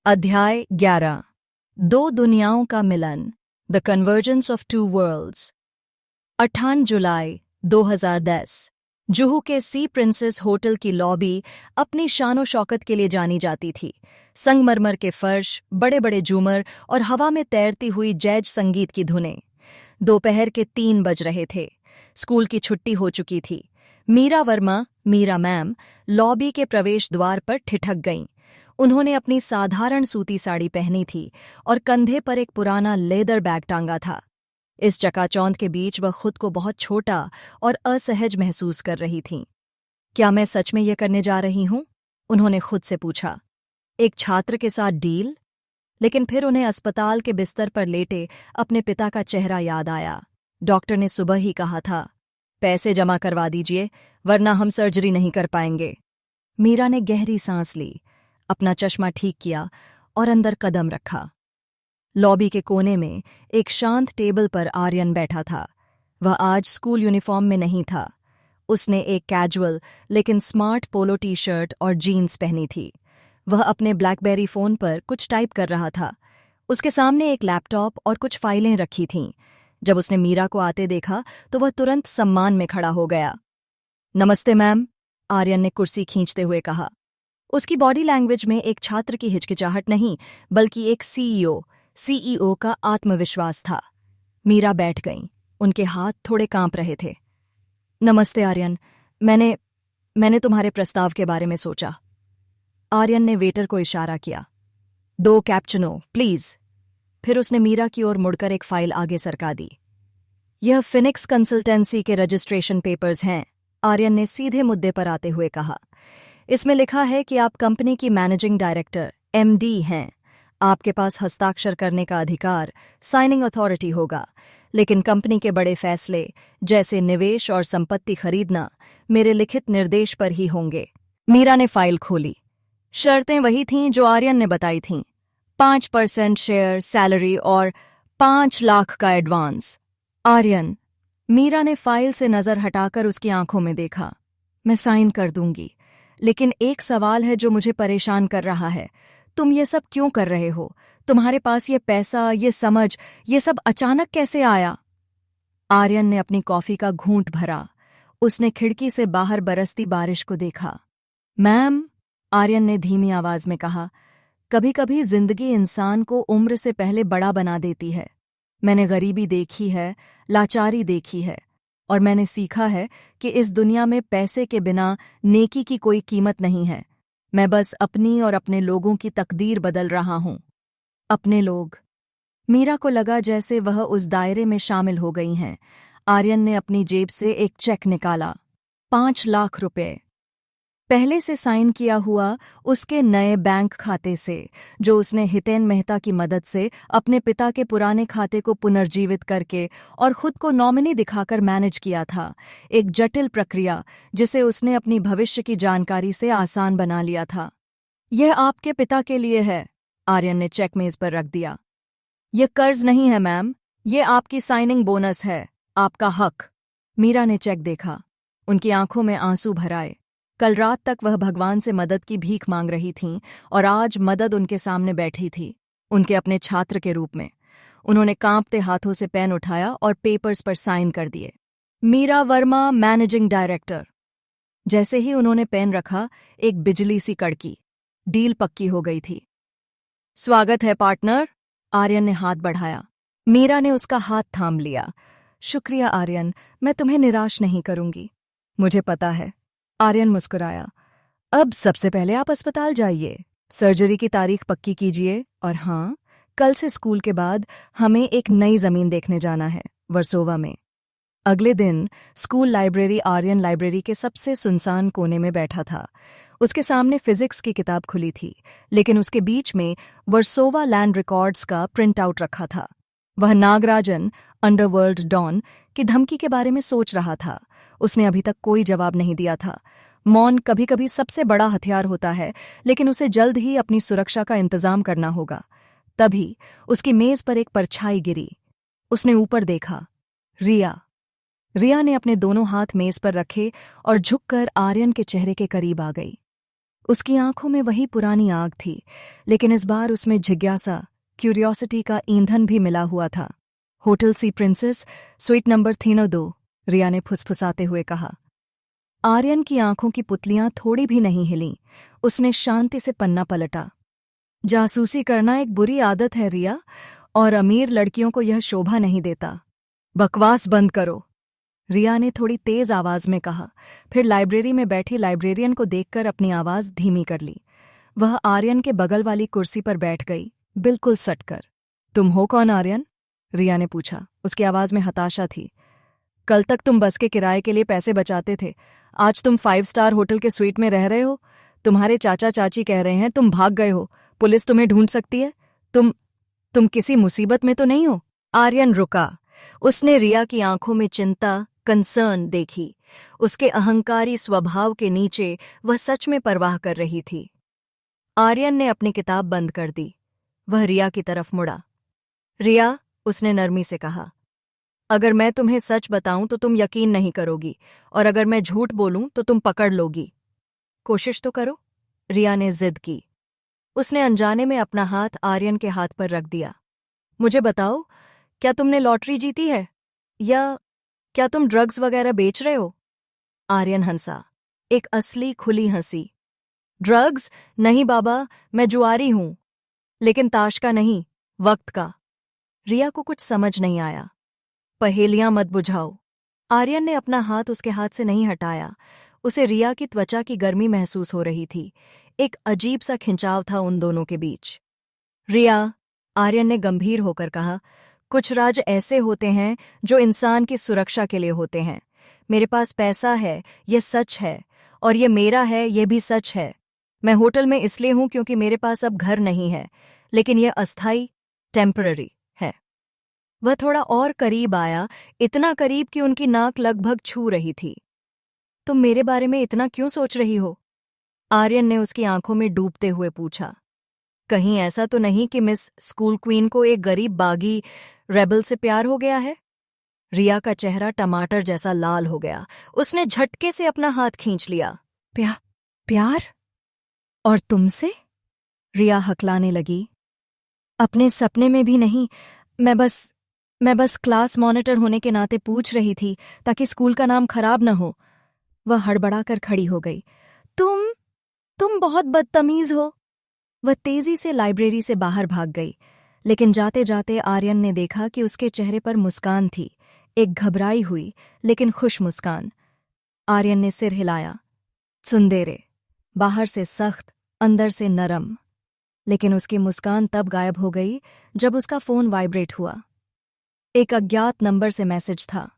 अध्याय 11 दो दुनियाओं का मिलन the convergence of two worlds 18 जुलाई 2010 जुहू के सी प्रिंसेस होटल की लॉबी अपनी शानो शौकत के लिए जानी जाती थी। संगमरमर के फर्श, बड़े बड़े झूमर और हवा में तैरती हुई जैज संगीत की धुनें। दोपहर के 3 बज रहे थे। स्कूल की छुट्टी हो चुकी थी। मीरा वर्मा, मीरा मैम, लॉबी के प्रवेश द्वार पर ठिठक गईं। उन्होंने अपनी साधारण सूती साड़ी पहनी थी और कंधे पर एक पुराना लेदर बैग टांगा था। इस चकाचौंध के बीच वह खुद को बहुत छोटा और असहज महसूस कर रही थीं। क्या मैं सच में ये करने जा रही हूं? उन्होंने खुद से पूछा। एक छात्र के साथ डील? लेकिन फिर उन्हें अस्पताल के बिस्तर पर लेटे अपने पिता का चेहरा याद आया। डॉक्टर ने सुबह ही कहा था, पैसे जमा करवा दीजिए वरना हम सर्जरी नहीं कर पाएंगे। मीरा ने गहरी सांस ली, अपना चश्मा ठीक किया और अंदर कदम रखा। लॉबी के कोने में एक शांत टेबल पर आर्यन बैठा था। वह आज स्कूल यूनिफॉर्म में नहीं था। उसने एक कैजुअल लेकिन स्मार्ट पोलो टी शर्ट और जीन्स पहनी थी। वह अपने ब्लैकबेरी फोन पर कुछ टाइप कर रहा था। उसके सामने एक लैपटॉप और कुछ फाइलें रखी थीं। जब उसने मीरा को आते देखा तो वह तुरंत सम्मान में खड़ा हो गया। नमस्ते मैम, आर्यन ने कुर्सी खींचते हुए कहा। उसकी बॉडी लैंग्वेज में एक छात्र की हिचकिचाहट नहीं, बल्कि एक सीईओ का आत्मविश्वास था। मीरा बैठ गईं। उनके हाथ थोड़े कांप रहे थे। नमस्ते आर्यन, मैंने तुम्हारे प्रस्ताव के बारे में सोचा। आर्यन ने वेटर को इशारा किया। 2 कैप्चिनो प्लीज। फिर उसने मीरा की ओर मुड़कर एक फाइल आगे सरका दी। यह फिनिक्स कंसल्टेंसी के रजिस्ट्रेशन पेपर्स हैं, आर्यन ने सीधे मुद्दे पर आते हुए कहा। इसमें लिखा है कि आप कंपनी की मैनेजिंग डायरेक्टर एमडी हैं। आपके पास हस्ताक्षर करने का अधिकार, साइनिंग अथॉरिटी होगा, लेकिन कंपनी के बड़े फैसले जैसे निवेश और संपत्ति खरीदना मेरे लिखित निर्देश पर ही होंगे। मीरा ने फाइल खोली। शर्तें वही थीं जो आर्यन ने बताई थीं। 5% शेयर, सैलरी और 5 लाख का एडवांस। आर्यन, मीरा ने फाइल से नजर हटाकर उसकी आंखों में देखा। मैं साइन कर दूंगी, लेकिन एक सवाल है जो मुझे परेशान कर रहा है। तुम ये सब क्यों कर रहे हो? तुम्हारे पास ये पैसा, ये समझ, ये सब अचानक कैसे आया? आर्यन ने अपनी कॉफी का घूंट भरा। उसने खिड़की से बाहर बरसती बारिश को देखा। मैम, आर्यन ने धीमी आवाज में कहा, कभी कभी जिंदगी इंसान को उम्र से पहले बड़ा बना देती है। मैंने गरीबी देखी है, लाचारी देखी है, और मैंने सीखा है कि इस दुनिया में पैसे के बिना नेकी की कोई कीमत नहीं है। मैं बस अपनी और अपने लोगों की तकदीर बदल रहा हूं। अपने लोग। मीरा को लगा जैसे वह उस दायरे में शामिल हो गई हैं। आर्यन ने अपनी जेब से एक चेक निकाला। 5 लाख रुपए। पहले से साइन किया हुआ उसके नए बैंक खाते से, जो उसने हितेन मेहता की मदद से अपने पिता के पुराने खाते को पुनर्जीवित करके और खुद को नॉमिनी दिखाकर मैनेज किया था। एक जटिल प्रक्रिया जिसे उसने अपनी भविष्य की जानकारी से आसान बना लिया था। यह आपके पिता के लिए है, आर्यन ने चेक मेज पर रख दिया। यह कर्ज नहीं है मैम, यह आपकी साइनिंग बोनस है, आपका हक। मीरा ने चेक देखा। उनकी आंखों में आंसू भर आए। कल रात तक वह भगवान से मदद की भीख मांग रही थीं और आज मदद उनके सामने बैठी थी, उनके अपने छात्र के रूप में। उन्होंने कांपते हाथों से पेन उठाया और पेपर्स पर साइन कर दिए। Meera Verma, managing director. जैसे ही उन्होंने पेन रखा, एक बिजली सी कड़की। डील पक्की हो गई थी। स्वागत है पार्टनर, आर्यन ने हाथ बढ़ाया। मीरा ने उसका हाथ थाम लिया। शुक्रिया आर्यन, मैं तुम्हें निराश नहीं करूंगी। मुझे पता है, आर्यन मुस्कुराया। अब सबसे पहले आप अस्पताल जाइए, सर्जरी की तारीख पक्की कीजिए, और हाँ, कल से स्कूल के बाद हमें एक नई जमीन देखने जाना है, वर्सोवा में। अगले दिन स्कूल लाइब्रेरी आर्यन लाइब्रेरी के सबसे सुनसान कोने में बैठा था। उसके सामने फिजिक्स की किताब खुली थी, लेकिन उसके बीच में वर्सोवा लैंड रिकॉर्ड्स का प्रिंट आउट रखा था। वह नागराजन, अंडरवर्ल्ड डॉन की धमकी के बारे में सोच रहा था। उसने अभी तक कोई जवाब नहीं दिया था। मौन कभी कभी सबसे बड़ा हथियार होता है, लेकिन उसे जल्द ही अपनी सुरक्षा का इंतजाम करना होगा। तभी उसकी मेज पर एक परछाई गिरी। उसने ऊपर देखा। रिया ने अपने दोनों हाथ मेज पर रखे और झुककर आर्यन के चेहरे के करीब आ गई। उसकी आंखों में वही पुरानी आग थी, लेकिन इस बार उसमें जिज्ञासा, क्यूरियोसिटी का ईंधन भी मिला हुआ था। होटल सी प्रिंसेस, स्वीट नंबर 302, रिया ने फुसफुसाते हुए कहा। आर्यन की आंखों की पुतलियां थोड़ी भी नहीं हिलीं। उसने शांति से पन्ना पलटा। जासूसी करना एक बुरी आदत है रिया, और अमीर लड़कियों को यह शोभा नहीं देता। बकवास बंद करो, रिया ने थोड़ी तेज आवाज में कहा। फिर लाइब्रेरी में बैठी लाइब्रेरियन को देखकर अपनी आवाज धीमी कर ली। वह आर्यन के बगल वाली कुर्सी पर बैठ गई, बिल्कुल सटकर। तुम हो कौन आर्यन? रिया ने पूछा। उसकी आवाज में हताशा थी। कल तक तुम बस के किराए के लिए पैसे बचाते थे, आज तुम 5 स्टार होटल के स्वीट में रह रहे हो। तुम्हारे चाचा चाची कह रहे हैं तुम भाग गए हो, पुलिस तुम्हें ढूंढ सकती है। तुम किसी मुसीबत में तो नहीं हो? आर्यन रुका। उसने रिया की आंखों में चिंता, कंसर्न देखी। उसके अहंकारी स्वभाव के नीचे वह सच में परवाह कर रही थी। आर्यन ने अपनी किताब बंद कर दी। वह रिया की तरफ मुड़ा। रिया, उसने नरमी से कहा, अगर मैं तुम्हें सच बताऊं तो तुम यकीन नहीं करोगी, और अगर मैं झूठ बोलूं तो तुम पकड़ लोगी। कोशिश तो करो, रिया ने जिद की। उसने अनजाने में अपना हाथ आर्यन के हाथ पर रख दिया। मुझे बताओ, क्या तुमने लॉटरी जीती है, या क्या तुम ड्रग्स वगैरह बेच रहे हो? आर्यन हंसा, एक असली खुली हंसी। ड्रग्स? नहीं बाबा, मैं जुआरी हूं, लेकिन ताश का नहीं, वक्त का। रिया को कुछ समझ नहीं आया। पहेलियां मत बुझाओ। आर्यन ने अपना हाथ उसके हाथ से नहीं हटाया। उसे रिया की त्वचा की गर्मी महसूस हो रही थी। एक अजीब सा खिंचाव था उन दोनों के बीच। रिया, आर्यन ने गंभीर होकर कहा, कुछ राज ऐसे होते हैं जो इंसान की सुरक्षा के लिए होते हैं। मेरे पास पैसा है, यह सच है, और ये मेरा है, यह भी सच है। मैं होटल में इसलिए हूं क्योंकि मेरे पास अब घर नहीं है, लेकिन यह अस्थाई, टेम्पररी है। वह थोड़ा और करीब आया, इतना करीब कि उनकी नाक लगभग छू रही थी। तुम मेरे बारे में इतना क्यों सोच रही हो? आर्यन ने उसकी आंखों में डूबते हुए पूछा। कहीं ऐसा तो नहीं कि मिस स्कूल क्वीन को एक गरीब बागी रेबल से प्यार हो गया है? रिया का चेहरा टमाटर जैसा लाल हो गया। उसने झटके से अपना हाथ खींच लिया। प्यार? और तुमसे? रिया हकलाने लगी। अपने सपने में भी नहीं। मैं बस क्लास मॉनिटर होने के नाते पूछ रही थी, ताकि स्कूल का नाम खराब न हो। वह हड़बड़ाकर खड़ी हो गई। तुम बहुत बदतमीज हो। वह तेजी से लाइब्रेरी से बाहर भाग गई, लेकिन जाते जाते आर्यन ने देखा कि उसके चेहरे पर मुस्कान थी, एक घबराई हुई लेकिन खुश मुस्कान। आर्यन ने सिर हिलाया। सुंदेरे, बाहर से सख्त, अंदर से नरम। लेकिन उसकी मुस्कान तब गायब हो गई जब उसका फोन वाइब्रेट हुआ। एक अज्ञात नंबर से मैसेज था।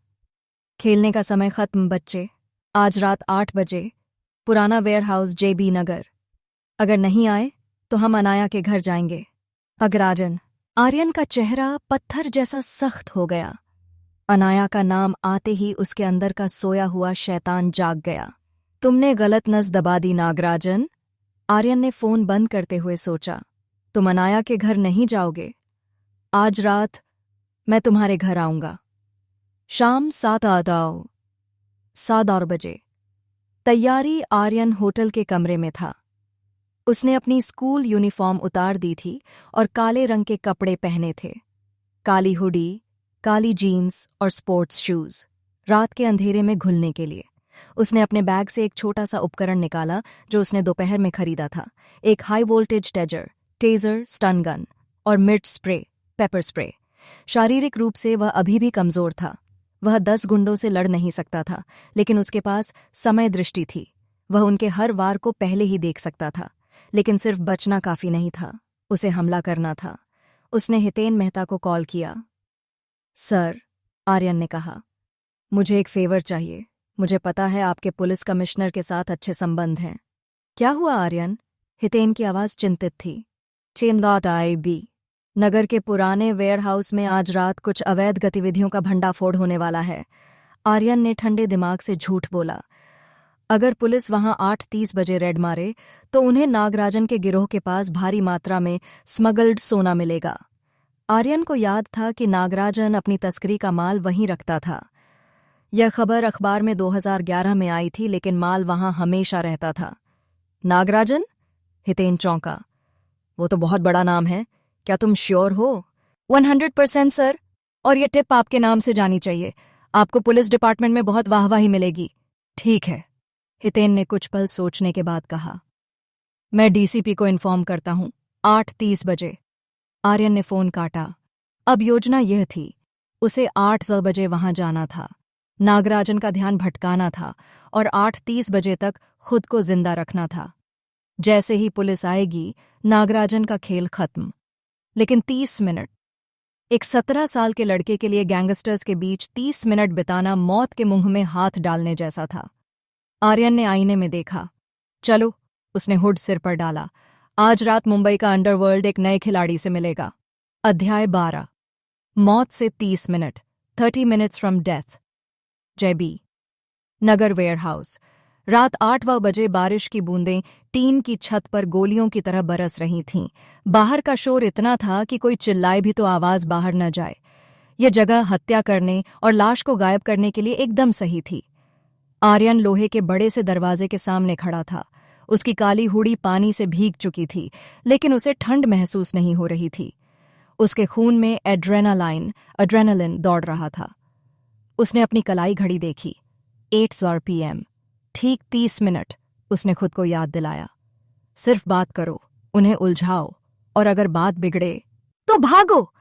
खेलने का समय खत्म बच्चे, आज रात 8 बजे, पुराना वेयरहाउस JB नगर। अगर नहीं आए तो हम अनाया के घर जाएंगे। अगराजन। आर्यन का चेहरा पत्थर जैसा सख्त हो गया। अनाया का नाम आते ही उसके अंदर का सोया हुआ शैतान जाग गया। तुमने गलत नस दबा दी नागराजन। आर्यन ने फोन बंद करते हुए सोचा। तुम अनाया के घर नहीं जाओगे। आज रात मैं तुम्हारे घर आऊंगा। शाम 7 बजे। तैयारी आर्यन होटल के कमरे में था। उसने अपनी स्कूल यूनिफॉर्म उतार दी थी और काले रंग के कपड़े पहने थे। काली हुडी, काली जीन्स और स्पोर्ट्स शूज, रात के अंधेरे में घुलने के लिए। उसने अपने बैग से एक छोटा सा उपकरण निकाला जो उसने दोपहर में खरीदा था। एक high voltage taser, stun gun और मिर्च स्प्रे, पेपर स्प्रे। शारीरिक रूप से वह अभी भी कमजोर था। वह 10 गुंडों से लड़ नहीं सकता था, लेकिन उसके पास समय दृष्टि थी। वह उनके हर वार को पहले ही देख सकता था। लेकिन सिर्फ बचना काफी नहीं था, उसे हमला करना था। उसने हितेन मेहता को कॉल किया। सर, आर्यन ने कहा, मुझे एक फेवर चाहिए। मुझे पता है आपके पुलिस कमिश्नर के साथ अच्छे संबंध हैं। क्या हुआ आर्यन? हितेन की आवाज चिंतित थी। CM.IB नगर के पुराने वेयरहाउस में आज रात कुछ अवैध गतिविधियों का भंडाफोड़ होने वाला है। आर्यन ने ठंडे दिमाग से झूठ बोला। अगर पुलिस वहां 8:30 बजे रेड मारे तो उन्हें नागराजन के गिरोह के पास भारी मात्रा में स्मगल्ड सोना मिलेगा। आर्यन को याद था कि नागराजन अपनी तस्करी का माल वहीं रखता था। यह खबर अखबार में 2011 में आई थी, लेकिन माल वहां हमेशा रहता था। नागराजन? हितेन चौंका। वो तो बहुत बड़ा नाम है, क्या तुम श्योर हो? 100% सर, और ये टिप आपके नाम से जानी चाहिए। आपको पुलिस डिपार्टमेंट में बहुत वाहवाही मिलेगी। ठीक है, हितेन ने कुछ पल सोचने के बाद कहा। मैं डीसीपी को इन्फॉर्म करता हूं। 8:30 बजे। आर्यन ने फोन काटा। अब योजना यह थी, उसे 8 बजे वहां जाना था, नागराजन का ध्यान भटकाना था और 8:30 बजे तक खुद को जिंदा रखना था। जैसे ही पुलिस आएगी, नागराजन का खेल खत्म। लेकिन 30 मिनट, एक 17 साल के लड़के के लिए गैंगस्टर्स के बीच 30 मिनट बिताना मौत के मुंह में हाथ डालने जैसा था। आर्यन ने आईने में देखा। चलो, उसने हुड सिर पर डाला। आज रात मुंबई का अंडरवर्ल्ड एक नए खिलाड़ी से मिलेगा। अध्याय 12। मौत से 30 मिनट, 30 मिनट्स फ्रॉम डेथ। जय बी। नगर वेयरहाउस। रात 8 बजे बारिश की बूंदें टीन की छत पर गोलियों की तरह बरस रही थीं। बाहर का शोर इतना था कि कोई चिल्लाए भी तो आवाज बाहर न जाए। यह जगह हत्या करने और लाश को गायब करने के लिए एकदम सही थी। आर्यन लोहे के बड़े से दरवाजे के सामने खड़ा था। उसकी काली हुडी पानी से भीग चुकी थी, लेकिन उसे ठंड महसूस नहीं हो रही थी। उसके खून में एड्रेनालिन दौड़ रहा था। उसने अपनी कलाई घड़ी देखी। 8 PM। ठीक 30 मिनट, उसने खुद को याद दिलाया। सिर्फ बात करो, उन्हें उलझाओ, और अगर बात बिगड़े तो भागो।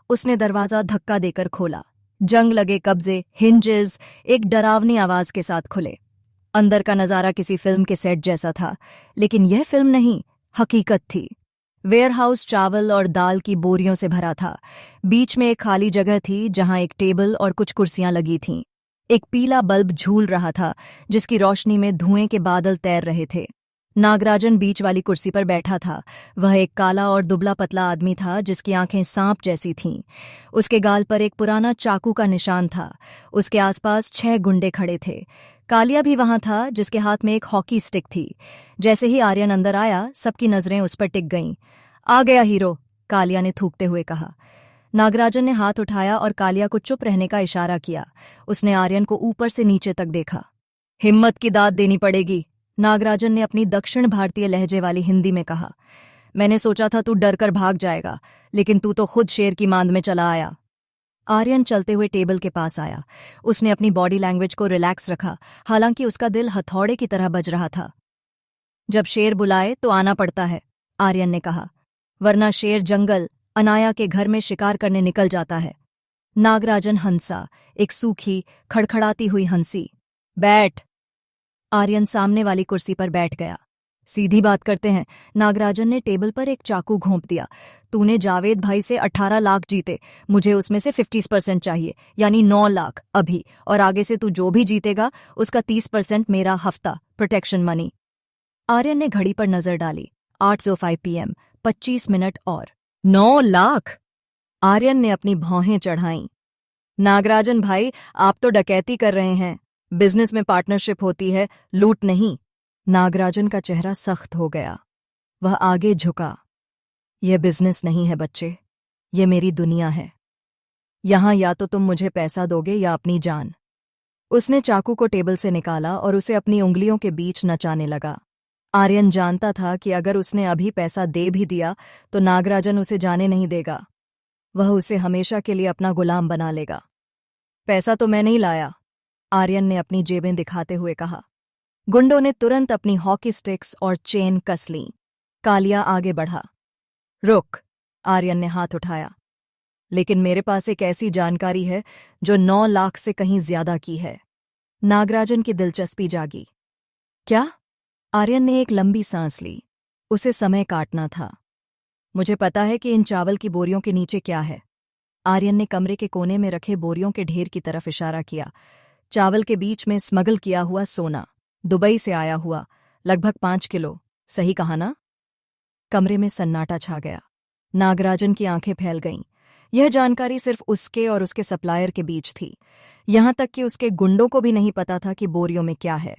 उसने दरवाजा धक्का देकर खोला। जंग लगे कब्जे, हिंजेस एक डरावनी आवाज के साथ खुले। अंदर का नजारा किसी फिल्म के सेट जैसा था, लेकिन यह फिल्म नहीं, हकीकत थी। वेयरहाउस चावल और दाल की बोरियों से भरा था। बीच में एक खाली जगह थी जहां एक टेबल और कुछ कुर्सियां लगी थीं। एक पीला बल्ब झूल रहा था, जिसकी रोशनी में धुएं के बादल तैर रहे थे। नागराजन बीच वाली कुर्सी पर बैठा था। वह एक काला और दुबला पतला आदमी था, जिसकी आंखें सांप जैसी थीं। उसके गाल पर एक पुराना चाकू का निशान था। उसके आसपास 6 गुंडे खड़े थे। कालिया भी वहां था, जिसके हाथ में एक हॉकी स्टिक थी। जैसे ही आर्यन अंदर आया, सबकी नजरें उस पर टिक गईं। आ गया हीरो, कालिया ने थूकते हुए कहा। नागराजन ने हाथ उठाया और कालिया को चुप रहने का इशारा किया। उसने आर्यन को ऊपर से नीचे तक देखा। हिम्मत की दाद देनी पड़ेगी, नागराजन ने अपनी दक्षिण भारतीय लहजे वाली हिंदी में कहा। मैंने सोचा था तू डर कर भाग जाएगा, लेकिन तू तो खुद शेर की मांद में चला आया। आर्यन चलते हुए टेबल के पास आया। उसने अपनी बॉडी लैंग्वेज को रिलैक्स रखा, हालांकि उसका दिल हथौड़े की तरह बज रहा था। जब शेर बुलाए तो आना पड़ता है, आर्यन ने कहा, वरना शेर जंगल अनाया के घर में शिकार करने निकल जाता है। नागराजन हंसा, एक सूखी, खड़खड़ाती हुई हंसी। बैठ। आर्यन सामने वाली कुर्सी पर बैठ गया। सीधी बात करते हैं, नागराजन ने टेबल पर एक चाकू घोंप दिया। तूने जावेद भाई से 18 लाख जीते, मुझे उसमें से 50% चाहिए, यानी 9 लाख अभी, और आगे से तू जो भी जीतेगा उसका 30% मेरा हफ्ता, प्रोटेक्शन मनी। आर्यन ने घड़ी पर नजर डाली। 8:05 PM, 25 मिनट और। 9 लाख? आर्यन ने अपनी भौहें चढ़ाईं। नागराजन भाई, आप तो डकैती कर रहे हैं। बिजनेस में पार्टनरशिप होती है, लूट नहीं। नागराजन का चेहरा सख्त हो गया। वह आगे झुका। यह बिजनेस नहीं है बच्चे, यह मेरी दुनिया है। यहां या तो तुम मुझे पैसा दोगे या अपनी जान। उसने चाकू को टेबल से निकाला और उसे अपनी उंगलियों के बीच नचाने लगा। आर्यन जानता था कि अगर उसने अभी पैसा दे भी दिया तो नागराजन उसे जाने नहीं देगा। वह उसे हमेशा के लिए अपना गुलाम बना लेगा। पैसा तो मैं नहीं लाया, आर्यन ने अपनी जेबें दिखाते हुए कहा। गुंडों ने तुरंत अपनी हॉकी स्टिक्स और चेन कस लीं। कालिया आगे बढ़ा। रुक, आर्यन ने हाथ उठाया। लेकिन मेरे पास एक ऐसी जानकारी है जो 9 लाख से कहीं ज्यादा की है। नागराजन की दिलचस्पी जागी। क्या? आर्यन ने एक लंबी सांस ली। उसे समय काटना था। मुझे पता है कि इन चावल की बोरियों के नीचे क्या है। आर्यन ने कमरे के कोने में रखे बोरियों के ढेर की तरफ इशारा किया। चावल के बीच में स्मगल किया हुआ सोना, दुबई से आया हुआ, लगभग 5 किलो। सही कहा ना? कमरे में सन्नाटा छा गया। नागराजन की आंखें फैल गईं। यह जानकारी सिर्फ उसके और उसके सप्लायर के बीच थी। यहां तक कि उसके गुंडों को भी नहीं पता था कि बोरियों में क्या है।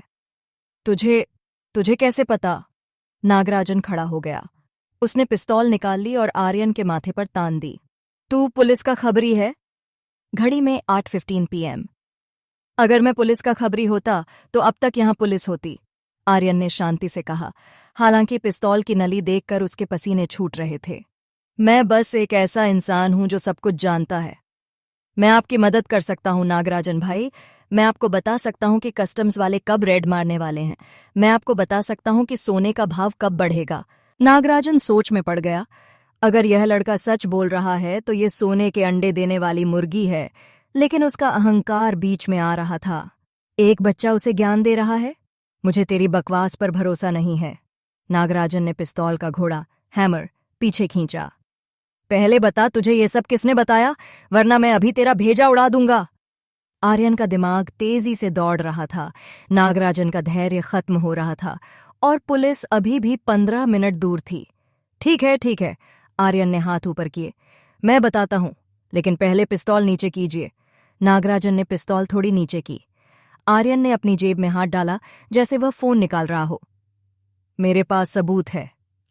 तुझे कैसे पता? नागराजन खड़ा हो गया। उसने पिस्तौल निकाल ली और आर्यन के माथे पर तान दी। तू पुलिस का खबरी है? घड़ी में 8:15 PM। अगर मैं पुलिस का खबरी होता तो अब तक यहां पुलिस होती, आर्यन ने शांति से कहा, हालांकि पिस्तौल की नली देखकर उसके पसीने छूट रहे थे। मैं बस एक ऐसा इंसान हूं जो सब कुछ जानता है। मैं आपकी मदद कर सकता हूं नागराजन भाई। मैं आपको बता सकता हूं कि कस्टम्स वाले कब रेड मारने वाले हैं। मैं आपको बता सकता हूं कि सोने का भाव कब बढ़ेगा। नागराजन सोच में पड़ गया। अगर यह लड़का सच बोल रहा है तो ये सोने के अंडे देने वाली मुर्गी है, लेकिन उसका अहंकार बीच में आ रहा था। एक बच्चा उसे ज्ञान दे रहा है? मुझे तेरी बकवास पर भरोसा नहीं है। नागराजन ने पिस्तौल का घोड़ा, हैमर, पीछे खींचा। पहले बता, तुझे ये सब किसने बताया, वरना मैं अभी तेरा भेजा उड़ा दूंगा। आर्यन का दिमाग तेजी से दौड़ रहा था। नागराजन का धैर्य खत्म हो रहा था और पुलिस अभी भी 15 मिनट दूर थी। ठीक है, आर्यन ने हाथ ऊपर किए। मैं बताता हूं, लेकिन पहले पिस्तौल नीचे कीजिए। नागराजन ने पिस्तौल थोड़ी नीचे की। आर्यन ने अपनी जेब में हाथ डाला जैसे वह फोन निकाल रहा हो। मेरे पास सबूत है,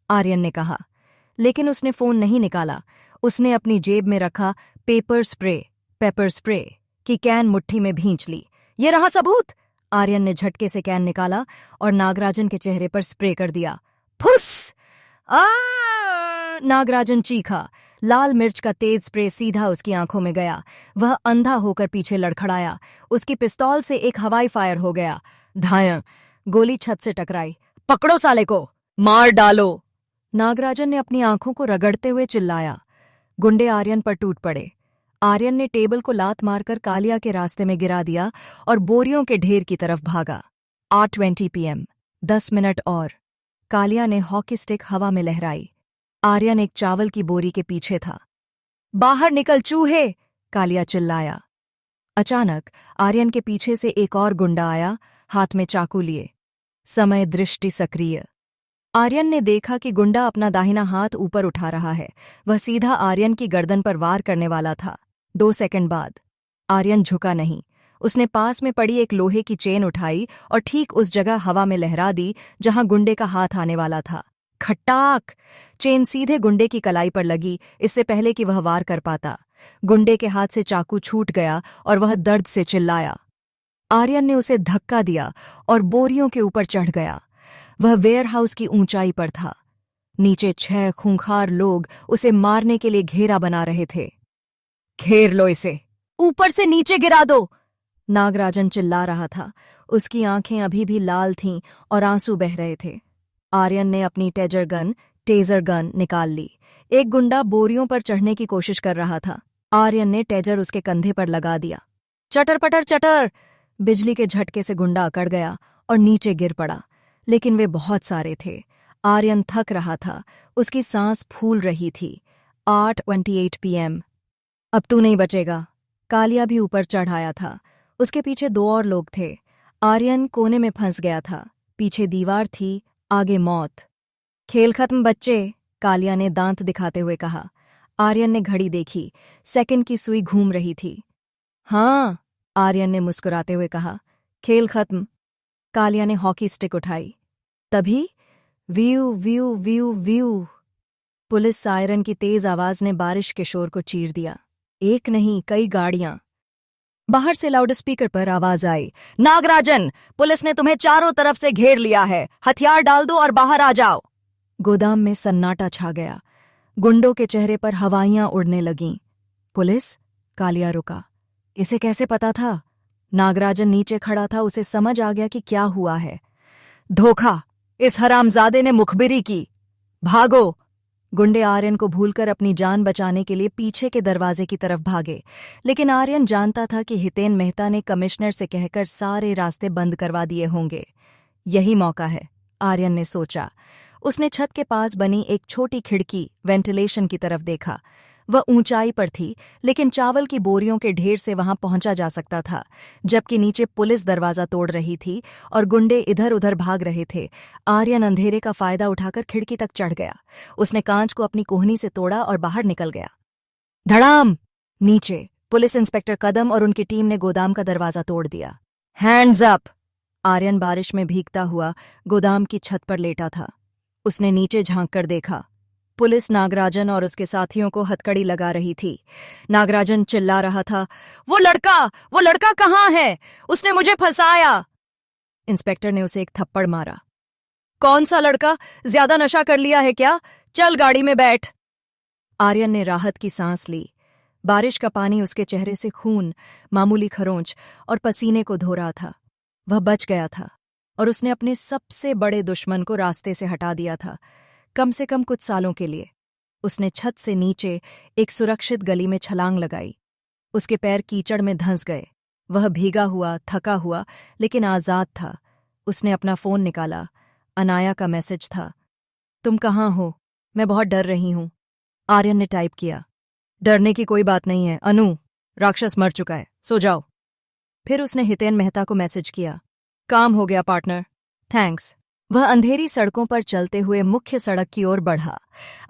आर्यन ने कहा, लेकिन उसने फोन नहीं निकाला। उसने अपनी जेब में रखा पेपर स्प्रे की कैन मुट्ठी में भींच ली। ये रहा सबूत। आर्यन ने झटके से कैन निकाला और नागराजन के चेहरे पर स्प्रे कर दिया। फुस! आ! नागराजन चीखा। लाल मिर्च का तेज स्प्रे सीधा उसकी आंखों में गया। वह अंधा होकर पीछे लड़खड़ाया। उसकी पिस्तौल से एक हवाई फायर हो गया। धाया! गोली छत से टकराई। पकड़ो साले को, मार डालो! नागराजन ने अपनी आंखों को रगड़ते हुए चिल्लाया। गुंडे आर्यन पर टूट पड़े। आर्यन ने टेबल को लात मारकर कालिया के रास्ते में गिरा दिया और बोरियों के ढेर की तरफ भागा। 8:20 PM, 10 मिनट और। कालिया ने हॉकी स्टिक हवा में लहराई। आर्यन एक चावल की बोरी के पीछे था। बाहर निकल चूहे! कालिया चिल्लाया। अचानक आर्यन के पीछे से एक और गुंडा आया, हाथ में चाकू लिए। समय दृष्टि सक्रिय। आर्यन ने देखा कि गुंडा अपना दाहिना हाथ ऊपर उठा रहा है। वह सीधा आर्यन की गर्दन पर वार करने वाला था। 2 सेकंड बाद आर्यन झुका नहीं। उसने पास में पड़ी एक लोहे की चेन उठाई और ठीक उस जगह हवा में लहरा दी जहां गुंडे का हाथ आने वाला था। खटाक! चेन सीधे गुंडे की कलाई पर लगी, इससे पहले कि वह वार कर पाता। गुंडे के हाथ से चाकू छूट गया और वह दर्द से चिल्लाया। आर्यन ने उसे धक्का दिया और बोरियों के ऊपर चढ़ गया। वह वेयरहाउस की ऊंचाई पर था। नीचे 6 खूंखार लोग उसे मारने के लिए घेरा बना रहे थे। घेर लो इसे, ऊपर से नीचे गिरा दो! नागराजन चिल्ला रहा था। उसकी आंखें अभी भी लाल थीं और आंसू बह रहे थे। आर्यन ने अपनी टेजर गन निकाल ली। एक गुंडा बोरियों पर चढ़ने की कोशिश कर रहा था। आर्यन ने टेजर उसके कंधे पर लगा दिया। चटर पटर चटर! बिजली के झटके से गुंडा अकड़ गया और नीचे गिर पड़ा। लेकिन वे बहुत सारे थे। आर्यन थक रहा था। उसकी सांस फूल रही थी। 8:28 PM। अब तू नहीं बचेगा। कालिया भी ऊपर चढ़ आया था। उसके पीछे 2 और लोग थे। आर्यन कोने में फंस गया था। पीछे दीवार थी, आगे मौत। खेल खत्म बच्चे, कालिया ने दांत दिखाते हुए कहा। आर्यन ने घड़ी देखी। सेकंड की सुई घूम रही थी। हाँ, आर्यन ने मुस्कुराते हुए कहा। खेल खत्म। कालिया ने हॉकी स्टिक उठाई। तभी view view view view! Police siren की तेज आवाज ने बारिश के शोर को चीर दिया। एक नहीं, कई गाड़ियां। बाहर से लाउडस्पीकर पर आवाज आई। नागराजन, पुलिस ने तुम्हें चारों तरफ से घेर लिया है। हथियार डाल दो और बाहर आ जाओ। गोदाम में सन्नाटा छा गया। गुंडों के चेहरे पर हवाइयां उड़ने लगीं। पुलिस? कालिया रुका। इसे कैसे पता था? नागराजन नीचे खड़ा था। उसे समझ आ गया कि क्या हुआ है। धोखा! इस हरामजादे ने मुखबिरी की। भागो! गुंडे आर्यन को भूलकर अपनी जान बचाने के लिए पीछे के दरवाजे की तरफ भागे। लेकिन आर्यन जानता था कि हितेन मेहता ने कमिश्नर से कहकर सारे रास्ते बंद करवा दिए होंगे। यही मौका है, आर्यन ने सोचा। उसने छत के पास बनी एक छोटी खिड़की, वेंटिलेशन की तरफ देखा। वह ऊंचाई पर थी, लेकिन चावल की बोरियों के ढेर से वहां पहुंचा जा सकता था। जबकि नीचे पुलिस दरवाजा तोड़ रही थी और गुंडे इधर उधर भाग रहे थे। आर्यन अंधेरे का फायदा उठाकर खिड़की तक चढ़ गया। उसने कांच को अपनी कोहनी से तोड़ा और बाहर निकल गया। धड़ाम! नीचे पुलिस इंस्पेक्टर कदम और उनकी टीम ने गोदाम का दरवाजा तोड़ दिया। Hands up! आर्यन बारिश में भीगता हुआ गोदाम की छत पर लेटा था। उसने नीचे झांक कर देखा। पुलिस नागराजन और उसके साथियों को हथकड़ी लगा रही थी। नागराजन चिल्ला रहा था, वो लड़का कहाँ है? उसने मुझे फंसाया! इंस्पेक्टर ने उसे एक थप्पड़ मारा। कौन सा लड़का? ज्यादा नशा कर लिया है क्या? चल गाड़ी में बैठ। आर्यन ने राहत की सांस ली। बारिश का पानी उसके चेहरे से खून, मामूली खरोंच और पसीने को धो रहा था। वह बच गया था और उसने अपने सबसे बड़े दुश्मन को रास्ते से हटा दिया था, कम से कम कुछ सालों के लिए। उसने छत से नीचे एक सुरक्षित गली में छलांग लगाई। उसके पैर कीचड़ में धंस गए। वह भीगा हुआ, थका हुआ, लेकिन आजाद था। उसने अपना फोन निकाला। अनाया का मैसेज था। तुम कहाँ हो? मैं बहुत डर रही हूं। आर्यन ने टाइप किया। डरने की कोई बात नहीं है अनु, राक्षस मर चुका है, सो जाओ। फिर उसने हितेन मेहता को मैसेज किया। काम हो गया पार्टनर, थैंक्स। वह अंधेरी सड़कों पर चलते हुए मुख्य सड़क की ओर बढ़ा।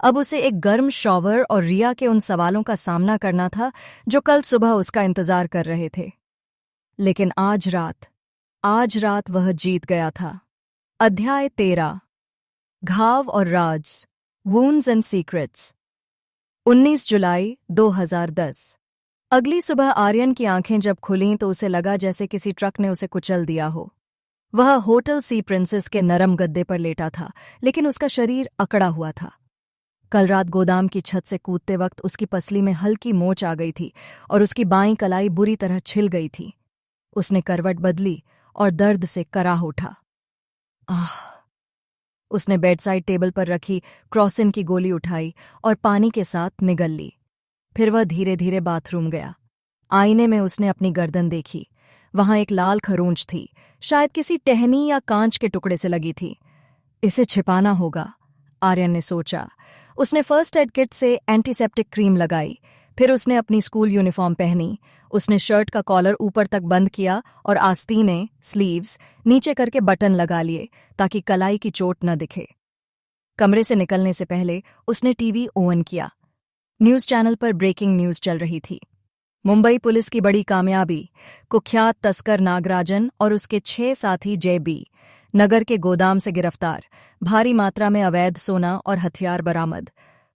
अब उसे एक गर्म शॉवर और रिया के उन सवालों का सामना करना था जो कल सुबह उसका इंतजार कर रहे थे। लेकिन आज रात वह जीत गया था। अध्याय 13, घाव और राज, वूंड्स एंड सीक्रेट्स। 19 जुलाई 2010। अगली सुबह आर्यन की आंखें जब खुलीं तो उसे लगा जैसे किसी ट्रक ने उसे कुचल दिया हो। वह होटल सी प्रिंसेस के नरम गद्दे पर लेटा था, लेकिन उसका शरीर अकड़ा हुआ था। कल रात गोदाम की छत से कूदते वक्त उसकी पसली में हल्की मोच आ गई थी और उसकी बाईं कलाई बुरी तरह छिल गई थी। उसने करवट बदली और दर्द से कराह उठा। आह! उसने बेडसाइड टेबल पर रखी क्रॉसिन की गोली उठाई और पानी के साथ निगल ली। फिर वह धीरे धीरे बाथरूम गया। आईने में उसने अपनी गर्दन देखी। वहां एक लाल खरोंच थी, शायद किसी टहनी या कांच के टुकड़े से लगी थी। इसे छिपाना होगा, आर्यन ने सोचा। उसने फर्स्ट एड किट से एंटीसेप्टिक क्रीम लगाई। फिर उसने अपनी स्कूल यूनिफॉर्म पहनी। उसने शर्ट का कॉलर ऊपर तक बंद किया और आस्तीनें, स्लीव्स, नीचे करके बटन लगा लिए ताकि कलाई की चोट न दिखे। कमरे से निकलने से पहले उसने टीवी ऑन किया। न्यूज़ चैनल पर ब्रेकिंग न्यूज़ चल रही थी। मुंबई पुलिस की बड़ी कामयाबी, कुख्यात तस्कर नागराजन और उसके 6 साथी जेबी नगर के गोदाम से गिरफ्तार, भारी मात्रा में अवैध सोना और हथियार बरामद।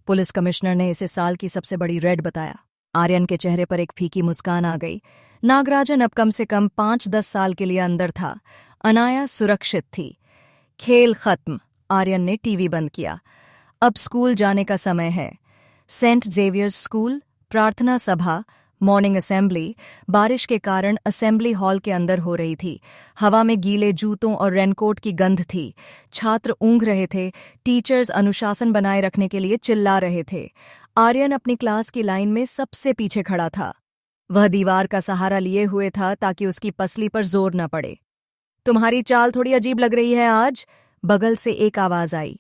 पुलिस कमिश्नर ने इसे साल की सबसे बड़ी रेड बताया। आर्यन के चेहरे पर एक फीकी मुस्कान आ गई। नागराजन अब कम से कम 5-10 साल के लिए अंदर था। अनाया सुरक्षित थी। खेल खत्म। आर्यन ने टीवी बंद किया। अब स्कूल जाने का समय है। सेंट जेवियर्स स्कूल, प्रार्थना सभा, मॉर्निंग असेंबली। बारिश के कारण असेंबली हॉल के अंदर हो रही थी। हवा में गीले जूतों और रेनकोट की गंध थी। छात्र ऊँघ रहे थे। टीचर्स अनुशासन बनाए रखने के लिए चिल्ला रहे थे। आर्यन अपनी क्लास की लाइन में सबसे पीछे खड़ा था। वह दीवार का सहारा लिए हुए था ताकि उसकी पसली पर जोर न पड़े। तुम्हारी चाल थोड़ी अजीब लग रही है आज, बगल से एक आवाज आई।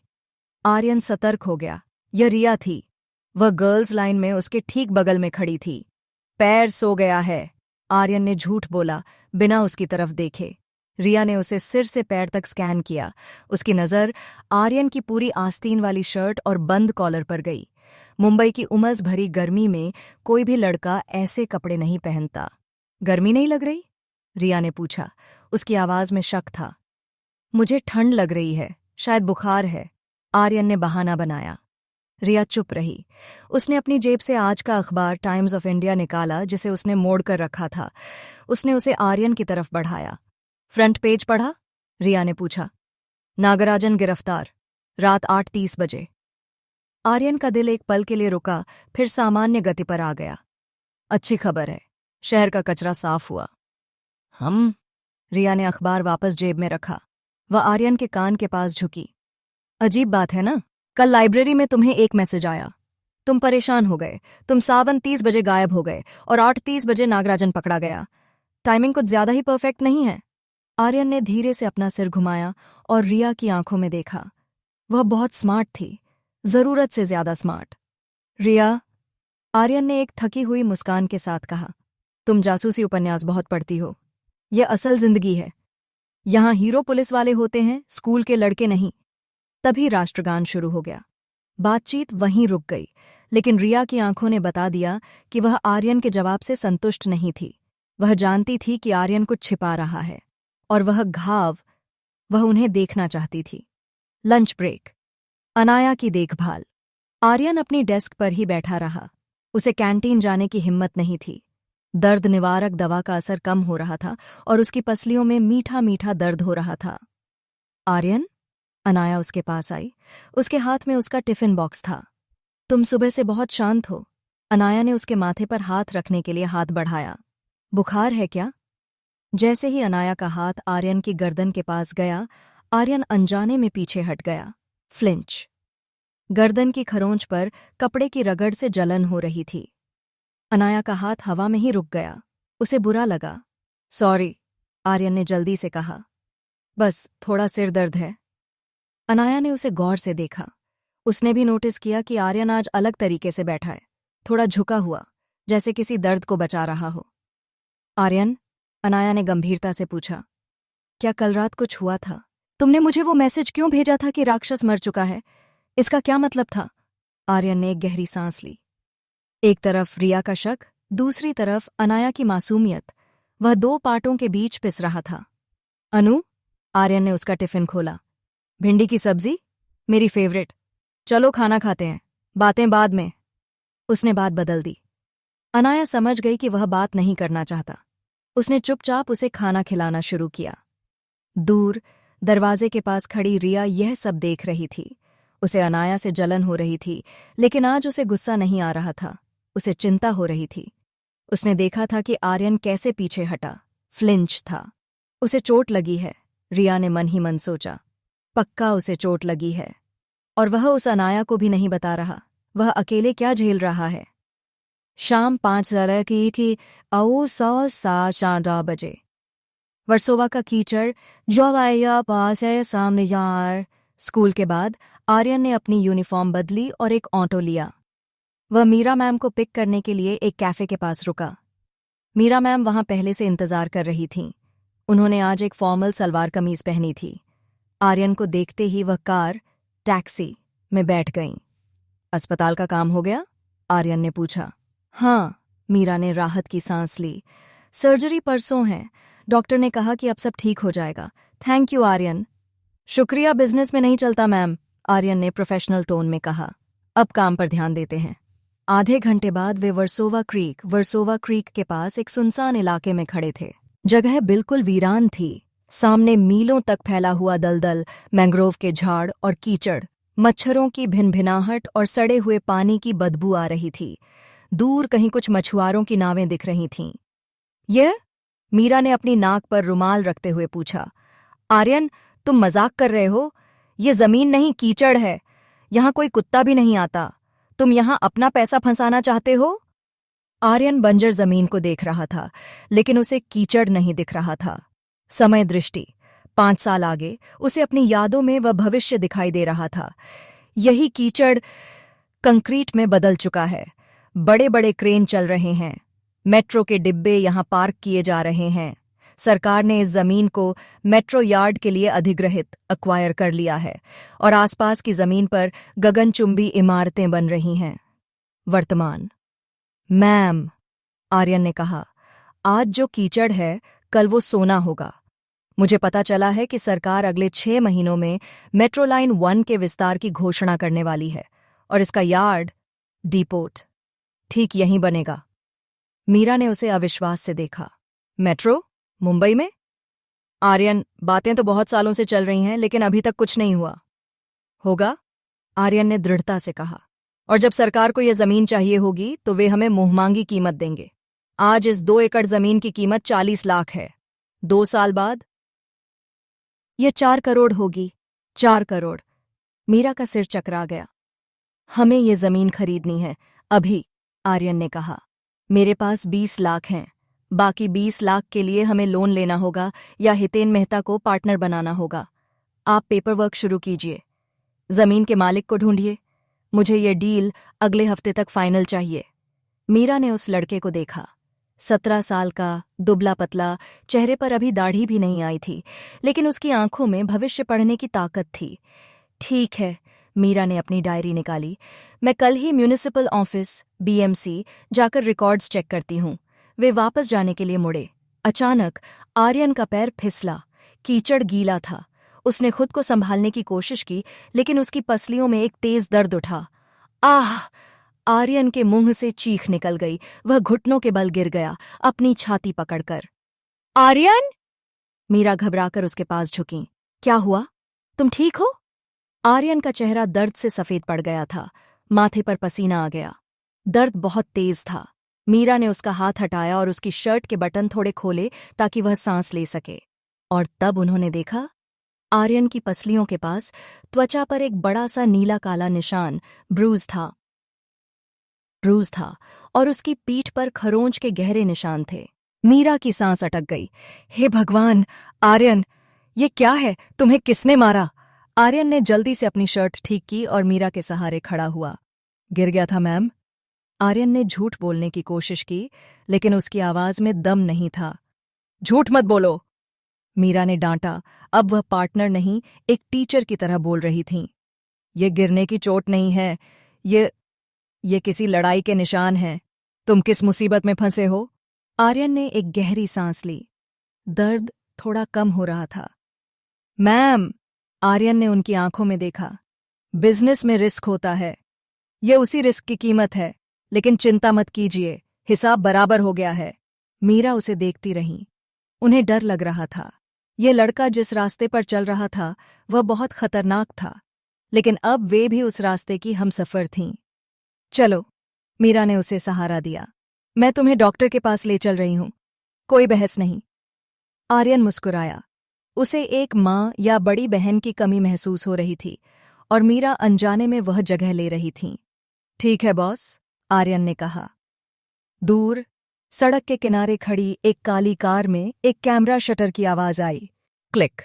आर्यन सतर्क हो गया। यह रिया थी। वह गर्ल्स लाइन में उसके ठीक बगल में खड़ी थी। पैर सो गया है, आर्यन ने झूठ बोला, बिना उसकी तरफ देखे। रिया ने उसे सिर से पैर तक स्कैन किया। उसकी नज़र आर्यन की पूरी आस्तीन वाली शर्ट और बंद कॉलर पर गई। मुंबई की उमस भरी गर्मी में कोई भी लड़का ऐसे कपड़े नहीं पहनता। गर्मी नहीं लग रही? रिया ने पूछा। उसकी आवाज में शक था। मुझे ठंड लग रही है, शायद बुखार है, आर्यन ने बहाना बनाया। रिया चुप रही। उसने अपनी जेब से आज का अखबार टाइम्स ऑफ इंडिया निकाला जिसे उसने मोड़ कर रखा था। उसने उसे आर्यन की तरफ बढ़ाया। फ्रंट पेज पढ़ा? रिया ने पूछा। नागराजन गिरफ्तार, रात 8:30 बजे। आर्यन का दिल एक पल के लिए रुका, फिर सामान्य गति पर आ गया। अच्छी खबर है, शहर का कचरा साफ हुआ। रिया ने अखबार वापस जेब में रखा। वह आर्यन के कान के पास झुकी। अजीब बात है ना, कल लाइब्रेरी में तुम्हें एक मैसेज आया। तुम परेशान हो गए। तुम 7:30 बजे गायब हो गए और 8:30 बजे नागराजन पकड़ा गया। टाइमिंग कुछ ज्यादा ही परफेक्ट नहीं है? आर्यन ने धीरे से अपना सिर घुमाया और रिया की आंखों में देखा। वह बहुत स्मार्ट थी, जरूरत से ज्यादा स्मार्ट। रिया, आर्यन ने एक थकी हुई मुस्कान के साथ कहा, तुम जासूसी उपन्यास बहुत पढ़ती हो। यह असल जिंदगी है। यहां हीरो पुलिस वाले होते हैं, स्कूल के लड़के नहीं। तभी राष्ट्रगान शुरू हो गया। बातचीत वहीं रुक गई, लेकिन रिया की आंखों ने बता दिया कि वह आर्यन के जवाब से संतुष्ट नहीं थी। वह जानती थी कि आर्यन कुछ छिपा रहा है, और वह उन्हें देखना चाहती थी। Lunch break. अनाया की देखभाल। आर्यन अपनी डेस्क पर ही बैठा रहा। उसे कैंटीन जाने की हिम्मत नहीं थी। दर्द निवारक दवा का असर कम हो रहा था और उसकी पसलियों में मीठा मीठा दर्द हो रहा था। आर्यन? अनाया उसके पास आई। उसके हाथ में उसका टिफिन बॉक्स था। तुम सुबह से बहुत शांत हो। अनाया ने उसके माथे पर हाथ रखने के लिए हाथ बढ़ाया। बुखार है क्या? जैसे ही अनाया का हाथ आर्यन की गर्दन के पास गया, आर्यन अनजाने में पीछे हट गया। फ्लिंच। गर्दन की खरोंच पर कपड़े की रगड़ से जलन हो रही थी। अनाया का हाथ हवा में ही रुक गया। उसे बुरा लगा। सॉरी, आर्यन ने जल्दी से कहा। बस थोड़ा सिर दर्द है। अनाया ने उसे गौर से देखा। उसने भी नोटिस किया कि आर्यन आज अलग तरीके से बैठा है, थोड़ा झुका हुआ, जैसे किसी दर्द को बचा रहा हो। आर्यन, अनाया ने गंभीरता से पूछा, क्या कल रात कुछ हुआ था? तुमने मुझे वो मैसेज क्यों भेजा था कि राक्षस मर चुका है? इसका क्या मतलब था? आर्यन ने एक गहरी सांस ली। एक तरफ रिया का शक, दूसरी तरफ अनाया की मासूमियत। वह दो पार्टों के बीच पिस रहा था। अनु, आर्यन ने उसका टिफिन खोला। भिंडी की सब्जी? मेरी फेवरेट। चलो खाना खाते हैं, बातें बाद में। उसने बात बदल दी। अनाया समझ गई कि वह बात नहीं करना चाहता। उसने चुपचाप उसे खाना खिलाना शुरू किया। दूर दरवाजे के पास खड़ी रिया यह सब देख रही थी। उसे अनाया से जलन हो रही थी, लेकिन आज उसे गुस्सा नहीं आ रहा था। उसे चिंता हो रही थी। उसने देखा था कि आर्यन कैसे पीछे हटा। फ्लिंच था। उसे चोट लगी है, रिया ने मन ही मन सोचा। पक्का उसे चोट लगी है, और वह उस अनाया को भी नहीं बता रहा। वह अकेले क्या झेल रहा है? शाम 5 की औ 100 बजे। वर्सोवा का कीचड़ जो आया पास है सामने यार। स्कूल के बाद आर्यन ने अपनी यूनिफॉर्म बदली और एक ऑटो लिया। वह मीरा मैम को पिक करने के लिए एक कैफे के पास रुका। मीरा मैम वहां पहले से इंतजार कर रही थीं। उन्होंने आज एक फॉर्मल सलवार कमीज पहनी थी। आर्यन को देखते ही वह कार, टैक्सी में बैठ गईं। अस्पताल का काम हो गया? आर्यन ने पूछा। हाँ, मीरा ने राहत की सांस ली। सर्जरी परसों है। डॉक्टर ने कहा कि अब सब ठीक हो जाएगा। Thank you Aryan. शुक्रिया, बिजनेस में नहीं चलता मैम, आर्यन ने प्रोफेशनल टोन में कहा। अब काम पर ध्यान देते हैं। आधे घंटे बाद वे वर्सोवा क्रीक के पास एक सुनसान इलाके में खड़े थे। जगह बिल्कुल वीरान थी। सामने मीलों तक फैला हुआ दलदल, मैंग्रोव के झाड़ और कीचड़, मच्छरों की भिनभिनाहट और सड़े हुए पानी की बदबू आ रही थी। दूर कहीं कुछ मछुआरों की नावें दिख रही थीं। यह? मीरा ने अपनी नाक पर रुमाल रखते हुए पूछा। आर्यन, तुम मजाक कर रहे हो? ये जमीन नहीं, कीचड़ है। यहां कोई कुत्ता भी नहीं आता। तुम यहां अपना पैसा फंसाना चाहते हो? आर्यन बंजर जमीन को देख रहा था, लेकिन उसे कीचड़ नहीं दिख रहा था। समय दृष्टि 5 साल आगे उसे अपनी यादों में वह भविष्य दिखाई दे रहा था। यही कीचड़ कंक्रीट में बदल चुका है। बड़े बड़े क्रेन चल रहे हैं। मेट्रो के डिब्बे यहां पार्क किए जा रहे हैं। सरकार ने इस जमीन को मेट्रो यार्ड के लिए अधिग्रहित एक्वायर कर लिया है, और आसपास की जमीन पर गगनचुंबी इमारतें बन रही हैं। वर्तमान। मैम, आर्यन ने कहा, आज जो कीचड़ है कल वो सोना होगा। मुझे पता चला है कि सरकार अगले 6 महीनों में मेट्रो लाइन 1 के विस्तार की घोषणा करने वाली है, और इसका यार्ड, डिपोट, ठीक यहीं बनेगा। मीरा ने उसे अविश्वास से देखा। मेट्रो? मुंबई में? आर्यन, बातें तो बहुत सालों से चल रही हैं, लेकिन अभी तक कुछ नहीं हुआ। होगा? आर्यन ने दृढ़ता से कहा। और जब सरकार को यह जमीन चाहिए होगी तो वे हमें मुंहमांगी कीमत देंगे। आज इस 2 एकड़ जमीन की कीमत 40 लाख है। 2 साल बाद यह 4 करोड़ होगी। 4 करोड़। मीरा का सिर चकरा गया। हमें ये जमीन खरीदनी है, अभी, आर्यन ने कहा। मेरे पास 20 लाख हैं। बाकी 20 लाख के लिए हमें लोन लेना होगा या हितेन मेहता को पार्टनर बनाना होगा। आप पेपर वर्क शुरू कीजिए। जमीन के मालिक को ढूंढिए। मुझे ये डील अगले हफ्ते तक फाइनल चाहिए। मीरा ने उस लड़के को देखा। 17 साल का, दुबला पतला, चेहरे पर अभी दाढ़ी भी नहीं आई थी, लेकिन उसकी आंखों में भविष्य पढ़ने की ताकत थी। ठीक है, मीरा ने अपनी डायरी निकाली। मैं कल ही म्यूनिसिपल ऑफिस, BMC, जाकर रिकॉर्ड्स चेक करती हूँ। वे वापस जाने के लिए मुड़े। अचानक आर्यन का पैर फिसला। कीचड़ गीला था। उसने खुद को संभालने की कोशिश की, लेकिन उसकी पसलियों में एक तेज दर्द उठा। आह! आर्यन के मुंह से चीख निकल गई। वह घुटनों के बल गिर गया, अपनी छाती पकड़कर। आर्यन! मीरा घबराकर उसके पास झुकी। क्या हुआ? तुम ठीक हो? आर्यन का चेहरा दर्द से सफेद पड़ गया था, माथे पर पसीना आ गया। दर्द बहुत तेज था। मीरा ने उसका हाथ हटाया और उसकी शर्ट के बटन थोड़े खोले ताकि वह सांस ले सके। और तब उन्होंने देखा, आर्यन की पसलियों के पास त्वचा पर एक बड़ा सा नीला काला निशान, ब्रूज था और उसकी पीठ पर खरोंच के गहरे निशान थे। मीरा की सांस अटक गई। हे भगवान, आर्यन, ये क्या है? तुम्हें किसने मारा? आर्यन ने जल्दी से अपनी शर्ट ठीक की और मीरा के सहारे खड़ा हुआ। गिर गया था मैम। आर्यन ने झूठ बोलने की कोशिश की, लेकिन उसकी आवाज में दम नहीं था। झूठ मत बोलो, मीरा ने डांटा। अब वह पार्टनर नहीं, एक टीचर की तरह बोल रही थीं। ये गिरने की चोट नहीं है, ये किसी लड़ाई के निशान हैं। तुम किस मुसीबत में फंसे हो? आर्यन ने एक गहरी सांस ली। दर्द थोड़ा कम हो रहा था। मैम, आर्यन ने उनकी आंखों में देखा। बिजनेस में रिस्क होता है, ये उसी रिस्क की कीमत है, लेकिन चिंता मत कीजिए, हिसाब बराबर हो गया है। मीरा उसे देखती रही। उन्हें डर लग रहा था। ये लड़का जिस रास्ते पर चल रहा था वह बहुत खतरनाक था, लेकिन अब वे भी उस रास्ते की हमसफर थीं। चलो, मीरा ने उसे सहारा दिया। मैं तुम्हें डॉक्टर के पास ले चल रही हूं। कोई बहस नहीं। आर्यन मुस्कुराया। उसे एक माँ या बड़ी बहन की कमी महसूस हो रही थी और मीरा अनजाने में वह जगह ले रही थी। ठीक है बॉस, आर्यन ने कहा। दूर सड़क के किनारे खड़ी एक काली कार में एक कैमरा शटर की आवाज आई। क्लिक।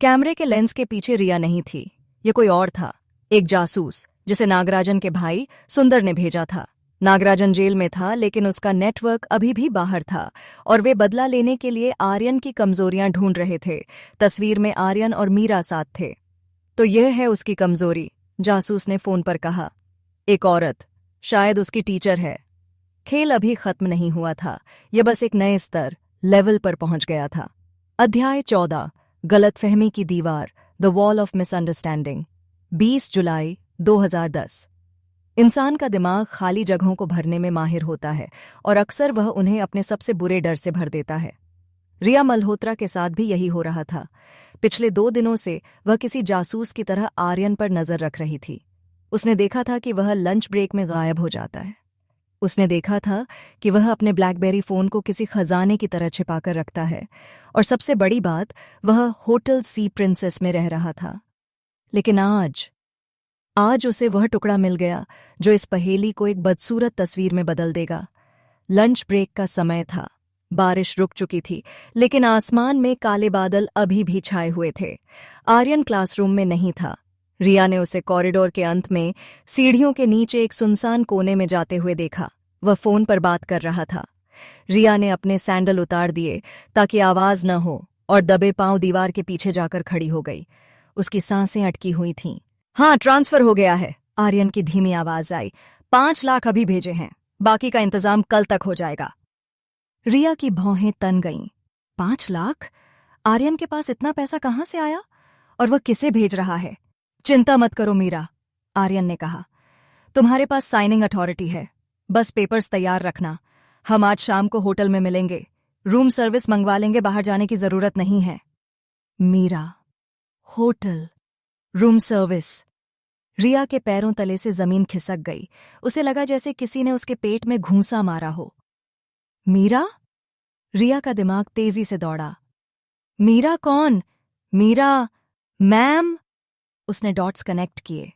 कैमरे के लेंस के पीछे रिया नहीं थी, ये कोई और था, एक जासूस जिसे नागराजन के भाई सुंदर ने भेजा था। नागराजन जेल में था, लेकिन उसका नेटवर्क अभी भी बाहर था और वे बदला लेने के लिए आर्यन की कमजोरियां ढूंढ रहे थे। तस्वीर में आर्यन और मीरा साथ थे। तो यह है उसकी कमजोरी, जासूस ने फोन पर कहा। एक औरत, शायद उसकी टीचर है। खेल अभी खत्म नहीं हुआ था, यह बस एक नए स्तर, लेवल पर पहुंच गया था। अध्याय 14, गलतफहमी की दीवार, द वॉल ऑफ मिसअंडरस्टैंडिंग। 20 जुलाई 2010। इंसान का दिमाग खाली जगहों को भरने में माहिर होता है और अक्सर वह उन्हें अपने सबसे बुरे डर से भर देता है। रिया मल्होत्रा के साथ भी यही हो रहा था। पिछले 2 दिनों से वह किसी जासूस की तरह आर्यन पर नजर रख रही थी। उसने देखा था कि वह लंच ब्रेक में गायब हो जाता है। उसने देखा था कि वह अपने ब्लैकबेरी फोन को किसी खजाने की तरह छिपाकर रखता है, और सबसे बड़ी बात, वह होटल सी प्रिंसेस में रह रहा था। लेकिन आज उसे वह टुकड़ा मिल गया जो इस पहेली को एक बदसूरत तस्वीर में बदल देगा। लंच ब्रेक का समय था। बारिश रुक चुकी थी, लेकिन आसमान में काले बादल अभी भी छाए हुए थे। आर्यन क्लासरूम में नहीं था। रिया ने उसे कॉरिडोर के अंत में सीढ़ियों के नीचे एक सुनसान कोने में जाते हुए देखा। वह फोन पर बात कर रहा था। रिया ने अपने सैंडल उतार दिए ताकि आवाज न हो और दबे पांव दीवार के पीछे जाकर खड़ी हो गई। उसकी सांसें अटकी हुई थीं। हाँ, ट्रांसफर हो गया है, आर्यन की धीमी आवाज आई। 5 लाख अभी भेजे हैं, बाकी का इंतजाम कल तक हो जाएगा। रिया की भौहें तन गईं। 5 लाख? आर्यन के पास इतना पैसा कहाँ से आया? और वह किसे भेज रहा है? चिंता मत करो मीरा, आर्यन ने कहा। तुम्हारे पास साइनिंग अथॉरिटी है, बस पेपर्स तैयार रखना। हम आज शाम को होटल में मिलेंगे। रूम सर्विस मंगवा लेंगे, बाहर जाने की जरूरत नहीं है। Meera, hotel, room service. Riya के पैरों तले से जमीन खिसक गई। उसे लगा जैसे किसी ने उसके पेट में घूंसा मारा हो। मीरा? रिया का दिमाग तेजी से दौड़ा। मीरा कौन? मीरा, मैम। उसने डॉट्स कनेक्ट किए।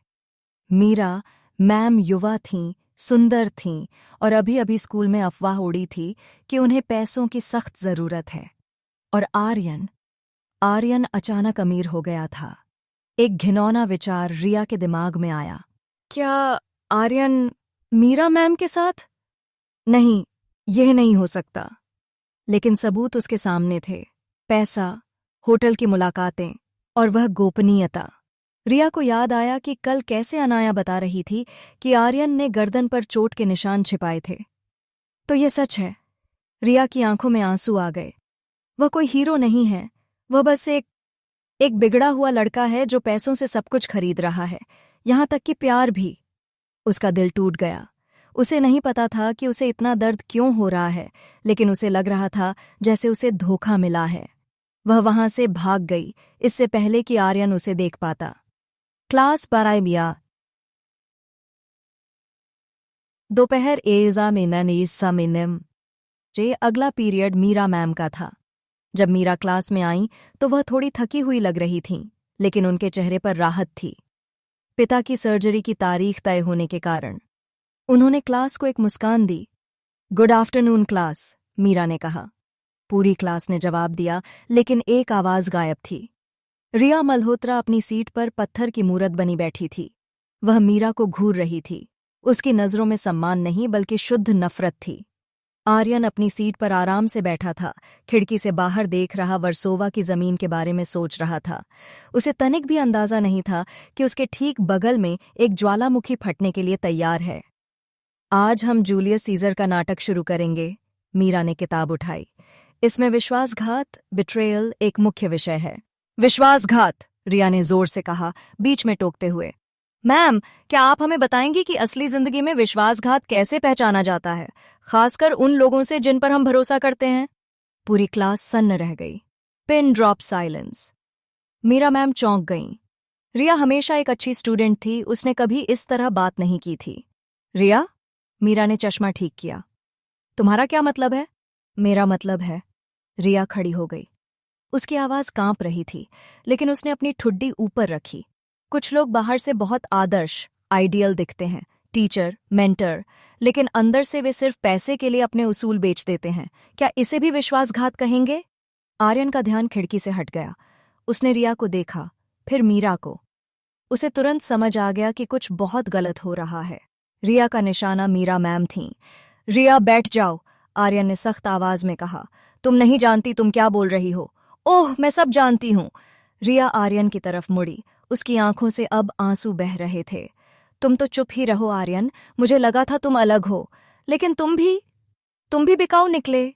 मीरा, मैम युवा थीं, सुंदर थीं और अभी अभी स्कूल में अफवाह उड़ी थी कि उन्हें पैसों की सख्त जरूरत है। और आर्यन अचानक अमीर हो गया था। एक घिनौना विचार रिया के दिमाग में आया। क्या आर्यन मीरा मैम के साथ? नहीं, यह नहीं हो सकता। लेकिन सबूत उसके सामने थे। पैसा, होटल की मुलाकातें और वह गोपनीयता। रिया को याद आया कि कल कैसे अनाया बता रही थी कि आर्यन ने गर्दन पर चोट के निशान छिपाए थे। तो ये सच है। रिया की आंखों में आंसू आ गए। वह कोई हीरो नहीं है, वह बस एक बिगड़ा हुआ लड़का है जो पैसों से सब कुछ खरीद रहा है, यहां तक कि प्यार भी। उसका दिल टूट गया। उसे नहीं पता था कि उसे इतना दर्द क्यों हो रहा है, लेकिन उसे लग रहा था जैसे उसे धोखा मिला है। वह वहां से भाग गई, इससे पहले कि आर्यन उसे देख पाता। क्लास बाराइमिया दोपहर एजा मिनन समिनम जे अगला पीरियड मीरा मैम का था। जब मीरा क्लास में आई तो वह थोड़ी थकी हुई लग रही थीं, लेकिन उनके चेहरे पर राहत थी। पिता की सर्जरी की तारीख तय होने के कारण उन्होंने क्लास को एक मुस्कान दी। गुड आफ्टरनून क्लास, मीरा ने कहा। पूरी क्लास ने जवाब दिया, लेकिन एक आवाज गायब थी। रिया मल्होत्रा अपनी सीट पर पत्थर की मूरत बनी बैठी थी। वह मीरा को घूर रही थी। उसकी नजरों में सम्मान नहीं बल्कि शुद्ध नफरत थी। आर्यन अपनी सीट पर आराम से बैठा था, खिड़की से बाहर देख रहा वर्सोवा की जमीन के बारे में सोच रहा था। उसे तनिक भी अंदाजा नहीं था कि उसके ठीक बगल में एक ज्वालामुखी फटने के लिए तैयार है। आज हम जूलियस सीजर का नाटक शुरू करेंगे, मीरा ने किताब उठाई। इसमें विश्वासघात, बिट्रेयल एक मुख्य विषय है। विश्वासघात, रिया ने जोर से कहा, बीच में टोकते हुए। मैम, क्या आप हमें बताएंगी कि असली जिंदगी में विश्वासघात कैसे पहचाना जाता है, खासकर उन लोगों से जिन पर हम भरोसा करते हैं? पूरी क्लास सन्न रह गई। Pin drop silence. Meera ma'am चौंक गईं। रिया हमेशा एक अच्छी स्टूडेंट थी, उसने कभी इस तरह बात नहीं की थी। रिया? मीरा ने चश्मा ठीक किया। तुम्हारा क्या मतलब है? मेरा मतलब है। रिया खड़ी हो गई। उसकी आवाज कांप रही थी, लेकिन उसने अपनी ठुड्डी ऊपर रखी। कुछ लोग बाहर से बहुत आदर्श, आइडियल दिखते हैं, टीचर, मेंटर, लेकिन अंदर से वे सिर्फ पैसे के लिए अपने उसूल बेच देते हैं। क्या इसे भी विश्वासघात कहेंगे? आर्यन का ध्यान खिड़की से हट गया। उसने रिया को देखा, फिर मीरा को। उसे तुरंत समझ आ गया कि कुछ बहुत गलत हो रहा है। रिया का निशाना मीरा मैम थीं। रिया, बैठ जाओ, आर्यन ने सख्त आवाज में कहा। तुम नहीं जानती तुम क्या बोल रही हो। ओह, मैं सब जानती हूं। रिया आर्यन की तरफ मुड़ी। उसकी आंखों से अब आंसू बह रहे थे। तुम तो चुप ही रहो आर्यन, मुझे लगा था तुम अलग हो, लेकिन तुम भी बिकाऊ निकले।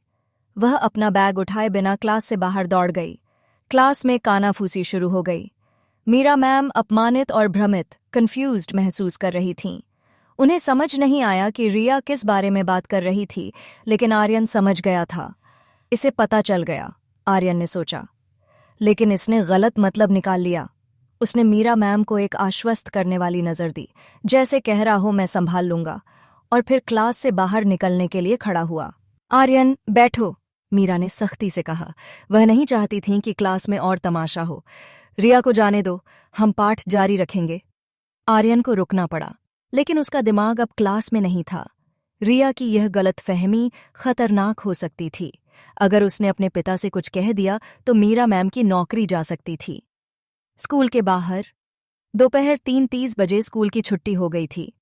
वह अपना बैग उठाए बिना क्लास से बाहर दौड़ गई। क्लास में कानाफूसी शुरू हो गई। मीरा मैम अपमानित और भ्रमित, कंफ्यूज्ड महसूस कर रही थीं। उन्हें समझ नहीं आया कि रिया किस बारे में बात कर रही थी, लेकिन आर्यन समझ गया था। इसे पता चल गया, आर्यन ने सोचा, लेकिन इसने गलत मतलब निकाल लिया। उसने मीरा मैम को एक आश्वस्त करने वाली नजर दी, जैसे कह रहा हो मैं संभाल लूंगा, और फिर क्लास से बाहर निकलने के लिए खड़ा हुआ। आर्यन, बैठो, मीरा ने सख्ती से कहा। वह नहीं चाहती थीं कि क्लास में और तमाशा हो। रिया को जाने दो, हम पाठ जारी रखेंगे। आर्यन को रुकना पड़ा, लेकिन उसका दिमाग अब क्लास में नहीं था। रिया की यह गलतफहमी खतरनाक हो सकती थी। अगर उसने अपने पिता से कुछ कह दिया तो मीरा मैम की नौकरी जा सकती थी। स्कूल के बाहर दोपहर 3:30 बजे स्कूल की छुट्टी हो गई थी।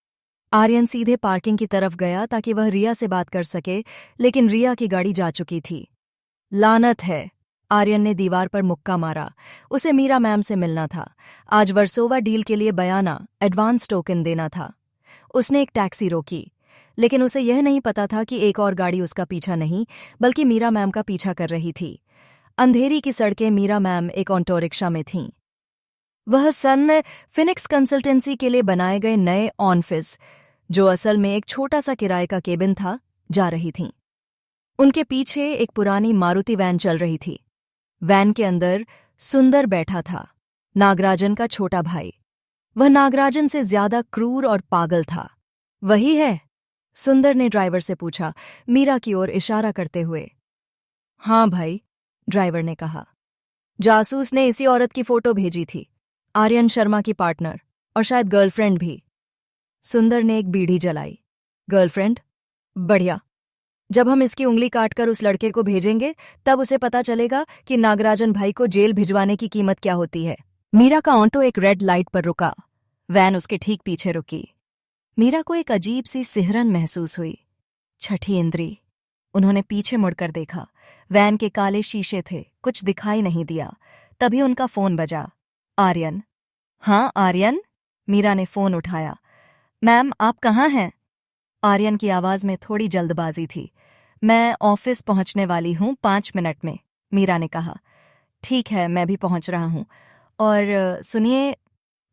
आर्यन सीधे पार्किंग की तरफ गया ताकि वह रिया से बात कर सके, लेकिन रिया की गाड़ी जा चुकी थी। लानत है, आर्यन ने दीवार पर मुक्का मारा। उसे मीरा मैम से मिलना था। आज वर्सोवा डील के लिए बयाना, एडवांस टोकन देना था। उसने एक टैक्सी रोकी, लेकिन उसे यह नहीं पता था कि एक और गाड़ी उसका पीछा नहीं बल्कि मीरा मैम का पीछा कर रही थी। अंधेरी की सड़कें मीरा मैम एक ऑटो रिक्शा में थीं। वह सन फिनिक्स कंसल्टेंसी के लिए बनाए गए नए ऑफिस, जो असल में एक छोटा सा किराए का केबिन था, जा रही थीं। उनके पीछे एक पुरानी मारुति वैन चल रही थी। वैन के अंदर सुंदर बैठा था, नागराजन का छोटा भाई। वह नागराजन से ज्यादा क्रूर और पागल था। वही है? सुंदर ने ड्राइवर से पूछा, मीरा की ओर इशारा करते हुए। हाँ भाई, ड्राइवर ने कहा। जासूस ने इसी औरत की फोटो भेजी थी, आर्यन शर्मा की पार्टनर, और शायद गर्लफ्रेंड भी। सुंदर ने एक बीड़ी जलाई। गर्लफ्रेंड? बढ़िया। जब हम इसकी उंगली काटकर उस लड़के को भेजेंगे, तब उसे पता चलेगा कि नागराजन भाई को जेल भिजवाने की कीमत क्या होती है। मीरा का ऑटो एक रेड लाइट पर रुका। वैन उसके ठीक पीछे रुकी। मीरा को एक अजीब सी सिहरन महसूस हुई। छठी इंद्री। उन्होंने पीछे मुड़कर देखा। वैन के काले शीशे थे, कुछ दिखाई नहीं दिया। तभी उनका फोन बजा। आर्यन। हाँ आर्यन, मीरा ने फोन उठाया। मैम, आप कहाँ हैं? आर्यन की आवाज में थोड़ी जल्दबाजी थी। मैं ऑफिस पहुंचने वाली हूं 5 मिनट में, मीरा ने कहा। ठीक है, मैं भी पहुंच रहा हूं। और सुनिए,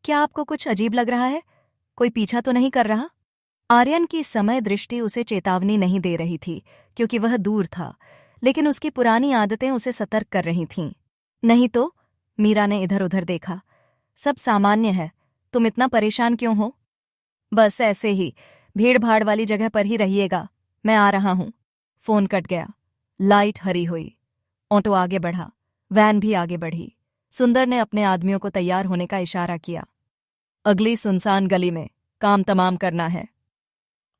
क्या आपको कुछ अजीब लग रहा है? कोई पीछा तो नहीं कर रहा? आर्यन की समय दृष्टि उसे चेतावनी नहीं दे रही थी, क्योंकि वह दूर था, लेकिन उसकी पुरानी आदतें उसे सतर्क कर रही थीं। नहीं तो, मीरा ने इधर उधर देखा। सब सामान्य है, तुम इतना परेशान क्यों हो? बस ऐसे ही, भीड़ भाड़ वाली जगह पर ही रहिएगा, मैं आ रहा हूं। फोन कट गया। लाइट हरी हुई। ऑटो आगे बढ़ा, वैन भी आगे बढ़ी। सुंदर ने अपने आदमियों को तैयार होने का इशारा किया। अगली सुनसान गली में काम तमाम करना है।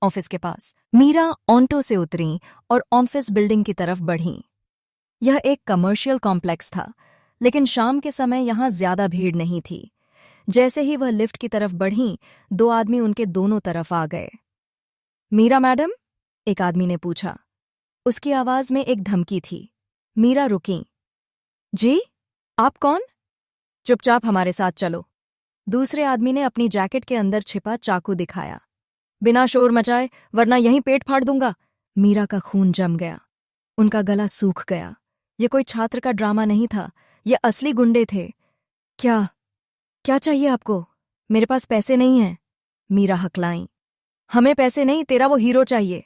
ऑफिस के पास मीरा ऑटो से उतरी और ऑफिस बिल्डिंग की तरफ बढ़ी। यह एक कमर्शियल कॉम्प्लेक्स था, लेकिन शाम के समय यहां ज्यादा भीड़ नहीं थी। जैसे ही वह लिफ्ट की तरफ बढ़ीं, दो आदमी उनके दोनों तरफ आ गए। मीरा मैडम? एक आदमी ने पूछा। उसकी आवाज में एक धमकी थी। मीरा रुकी। जी, आप कौन? चुपचाप हमारे साथ चलो। दूसरे आदमी ने अपनी जैकेट के अंदर छिपा चाकू दिखाया। बिना शोर मचाए, वरना यहीं पेट फाड़ दूंगा। मीरा का खून जम गया। उनका गला सूख गया। ये कोई छात्र का ड्रामा नहीं था, ये असली गुंडे थे। क्या क्या चाहिए आपको? मेरे पास पैसे नहीं हैं। मीरा हकलाई। हमें पैसे नहीं, तेरा वो हीरो चाहिए।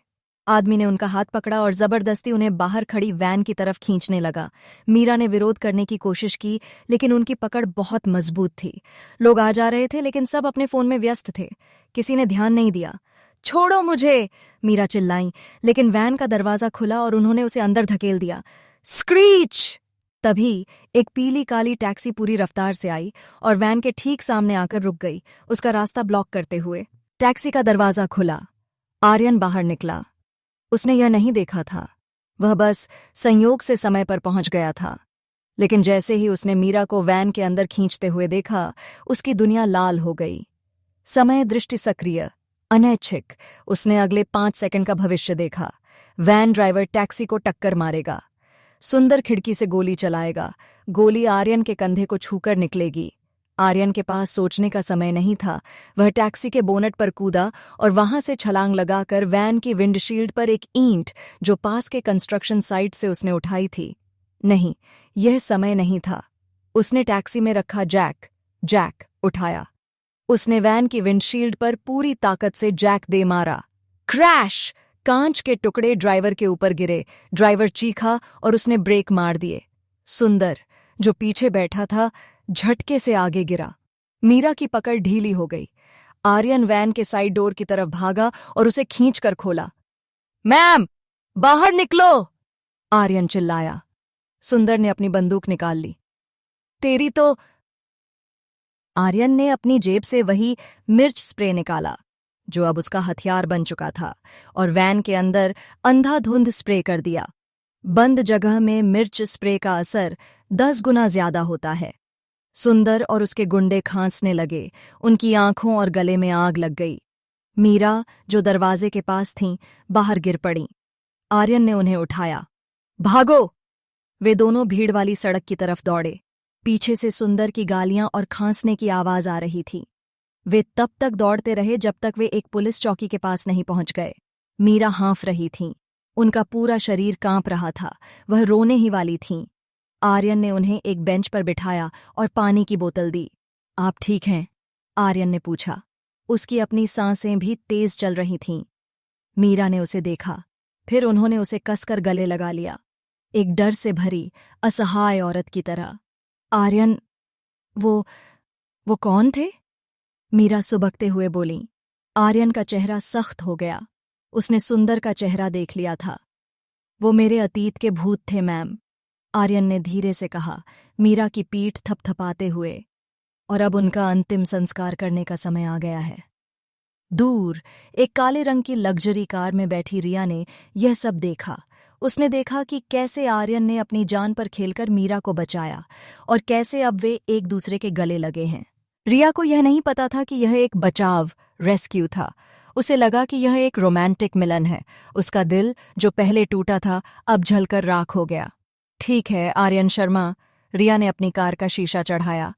आदमी ने उनका हाथ पकड़ा और जबरदस्ती उन्हें बाहर खड़ी वैन की तरफ खींचने लगा। मीरा ने विरोध करने की कोशिश की, लेकिन उनकी पकड़ बहुत मजबूत थी। लोग आ जा रहे थे, लेकिन सब अपने फोन में व्यस्त थे। किसी ने ध्यान नहीं दिया। छोड़ो मुझे, मीरा चिल्लाई, लेकिन वैन का दरवाजा खुला और उन्होंने उसे अंदर धकेल दिया। स्क्रीच! तभी एक पीली काली टैक्सी पूरी रफ्तार से आई और वैन के ठीक सामने आकर रुक गई, उसका रास्ता ब्लॉक करते हुए। टैक्सी का दरवाजा खुला। आर्यन बाहर निकला। उसने यह नहीं देखा था, वह बस संयोग से समय पर पहुंच गया था। लेकिन जैसे ही उसने मीरा को वैन के अंदर खींचते हुए देखा, उसकी दुनिया लाल हो गई। समय दृष्टि सक्रिय, अनैच्छिक। उसने अगले 5 सेकंड का भविष्य देखा। वैन ड्राइवर टैक्सी को टक्कर मारेगा। सुंदर खिड़की से गोली चलाएगा। गोली आर्यन के कंधे को छूकर निकलेगी। आर्यन के पास सोचने का समय नहीं था। वह टैक्सी के बोनट पर कूदा और वहां से छलांग लगाकर वैन की विंडशील्ड पर एक ईंट, जो पास के कंस्ट्रक्शन साइट से उसने उठाई थी। नहीं, यह समय नहीं था। उसने टैक्सी में रखा जैक उठाया। उसने वैन की विंडशील्ड पर पूरी ताकत से जैक दे मारा। क्रैश! कांच के टुकड़े ड्राइवर के ऊपर गिरे। ड्राइवर चीखा और उसने ब्रेक मार दिए। सुंदर, जो पीछे बैठा था, झटके से आगे गिरा। मीरा की पकड़ ढीली हो गई। आर्यन वैन के साइड डोर की तरफ भागा और उसे खींचकर खोला। मैम, बाहर निकलो! आर्यन चिल्लाया। सुंदर ने अपनी बंदूक निकाल ली। तेरी तो... आर्यन ने अपनी जेब से वही मिर्च स्प्रे निकाला, जो अब उसका हथियार बन चुका था, और वैन के अंदर अंधाधुंध स्प्रे कर दिया। बंद जगह में मिर्च स्प्रे का असर 10 गुना ज्यादा होता है। सुंदर और उसके गुंडे खांसने लगे। उनकी आंखों और गले में आग लग गई। मीरा, जो दरवाजे के पास थीं, बाहर गिर पड़ी। आर्यन ने उन्हें उठाया। भागो! वे दोनों भीड़ वाली सड़क की तरफ दौड़े। पीछे से सुंदर की गालियां और खांसने की आवाज आ रही थी। वे तब तक दौड़ते रहे जब तक वे एक पुलिस चौकी के पास नहीं पहुंच गए। मीरा हाँफ रही थीं। उनका पूरा शरीर कांप रहा था। वह रोने ही वाली थीं। आर्यन ने उन्हें एक बेंच पर बिठाया और पानी की बोतल दी। आप ठीक हैं? आर्यन ने पूछा। उसकी अपनी सांसें भी तेज चल रही थीं। मीरा ने उसे देखा, फिर उन्होंने उसे कसकर गले लगा लिया, एक डर से भरी, असहाय औरत की तरह। आर्यन, वो कौन थे? मीरा सुबकते हुए बोली। आर्यन का चेहरा सख्त हो गया। उसने सुंदर का चेहरा देख लिया था। वो मेरे अतीत के भूत थे मैम, आर्यन ने धीरे से कहा, मीरा की पीठ थपथपाते हुए। और अब उनका अंतिम संस्कार करने का समय आ गया है। दूर एक काले रंग की लग्जरी कार में बैठी रिया ने यह सब देखा। उसने देखा कि कैसे आर्यन ने अपनी जान पर खेलकर मीरा को बचाया और कैसे अब वे एक दूसरे के गले लगे हैं। रिया को यह नहीं पता था कि यह एक बचाव, रेस्क्यू था। उसे लगा कि यह एक रोमांटिक मिलन है। उसका दिल, जो पहले टूटा था, अब जलकर राख हो गया। ठीक है आर्यन शर्मा, रिया ने अपनी कार का शीशा चढ़ाया।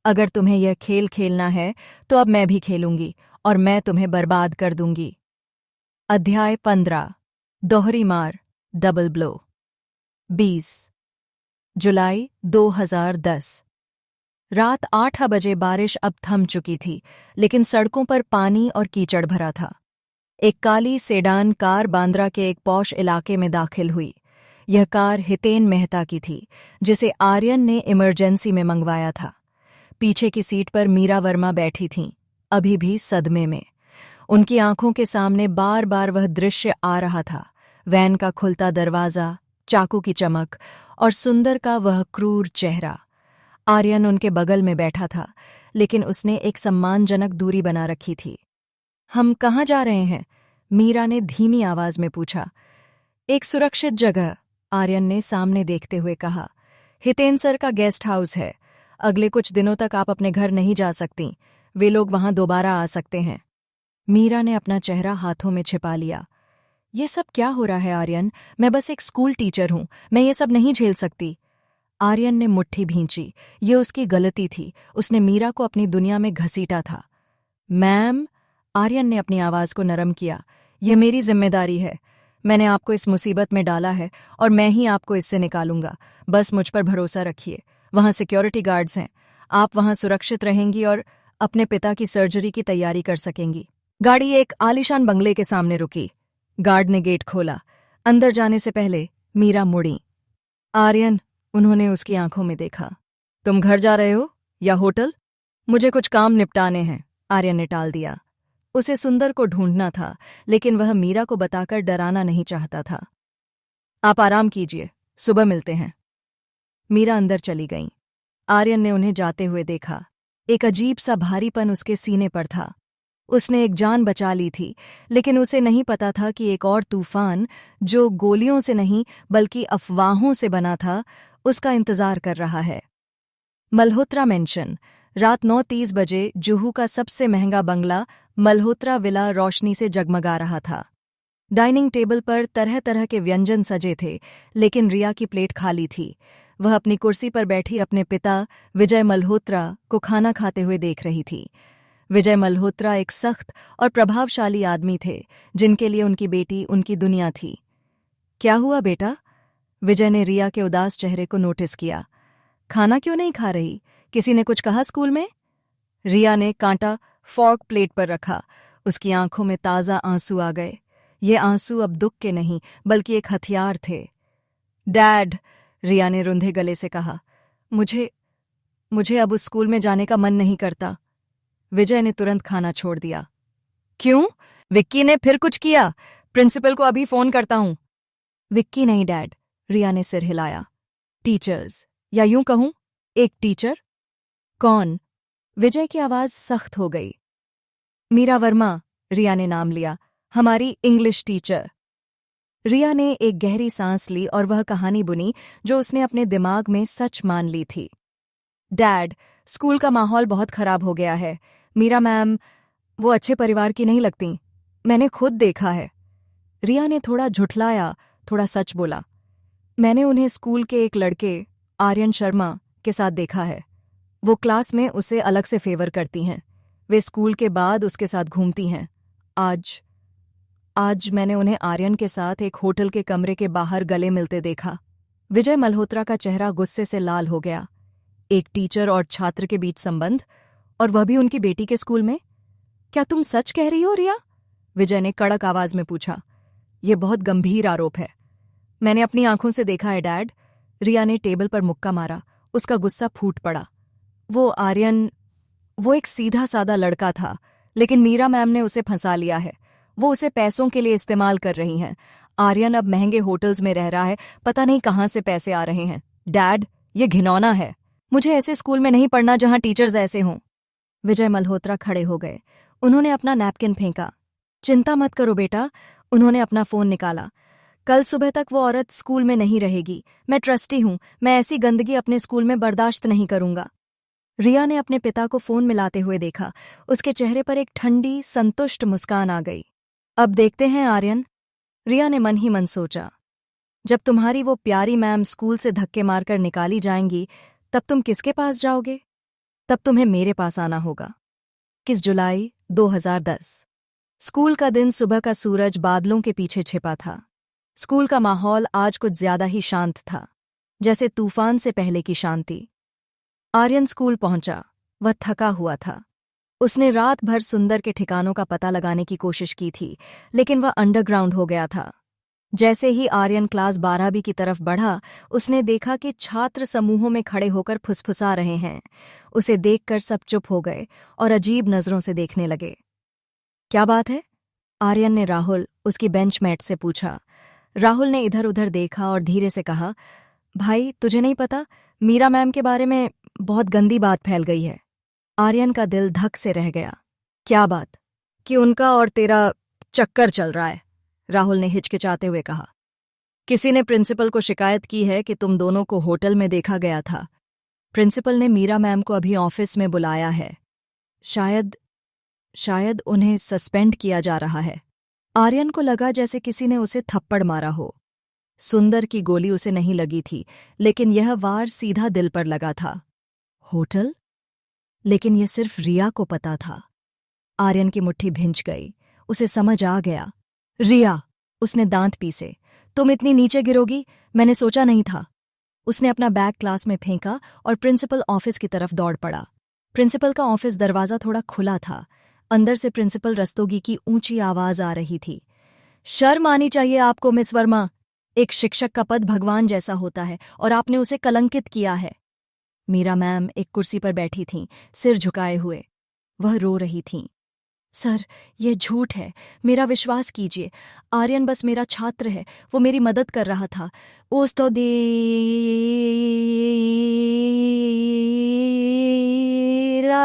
अगर तुम्हें यह खेल खेलना है तो अब मैं भी खेलूंगी और मैं तुम्हें बर्बाद कर दूंगी। अध्याय 15, दोहरी मार, डबल ब्लो। 20 जुलाई 2010। रात 8 बजे बारिश अब थम चुकी थी, लेकिन सड़कों पर पानी और कीचड़ भरा था। एक काली सेडान कार बांद्रा के एक पॉश इलाके में दाखिल हुई। यह कार हितेन मेहता की थी, जिसे आर्यन ने इमरजेंसी में मंगवाया था। पीछे की सीट पर मीरा वर्मा बैठी थीं, अभी भी सदमे में। उनकी आंखों के सामने बार बार वह दृश्य आ रहा था, वैन का खुलता दरवाज़ा, चाकू की चमक और सुंदर का वह क्रूर चेहरा। आर्यन उनके बगल में बैठा था, लेकिन उसने एक सम्मानजनक दूरी बना रखी थी। हम कहाँ जा रहे हैं? मीरा ने धीमी आवाज में पूछा। एक सुरक्षित जगह, आर्यन ने सामने देखते हुए कहा। हितेन सर का गेस्ट हाउस है। अगले कुछ दिनों तक आप अपने घर नहीं जा सकती, वे लोग वहां दोबारा आ सकते हैं। मीरा ने अपना चेहरा हाथों में छिपा लिया। ये सब क्या हो रहा है आर्यन? मैं बस एक स्कूल टीचर हूं, मैं ये सब नहीं झेल सकती। आर्यन ने मुट्ठी भींची। ये उसकी गलती थी, उसने मीरा को अपनी दुनिया में घसीटा था। मैम, आर्यन ने अपनी आवाज को नरम किया, यह मेरी जिम्मेदारी है। मैंने आपको इस मुसीबत में डाला है और मैं ही आपको इससे निकालूंगा। बस मुझ पर भरोसा रखिए। वहां सिक्योरिटी गार्ड्स हैं, आप वहां सुरक्षित रहेंगी और अपने पिता की सर्जरी की तैयारी कर सकेंगी। गाड़ी एक आलीशान बंगले के सामने रुकी। गार्ड ने गेट खोला। अंदर जाने से पहले मीरा मुड़ी। आर्यन, उन्होंने उसकी आंखों में देखा। तुम घर जा रहे हो या होटल? मुझे कुछ काम निपटाने हैं, आर्यन ने टाल दिया। उसे सुंदर को ढूंढना था, लेकिन वह मीरा को बताकर डराना नहीं चाहता था। आप आराम कीजिए, सुबह मिलते हैं। मीरा अंदर चली गईं। आर्यन ने उन्हें जाते हुए देखा। एक अजीब सा भारीपन उसके सीने पर था। उसने एक जान बचा ली थी, लेकिन उसे नहीं पता था कि एक और तूफान, जो गोलियों से नहीं बल्कि अफवाहों से बना था, उसका इंतजार कर रहा है। मल्होत्रा मेंशन। रात 9:30 बजे जुहू का सबसे महंगा बंगला मल्होत्रा विला रोशनी से जगमगा रहा था। डाइनिंग टेबल पर तरह तरह के व्यंजन सजे थे, लेकिन रिया की प्लेट खाली थी। वह अपनी कुर्सी पर बैठी अपने पिता विजय मल्होत्रा को खाना खाते हुए देख रही थी। विजय मल्होत्रा एक सख्त और प्रभावशाली आदमी थे, जिनके लिए उनकी बेटी उनकी दुनिया थी। क्या हुआ बेटा? विजय ने रिया के उदास चेहरे को नोटिस किया। खाना क्यों नहीं खा रही? किसी ने कुछ कहा स्कूल में? रिया ने कांटा फॉर्क प्लेट पर रखा। उसकी आंखों में ताज़ा आंसू आ गए। ये आंसू अब दुख के नहीं, बल्कि एक हथियार थे। डैड, रिया ने रुंधे गले से कहा, मुझे अब उस स्कूल में जाने का मन नहीं करता। विजय ने तुरंत खाना छोड़ दिया। क्यों? विक्की ने फिर कुछ किया? प्रिंसिपल को अभी फोन करता हूं। विक्की नहीं डैड, रिया ने सिर हिलाया। टीचर्स, या यूं कहूं, एक टीचर। कौन? विजय की आवाज सख्त हो गई। मीरा वर्मा, रिया ने नाम लिया, हमारी इंग्लिश टीचर। रिया ने एक गहरी सांस ली और वह कहानी बुनी जो उसने अपने दिमाग में सच मान ली थी। डैड, स्कूल का माहौल बहुत खराब हो गया है। मीरा मैम, वो अच्छे परिवार की नहीं लगती, मैंने खुद देखा है। रिया ने थोड़ा झुठलाया, थोड़ा सच बोला। मैंने उन्हें स्कूल के एक लड़के, आर्यन शर्मा, के साथ देखा है। वो क्लास में उसे अलग से फेवर करती हैं। वे स्कूल के बाद उसके साथ घूमती हैं। आज मैंने उन्हें आर्यन के साथ एक होटल के कमरे के बाहर गले मिलते देखा। विजय मल्होत्रा का चेहरा गुस्से से लाल हो गया। एक टीचर और छात्र के बीच संबंध, और वह भी उनकी बेटी के स्कूल में? क्या तुम सच कह रही हो रिया? विजय ने कड़क आवाज में पूछा। यह बहुत गंभीर आरोप है। मैंने अपनी आंखों से देखा है डैड। रिया ने टेबल पर मुक्का मारा। उसका गुस्सा फूट पड़ा। वो आर्यन, वो एक सीधा सादा लड़का था, लेकिन मीरा मैम ने उसे फंसा लिया है। वो उसे पैसों के लिए इस्तेमाल कर रही हैं। आर्यन अब महंगे होटल्स में रह रहा है, पता नहीं कहाँ से पैसे आ रहे हैं। डैड, ये घिनौना है। मुझे ऐसे स्कूल में नहीं पढ़ना जहां टीचर्स ऐसे हों। विजय मल्होत्रा खड़े हो गए। उन्होंने अपना नैपकिन फेंका। चिंता मत करो बेटा, उन्होंने अपना फोन निकाला। कल सुबह तक वो औरत स्कूल में नहीं रहेगी। मैं ट्रस्टी हूं, मैं ऐसी गंदगी अपने स्कूल में बर्दाश्त नहीं करूंगा। रिया ने अपने पिता को फोन मिलाते हुए देखा। उसके चेहरे पर एक ठंडी, संतुष्ट मुस्कान आ गई। अब देखते हैं आर्यन, रिया ने मन ही मन सोचा। जब तुम्हारी वो प्यारी मैम स्कूल से धक्के मारकर निकाली जाएंगी, तब तुम किसके पास जाओगे? तब तुम्हें मेरे पास आना होगा। 21 जुलाई 2010। स्कूल का दिन, सुबह का सूरज बादलों के पीछे छिपा था। स्कूल का माहौल आज कुछ ज्यादा ही शांत था, जैसे तूफान से पहले की शांति। आर्यन स्कूल पहुंचा। वह थका हुआ था। उसने रात भर सुंदर के ठिकानों का पता लगाने की कोशिश की थी, लेकिन वह अंडरग्राउंड हो गया था। जैसे ही आर्यन क्लास 12वीं की तरफ बढ़ा, उसने देखा कि छात्र समूहों में खड़े होकर फुसफुसा रहे हैं। उसे देखकर सब चुप हो गए और अजीब नजरों से देखने लगे। क्या बात है? आर्यन ने राहुल, उसकी बेंचमेट से पूछा। राहुल ने इधर उधर देखा और धीरे से कहा, भाई तुझे नहीं पता, मीरा मैम के बारे में बहुत गंदी बात फैल गई है। आर्यन का दिल धक से रह गया। क्या बात? कि उनका और तेरा चक्कर चल रहा है, राहुल ने हिचकिचाते हुए कहा। किसी ने प्रिंसिपल को शिकायत की है कि तुम दोनों को होटल में देखा गया था। प्रिंसिपल ने मीरा मैम को अभी ऑफिस में बुलाया है। शायद उन्हें सस्पेंड किया जा रहा है। आर्यन को लगा जैसे किसी ने उसे थप्पड़ मारा हो। सुंदर की गोली उसे नहीं लगी थी, लेकिन यह वार सीधा दिल पर लगा था। होटल? लेकिन यह सिर्फ रिया को पता था। आर्यन की मुट्ठी भिंच गई। उसे समझ आ गया। रिया, उसने दांत पीसे। तुम इतनी नीचे गिरोगी, मैंने सोचा नहीं था। उसने अपना बैग क्लास में फेंका और प्रिंसिपल ऑफिस की तरफ दौड़ पड़ा। प्रिंसिपल का ऑफिस दरवाजा थोड़ा खुला था। अंदर से प्रिंसिपल रस्तोगी की ऊंची आवाज आ रही थी। शर्म आनी चाहिए आपको मिस वर्मा। एक शिक्षक का पद भगवान जैसा होता है और आपने उसे कलंकित किया है। मीरा मैम एक कुर्सी पर बैठी थीं, सिर झुकाए हुए। वह रो रही थीं। सर, ये झूठ है, मेरा विश्वास कीजिए। आर्यन बस मेरा छात्र है, वो मेरी मदद कर रहा था। उस तो देरा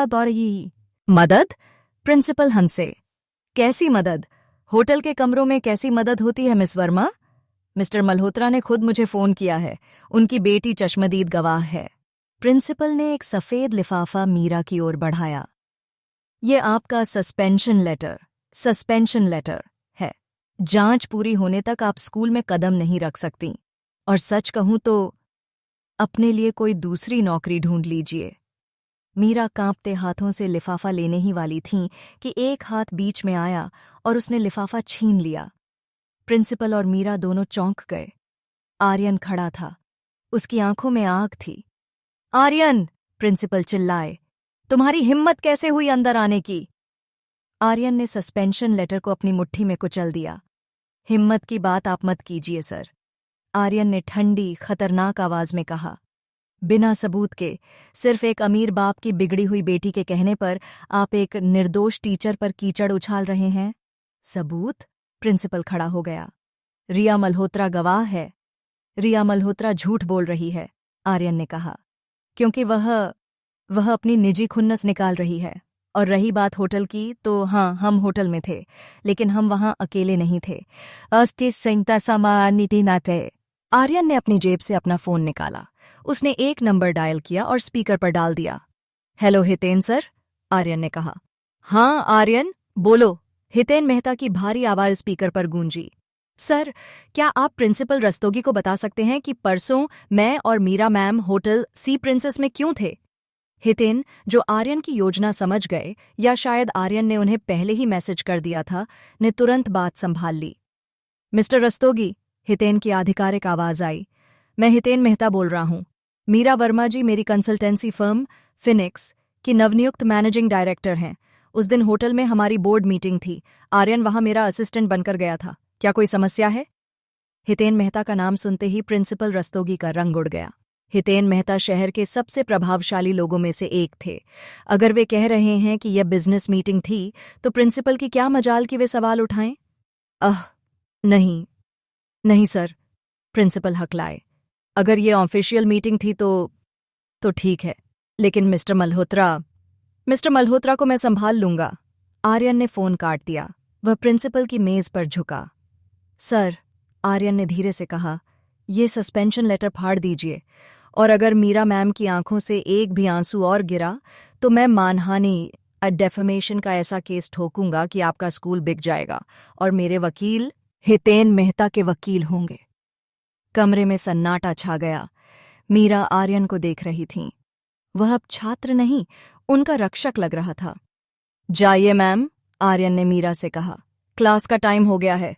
बड़ी मदद? प्रिंसिपल हंसे। कैसी मदद? होटल के कमरों में कैसी मदद होती है मिस वर्मा? मिस्टर मल्होत्रा ने खुद मुझे फोन किया है। उनकी बेटी चश्मदीद गवाह है। प्रिंसिपल ने एक सफेद लिफाफा मीरा की ओर बढ़ाया। ये आपका सस्पेंशन लेटर है। जांच पूरी होने तक आप स्कूल में कदम नहीं रख सकती। और सच कहूं तो अपने लिए कोई दूसरी नौकरी ढूंढ लीजिए। मीरा कांपते हाथों से लिफाफा लेने ही वाली थीं कि एक हाथ बीच में आया और उसने लिफाफा छीन लिया। प्रिंसिपल और मीरा दोनों चौंक गए। आर्यन खड़ा था। उसकी आंखों में आग थी। आर्यन! प्रिंसिपल चिल्लाए। तुम्हारी हिम्मत कैसे हुई अंदर आने की? आर्यन ने सस्पेंशन लेटर को अपनी मुट्ठी में कुचल दिया। हिम्मत की बात आप मत कीजिए सर, आर्यन ने ठंडी, खतरनाक आवाज में कहा। बिना सबूत के, सिर्फ एक अमीर बाप की बिगड़ी हुई बेटी के कहने पर आप एक निर्दोष टीचर पर कीचड़ उछाल रहे हैं? सबूत? प्रिंसिपल खड़ा हो गया। रिया मल्होत्रा गवाह है। रिया मल्होत्रा झूठ बोल रही है, आर्यन ने कहा, क्योंकि वह अपनी निजी खुन्नस निकाल रही है। और रही बात होटल की, तो हाँ, हम होटल में थे, लेकिन हम वहां अकेले नहीं थे। आर्यन ने अपनी जेब से अपना फोन निकाला। उसने एक नंबर डायल किया और स्पीकर पर डाल दिया। हेलो हितेन सर, आर्यन ने कहा। हाँ आर्यन, बोलो, हितेन मेहता की भारी आवाज स्पीकर पर गूंजी। सर, क्या आप प्रिंसिपल रस्तोगी को बता सकते हैं कि परसों मैं और मीरा मैम होटल सी प्रिंसेस में क्यों थे? हितेन, जो आर्यन की योजना समझ गए, या शायद आर्यन ने उन्हें पहले ही मैसेज कर दिया था, ने तुरंत बात संभाल ली। मिस्टर रस्तोगी, हितेन की आधिकारिक आवाज आई। मैं हितेन मेहता बोल रहा हूं। मीरा वर्मा जी मेरी कंसल्टेंसी फर्म फिनिक्स की नवनियुक्त मैनेजिंग डायरेक्टर हैं। उस दिन होटल में हमारी बोर्ड मीटिंग थी। आर्यन वहां मेरा असिस्टेंट बनकर गया था। क्या कोई समस्या है? हितेन मेहता का नाम सुनते ही प्रिंसिपल रस्तोगी का रंग उड़ गया। हितेन मेहता शहर के सबसे प्रभावशाली लोगों में से एक थे। अगर वे कह रहे हैं कि यह बिजनेस मीटिंग थी, तो प्रिंसिपल की क्या मजाल कि वे सवाल उठाएं? नहीं सर, प्रिंसिपल हकलाए। अगर ये ऑफिशियल मीटिंग थी तो ठीक है, लेकिन मिस्टर मल्होत्रा को मैं संभाल लूंगा। आर्यन ने फोन काट दिया। वह प्रिंसिपल की मेज पर झुका। सर, आर्यन ने धीरे से कहा, ये सस्पेंशन लेटर फाड़ दीजिए, और अगर मीरा मैम की आंखों से एक भी आंसू और गिरा तो मैं मानहानि डेफेमेशन का ऐसा केस ठोकूंगा कि आपका स्कूल बिक जाएगा और मेरे वकील हितेन मेहता के वकील होंगे। कमरे में सन्नाटा छा गया। मीरा आर्यन को देख रही थीं। वह अब छात्र नहीं, उनका रक्षक लग रहा था। जाइए मैम, आर्यन ने मीरा से कहा, क्लास का टाइम हो गया है।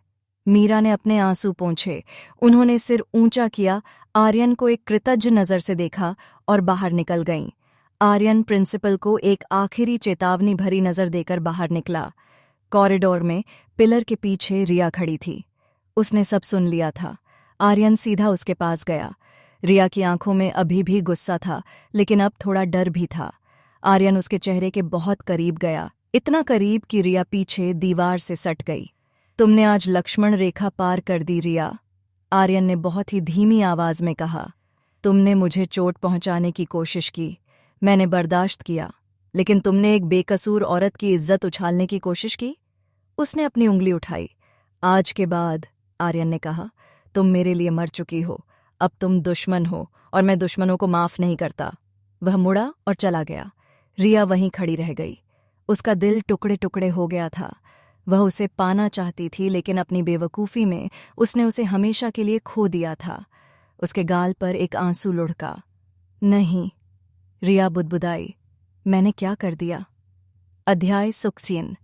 मीरा ने अपने आंसू पोंछे। उन्होंने सिर ऊंचा किया, आर्यन को एक कृतज्ञ नजर से देखा और बाहर निकल गईं। आर्यन प्रिंसिपल को एक आखिरी चेतावनी भरी नजर देकर बाहर निकला। कॉरिडोर में पिलर के पीछे रिया खड़ी थी। उसने सब सुन लिया था। आर्यन सीधा उसके पास गया। रिया की आंखों में अभी भी गुस्सा था, लेकिन अब थोड़ा डर भी था। आर्यन उसके चेहरे के बहुत करीब गया, इतना करीब कि रिया पीछे दीवार से सट गई। तुमने आज लक्ष्मण रेखा पार कर दी रिया, आर्यन ने बहुत ही धीमी आवाज में कहा। तुमने मुझे चोट पहुंचाने की कोशिश की, मैंने बर्दाश्त किया, लेकिन तुमने एक बेकसूर औरत की इज्जत उछालने की कोशिश की। उसने अपनी उंगली उठाई। आज के बाद, आर्यन ने कहा, तुम मेरे लिए मर चुकी हो, अब तुम दुश्मन हो और मैं दुश्मनों को माफ नहीं करता। वह मुड़ा और चला गया। रिया वहीं खड़ी रह गई। उसका दिल टुकड़े टुकड़े हो गया था। वह उसे पाना चाहती थी, लेकिन अपनी बेवकूफ़ी में उसने उसे हमेशा के लिए खो दिया था। उसके गाल पर एक आंसू लुढ़का। नहीं, रिया बुदबुदाई, मैंने क्या कर दिया। अध्याय 16,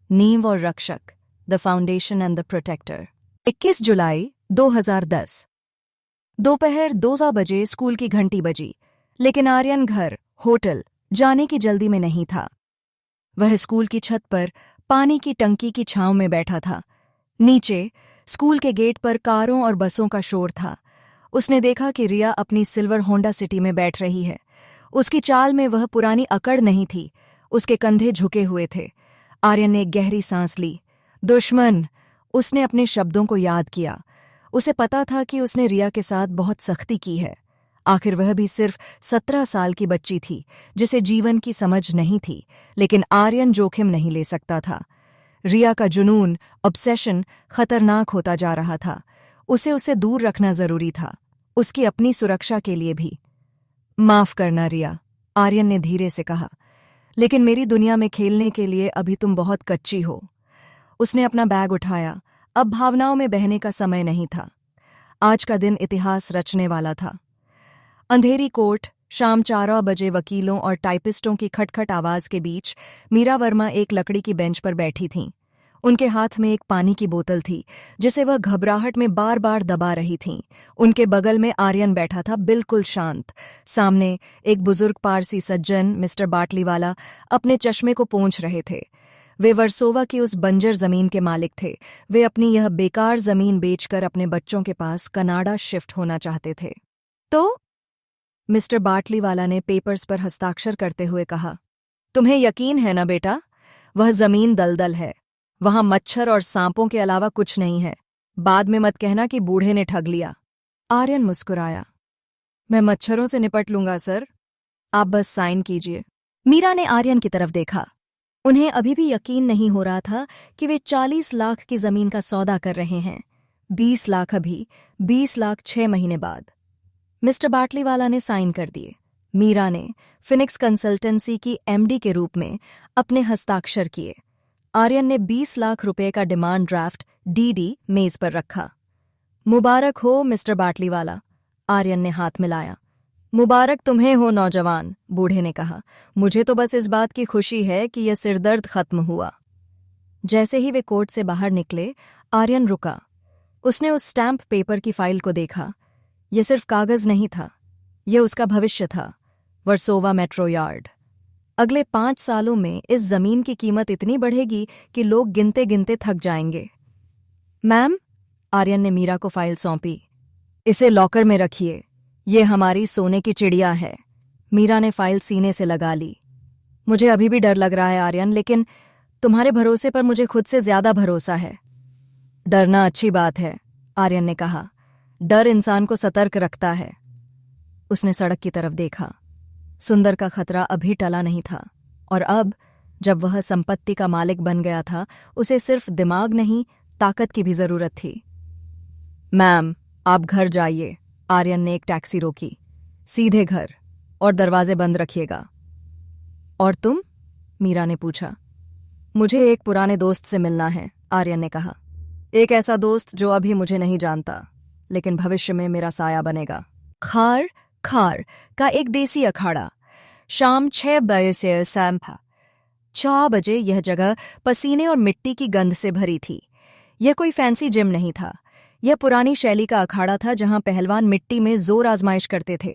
नींव और रक्षक, the foundation and the protector. 21 जुलाई 2010। दोपहर 2 बजे स्कूल की घंटी बजी, लेकिन आर्यन घर, होटल जाने की जल्दी में नहीं था। वह स्कूल की छत पर पानी की टंकी की छांव में बैठा था। नीचे स्कूल के गेट पर कारों और बसों का शोर था। उसने देखा कि रिया अपनी सिल्वर होंडा सिटी में बैठ रही है। उसकी चाल में वह पुरानी अकड़ नहीं थी, उसके कंधे झुके हुए थे। आर्यन ने एक गहरी सांस ली। दुश्मन, उसने अपने शब्दों को याद किया। उसे पता था कि उसने रिया के साथ बहुत सख्ती की है। आखिर वह भी सिर्फ 17 साल की बच्ची थी, जिसे जीवन की समझ नहीं थी, लेकिन आर्यन जोखिम नहीं ले सकता था। रिया का जुनून, ऑब्सेशन खतरनाक होता जा रहा था। उसे दूर रखना जरूरी था, उसकी अपनी सुरक्षा के लिए भी। माफ करना रिया, आर्यन ने धीरे से कहा, लेकिन मेरी दुनिया में खेलने के लिए अभी तुम बहुत कच्ची हो। उसने अपना बैग उठाया। अब भावनाओं में बहने का समय नहीं था। आज का दिन इतिहास रचने वाला था। अंधेरी कोर्ट, शाम 4 बजे वकीलों और टाइपिस्टों की खटखट आवाज के बीच मीरा वर्मा एक लकड़ी की बेंच पर बैठी थीं। उनके हाथ में एक पानी की बोतल थी, जिसे वह घबराहट में बार बार दबा रही थीं। उनके बगल में आर्यन बैठा था, बिल्कुल शांत। सामने एक बुजुर्ग पारसी सज्जन, मिस्टर बाटलीवाला, अपने चश्मे को पोंछ रहे थे। वे वर्सोवा की उस बंजर जमीन के मालिक थे। वे अपनी यह बेकार जमीन बेचकर अपने बच्चों के पास कनाडा शिफ्ट होना चाहते थे। तो मिस्टर बाटलीवाला ने पेपर्स पर हस्ताक्षर करते हुए कहा, तुम्हें यकीन है ना बेटा, वह जमीन दलदल है। वहां मच्छर और सांपों के अलावा कुछ नहीं है। बाद में मत कहना कि बूढ़े ने ठग लिया। आर्यन मुस्कुराया। मैं मच्छरों से निपट लूंगा सर, आप बस साइन कीजिए। मीरा ने आर्यन की तरफ देखा। उन्हें अभी भी यकीन नहीं हो रहा था कि वे 40 लाख की जमीन का सौदा कर रहे हैं। 20 लाख अभी, 20 लाख 6 महीने बाद। मिस्टर बाटलीवाला ने साइन कर दिए। मीरा ने फिनिक्स कंसल्टेंसी की एमडी के रूप में अपने हस्ताक्षर किए। आर्यन ने 20 लाख रुपए का डिमांड ड्राफ्ट डीडी मेज पर रखा। मुबारक हो मिस्टर बाटलीवाला, आर्यन ने हाथ मिलाया। मुबारक तुम्हें हो नौजवान, बूढ़े ने कहा। मुझे तो बस इस बात की खुशी है कि यह सिरदर्द खत्म हुआ। जैसे ही वे कोर्ट से बाहर निकले, आर्यन रुका। उसने उस स्टैम्प पेपर की फाइल को देखा। यह सिर्फ कागज नहीं था, यह उसका भविष्य था। Versova metro yard. अगले 5 सालों में इस जमीन की कीमत इतनी बढ़ेगी कि लोग गिनते गिनते थक जाएंगे। मैम, आर्यन ने मीरा को फाइल सौंपी। इसे लॉकर में रखिए, ये हमारी सोने की चिड़िया है। मीरा ने फाइल सीने से लगा ली। मुझे अभी भी डर लग रहा है आर्यन, लेकिन तुम्हारे भरोसे पर मुझे खुद से ज्यादा भरोसा है। डरना अच्छी बात है, आर्यन ने कहा। डर इंसान को सतर्क रखता है। उसने सड़क की तरफ देखा। सुंदर का खतरा अभी टला नहीं था, और अब जब वह संपत्ति का मालिक बन गया था, उसे सिर्फ दिमाग नहीं, ताकत की भी जरूरत थी। मैम, आप घर जाइए, आर्यन ने एक टैक्सी रोकी। सीधे घर, और दरवाजे बंद रखिएगा। और तुम? मीरा ने पूछा। मुझे एक पुराने दोस्त से मिलना है, आर्यन ने कहा। एक ऐसा दोस्त जो अभी मुझे नहीं जानता, लेकिन भविष्य में मेरा साया बनेगा। खार खार का एक देसी अखाड़ा। शाम 6 बजे से शाम 4 बजे यह जगह पसीने और मिट्टी की गंध से भरी थी। यह कोई फैंसी जिम नहीं था। यह पुरानी शैली का अखाड़ा था जहां पहलवान मिट्टी में जोर आजमाइश करते थे।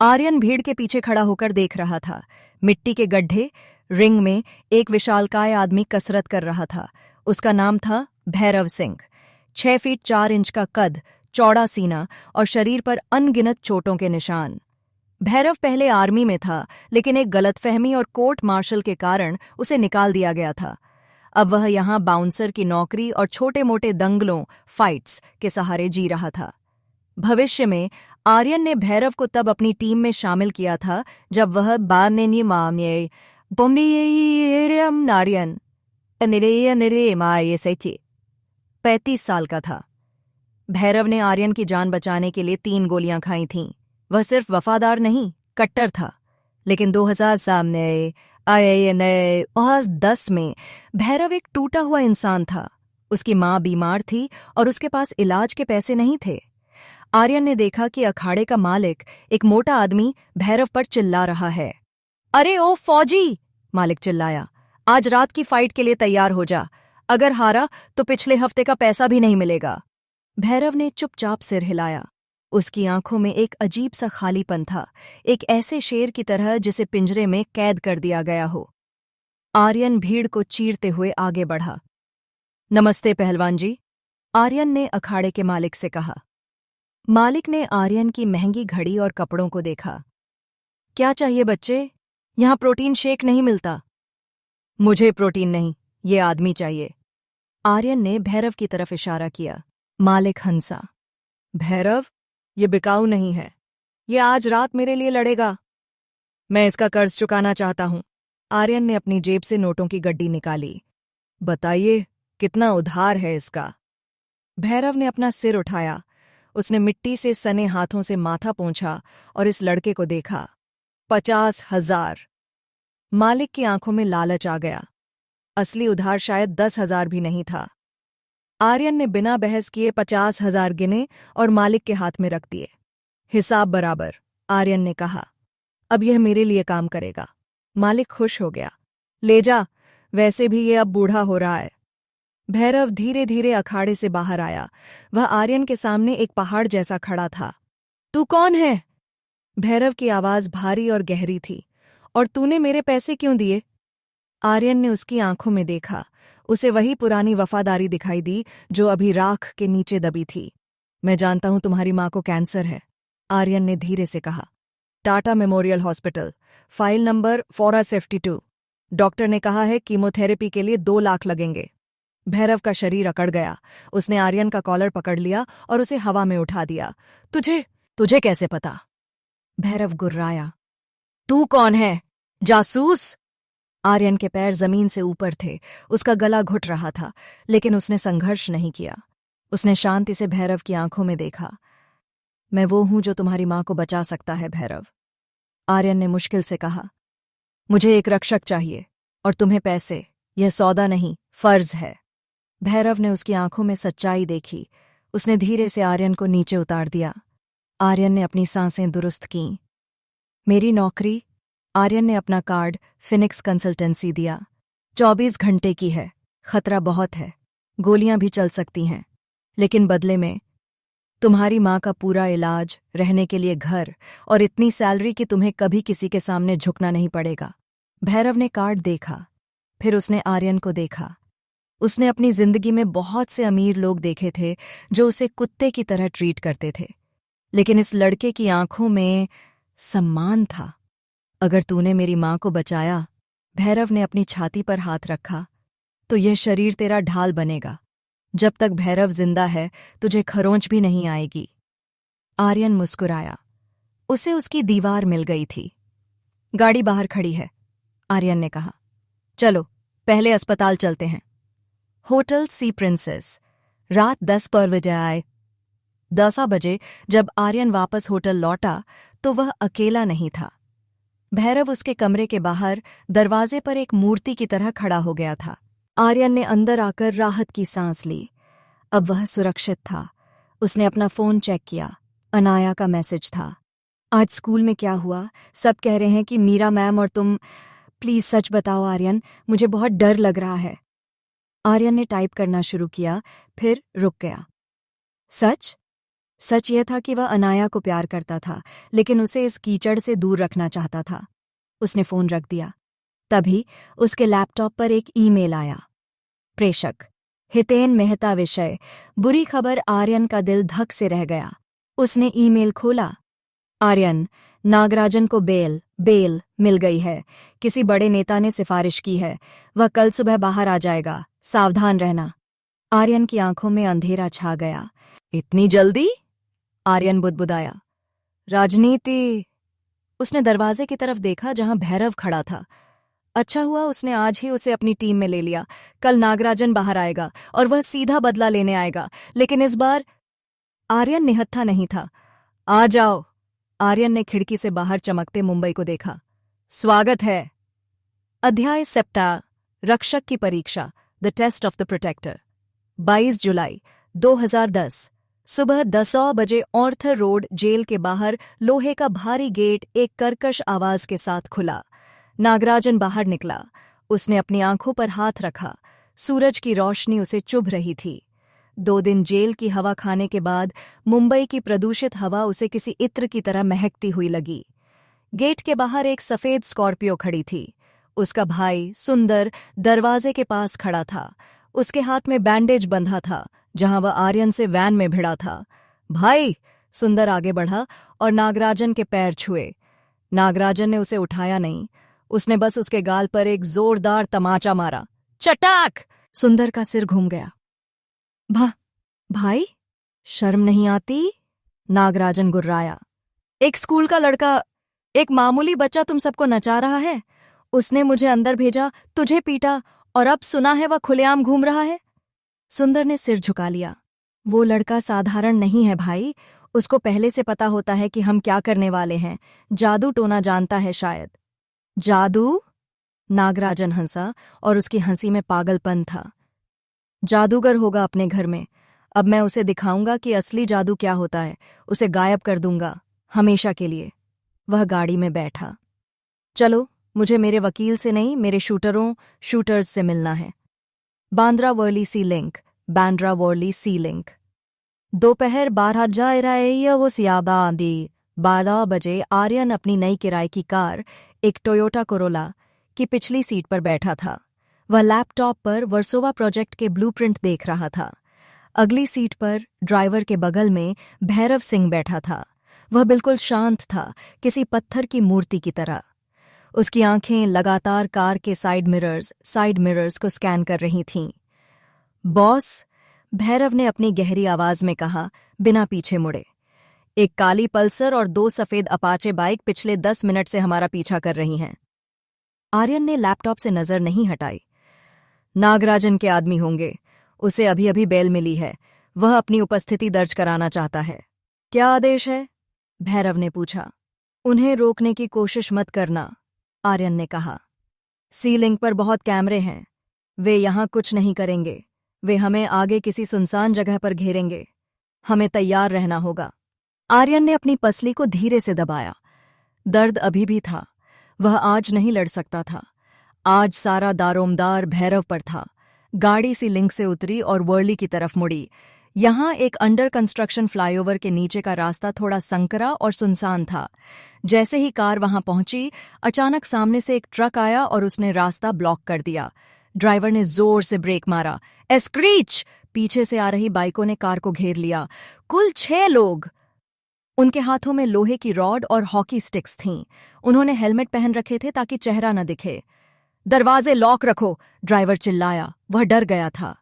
आर्यन भीड़ के पीछे खड़ा होकर देख रहा था। मिट्टी के गड्ढे, रिंग में एक विशालकाय आदमी कसरत कर रहा था। उसका नाम था भैरव सिंह। 6 फीट 4 इंच का कद, चौड़ा सीना और शरीर पर अनगिनत चोटों के निशान। भैरव पहले आर्मी में था, लेकिन एक गलतफहमी और कोर्ट मार्शल के कारण उसे निकाल दिया गया था। अब वह यहाँ बाउंसर की नौकरी और छोटे मोटे दंगलों, फाइट्स के सहारे जी रहा था। भविष्य में आर्यन ने भैरव को तब अपनी टीम में शामिल किया था जब वह नारियन 35 साल का था। भैरव ने आर्यन की जान बचाने के लिए 3 गोलियां खाई थीं। वह सिर्फ वफादार नहीं, कट्टर था। लेकिन 2010 में भैरव एक टूटा हुआ इंसान था। उसकी माँ बीमार थी और उसके पास इलाज के पैसे नहीं थे। आर्यन ने देखा कि अखाड़े का मालिक, एक मोटा आदमी, भैरव पर चिल्ला रहा है। अरे ओ फौजी! मालिक चिल्लाया, आज रात की फाइट के लिए तैयार हो जा। अगर हारा तो पिछले हफ्ते का पैसा भी नहीं मिलेगा। भैरव ने चुपचाप सिर हिलाया। उसकी आंखों में एक अजीब सा खालीपन था, एक ऐसे शेर की तरह जिसे पिंजरे में कैद कर दिया गया हो। आर्यन भीड़ को चीरते हुए आगे बढ़ा। नमस्ते पहलवान जी, आर्यन ने अखाड़े के मालिक से कहा। मालिक ने आर्यन की महंगी घड़ी और कपड़ों को देखा। क्या चाहिए बच्चे? यहाँ प्रोटीन शेक नहीं मिलता। मुझे प्रोटीन नहीं, ये आदमी चाहिए। आर्यन ने भैरव की तरफ इशारा किया। मालिक हंसा। भैरव, ये बिकाऊ नहीं है। ये आज रात मेरे लिए लड़ेगा। मैं इसका कर्ज चुकाना चाहता हूं। आर्यन ने अपनी जेब से नोटों की गड्डी निकाली। बताइए, कितना उधार है इसका? भैरव ने अपना सिर उठाया। उसने मिट्टी से सने हाथों से माथा पोंछा और इस लड़के को देखा। 50,000। मालिक की आंखों में लालच आ गया। असली उधार शायद 10,000 भी नहीं था। आर्यन ने बिना बहस किए 50,000 गिने और मालिक के हाथ में रख दिए। हिसाब बराबर, आर्यन ने कहा। अब यह मेरे लिए काम करेगा। मालिक खुश हो गया। ले जा, वैसे भी ये अब बूढ़ा हो रहा है। भैरव धीरे धीरे अखाड़े से बाहर आया। वह आर्यन के सामने एक पहाड़ जैसा खड़ा था। तू कौन है? भैरव की आवाज भारी और गहरी थी। और तूने मेरे पैसे क्यों दिए? आर्यन ने उसकी आंखों में देखा। उसे वही पुरानी वफादारी दिखाई दी जो अभी राख के नीचे दबी थी। मैं जानता हूं तुम्हारी मां को कैंसर है, आर्यन ने धीरे से कहा। Tata memorial hospital, file number 452। Doctor ने कहा है कीमोथेरेपी के लिए 2 लाख लगेंगे। भैरव का शरीर अकड़ गया। उसने आर्यन का कॉलर पकड़ लिया और उसे हवा में उठा दिया। तुझे कैसे पता? भैरव गुर्राया। तू कौन है? जासूस? आर्यन के पैर जमीन से ऊपर थे। उसका गला घुट रहा था, लेकिन उसने संघर्ष नहीं किया। उसने शांति से भैरव की आंखों में देखा। मैं वो हूं जो तुम्हारी मां को बचा सकता है भैरव, आर्यन ने मुश्किल से कहा। मुझे एक रक्षक चाहिए और तुम्हें पैसे। यह सौदा नहीं, फर्ज है। भैरव ने उसकी आंखों में सच्चाई देखी। उसने धीरे से आर्यन को नीचे उतार दिया। आर्यन ने अपनी सांसें दुरुस्त कीं। मेरी नौकरी? आर्यन ने अपना कार्ड फिनिक्स कंसल्टेंसी दिया। 24 घंटे की है। खतरा बहुत है, गोलियां भी चल सकती हैं, लेकिन बदले में तुम्हारी मां का पूरा इलाज, रहने के लिए घर और इतनी सैलरी कि तुम्हें कभी किसी के सामने झुकना नहीं पड़ेगा। भैरव ने कार्ड देखा, फिर उसने आर्यन को देखा। उसने अपनी जिंदगी में बहुत से अमीर लोग देखे थे जो उसे कुत्ते की तरह ट्रीट करते थे, लेकिन इस लड़के की आंखों में सम्मान था। अगर तूने मेरी मां को बचाया, भैरव ने अपनी छाती पर हाथ रखा, तो यह शरीर तेरा ढाल बनेगा। जब तक भैरव जिंदा है, तुझे खरोंच भी नहीं आएगी। आर्यन मुस्कुराया। उसे उसकी दीवार मिल गई थी। गाड़ी बाहर खड़ी है, आर्यन ने कहा। चलो, पहले अस्पताल चलते हैं। होटल सी प्रिंसेस। रात 10 बजे आए। 10 बजे जब आर्यन वापस होटल लौटा तो वह अकेला नहीं था। भैरव उसके कमरे के बाहर दरवाजे पर एक मूर्ति की तरह खड़ा हो गया था। आर्यन ने अंदर आकर राहत की सांस ली। अब वह सुरक्षित था। उसने अपना फोन चेक किया। अनाया का मैसेज था। आज स्कूल में क्या हुआ? सब कह रहे हैं कि मीरा मैम और तुम। प्लीज सच बताओ आर्यन, मुझे बहुत डर लग रहा है। आर्यन ने टाइप करना शुरू किया, फिर रुक गया। सच? सच यह था कि वह अनाया को प्यार करता था, लेकिन उसे इस कीचड़ से दूर रखना चाहता था। उसने फोन रख दिया। तभी उसके लैपटॉप पर एक ईमेल आया। प्रेषक, हितेन मेहता विषय। बुरी खबर। आर्यन का दिल धक से रह गया। उसने ईमेल खोला। आर्यन, नागराजन को बेल मिल गई है। किसी बड़े नेता ने सिफारिश की है। वह कल सुबह बाहर आ जाएगा, सावधान रहना। आर्यन की आंखों में अंधेरा छा गया। इतनी जल्दी? आर्यन बुदबुदाया। राजनीति। उसने दरवाजे की तरफ देखा जहां भैरव खड़ा था। अच्छा हुआ उसने आज ही उसे अपनी टीम में ले लिया। कल नागराजन बाहर आएगा और वह सीधा बदला लेने आएगा। लेकिन इस बार आर्यन निहत्था नहीं था। आ जाओ। आर्यन ने खिड़की से बाहर चमकते मुंबई को देखा। स्वागत है। अध्याय 7। रक्षक की परीक्षा। The test of the protector. 22 जुलाई 2010 सुबह 10 बजे ऑर्थर रोड जेल के बाहर लोहे का भारी गेट एक कर्कश आवाज के साथ खुला। नागराजन बाहर निकला। उसने अपनी आंखों पर हाथ रखा। सूरज की रोशनी उसे चुभ रही थी। 2 दिन जेल की हवा खाने के बाद मुंबई की प्रदूषित हवा उसे किसी इत्र की तरह महकती हुई लगी। गेट के बाहर एक सफेद स्कॉर्पियो खड़ी थी। उसका भाई सुंदर दरवाजे के पास खड़ा था। उसके हाथ में बैंडेज बंधा था जहां वह आर्यन से वैन में भिड़ा था। भाई! सुंदर आगे बढ़ा और नागराजन के पैर छुए। नागराजन ने उसे उठाया नहीं। उसने बस उसके गाल पर एक जोरदार तमाचा मारा। चटाक! सुंदर का सिर घूम गया। भाई, शर्म नहीं आती? नागराजन गुर्राया। एक स्कूल का लड़का, एक मामूली बच्चा तुम सबको नचा रहा है। उसने मुझे अंदर भेजा, तुझे पीटा और अब सुना है वह खुलेआम घूम रहा है। सुंदर ने सिर झुका लिया। वो लड़का साधारण नहीं है भाई। उसको पहले से पता होता है कि हम क्या करने वाले हैं। जादू टोना जानता है शायद। जादू? नागराजन हंसा और उसकी हंसी में पागलपन था। जादूगर होगा अपने घर में। अब मैं उसे दिखाऊंगा कि असली जादू क्या होता है। उसे गायब कर दूंगा, हमेशा के लिए। वह गाड़ी में बैठा। चलो, मुझे मेरे वकील से नहीं, मेरे शूटर्स से मिलना है। बांद्रा वर्ली सी लिंक। बांद्रा वर्ली सी लिंक। दोपहर 12 बजे आर्यन अपनी नई किराए की कार, एक टोयोटा कोरोला, की पिछली सीट पर बैठा था। वह लैपटॉप पर वर्सोवा प्रोजेक्ट के ब्लूप्रिंट देख रहा था। अगली सीट पर ड्राइवर के बगल में भैरव सिंह बैठा था। वह बिल्कुल शांत था, किसी पत्थर की मूर्ति की तरह। उसकी आंखें लगातार कार के साइड मिरर्स को स्कैन कर रही थीं। बॉस, भैरव ने अपनी गहरी आवाज में कहा, बिना पीछे मुड़े। एक काली पल्सर और 2 सफेद अपाचे बाइक पिछले 10 मिनट से हमारा पीछा कर रही हैं। आर्यन ने लैपटॉप से नजर नहीं हटाई। नागराजन के आदमी होंगे। उसे अभी अभी बेल मिली है। वह अपनी उपस्थिति दर्ज कराना चाहता है। क्या आदेश है? भैरव ने पूछा। उन्हें रोकने की कोशिश मत करना, आर्यन ने कहा। सीलिंग पर बहुत कैमरे हैं। वे यहां कुछ नहीं करेंगे। वे हमें आगे किसी सुनसान जगह पर घेरेंगे। हमें तैयार रहना होगा। आर्यन ने अपनी पसली को धीरे से दबाया। दर्द अभी भी था। वह आज नहीं लड़ सकता था। आज सारा दारोमदार भैरव पर था। गाड़ी सी लिंक से उतरी और वर्ली की तरफ मुड़ी। यहां एक अंडर कंस्ट्रक्शन फ्लाईओवर के नीचे का रास्ता थोड़ा संकरा और सुनसान था। जैसे ही कार वहां पहुंची, अचानक सामने से एक ट्रक आया और उसने रास्ता ब्लॉक कर दिया। ड्राइवर ने जोर से ब्रेक मारा। स्क्रीच! पीछे से आ रही बाइकों ने कार को घेर लिया। कुल 6 लोग। उनके हाथों में लोहे की रॉड और हॉकी स्टिक्स थीं। उन्होंने हेलमेट पहन रखे थे ताकि चेहरा न दिखे। दरवाजे लॉक रखो, ड्राइवर चिल्लाया। वह डर गया था।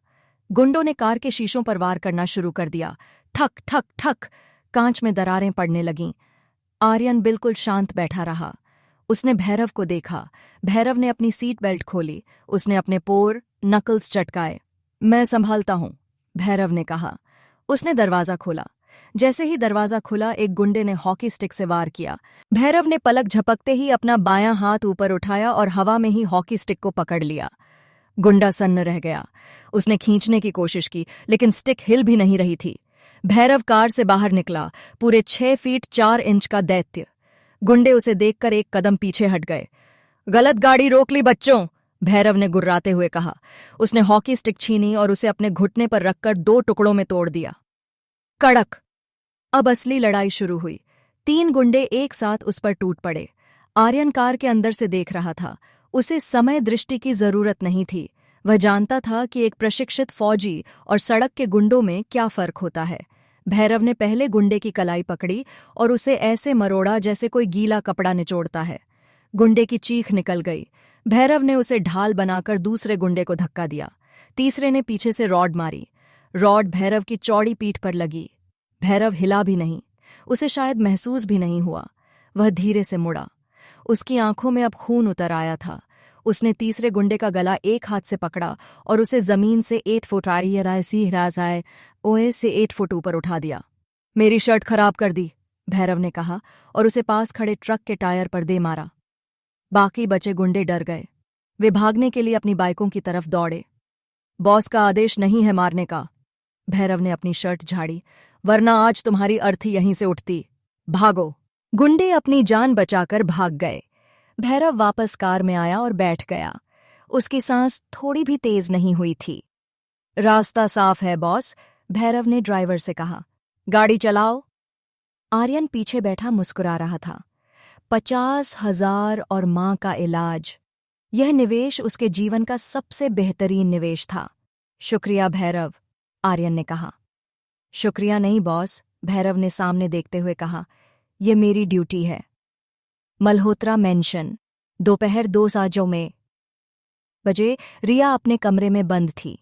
गुंडों ने कार के शीशों पर वार करना शुरू कर दिया। ठक ठक ठक, कांच में दरारें पड़ने लगीं। आर्यन बिल्कुल शांत बैठा रहा। उसने भैरव को देखा। भैरव ने अपनी सीट बेल्ट खोली। उसने अपने पोर नकल्स चटकाए। मैं संभालता हूं, भैरव ने कहा। उसने दरवाजा खोला। जैसे ही दरवाजा खुला, एक गुंडे ने हॉकी स्टिक से वार किया। भैरव ने पलक झपकते ही अपना बायां हाथ ऊपर उठाया और हवा में ही हॉकी स्टिक को पकड़ लिया। गुंडा सन्न रह गया। उसने खींचने की कोशिश की, लेकिन स्टिक हिल भी नहीं रही थी। भैरव कार से बाहर निकला, पूरे 6 फीट 4 इंच का दैत्य। गुंडे उसे देखकर एक कदम पीछे हट गए। गलत गाड़ी रोक ली बच्चों, भैरव ने गुर्राते हुए कहा। उसने हॉकी स्टिक छीनी और उसे अपने घुटने पर रखकर 2 टुकड़ों में तोड़ दिया। कड़क! अब असली लड़ाई शुरू हुई। 3 गुंडे एक साथ उस पर टूट पड़े। आर्यन कार के अंदर से देख रहा था। उसे समय दृष्टि की जरूरत नहीं थी। वह जानता था कि एक प्रशिक्षित फौजी और सड़क के गुंडों में क्या फर्क होता है। भैरव ने पहले गुंडे की कलाई पकड़ी और उसे ऐसे मरोड़ा जैसे कोई गीला कपड़ा निचोड़ता है। गुंडे की चीख निकल गई। भैरव ने उसे ढाल बनाकर दूसरे गुंडे को धक्का दिया। तीसरे ने पीछे से रॉड मारी। रॉड भैरव की चौड़ी पीठ पर लगी। भैरव हिला भी नहीं। उसे शायद महसूस भी नहीं हुआ। वह धीरे से मुड़ा। उसकी आंखों में अब खून उतर आया था। उसने तीसरे गुंडे का गला एक हाथ से पकड़ा और उसे जमीन से 8 फुट ओए से 8 फुट ऊपर उठा दिया। मेरी शर्ट खराब कर दी, भैरव ने कहा और उसे पास खड़े ट्रक के टायर पर दे मारा। बाकी बचे गुंडे डर गए। वे भागने के लिए अपनी बाइकों की तरफ दौड़े। बॉस का आदेश नहीं है मारने का। भैरव ने अपनी शर्ट झाड़ी, वरना आज तुम्हारी अर्थी यहीं से उठती। भागो। गुंडे अपनी जान बचाकर भाग गए। भैरव वापस कार में आया और बैठ गया। उसकी सांस थोड़ी भी तेज नहीं हुई थी। रास्ता साफ है बॉस, भैरव ने ड्राइवर से कहा। गाड़ी चलाओ। आर्यन पीछे बैठा मुस्कुरा रहा था। 50,000 और मां का इलाज। यह निवेश उसके जीवन का सबसे बेहतरीन निवेश था। शुक्रिया भैरव, आर्यन ने कहा। शुक्रिया नहीं बॉस, भैरव ने सामने देखते हुए कहा। यह मेरी ड्यूटी है। मल्होत्रा मेंशन। दोपहर 2 बजे रिया अपने कमरे में बंद थी।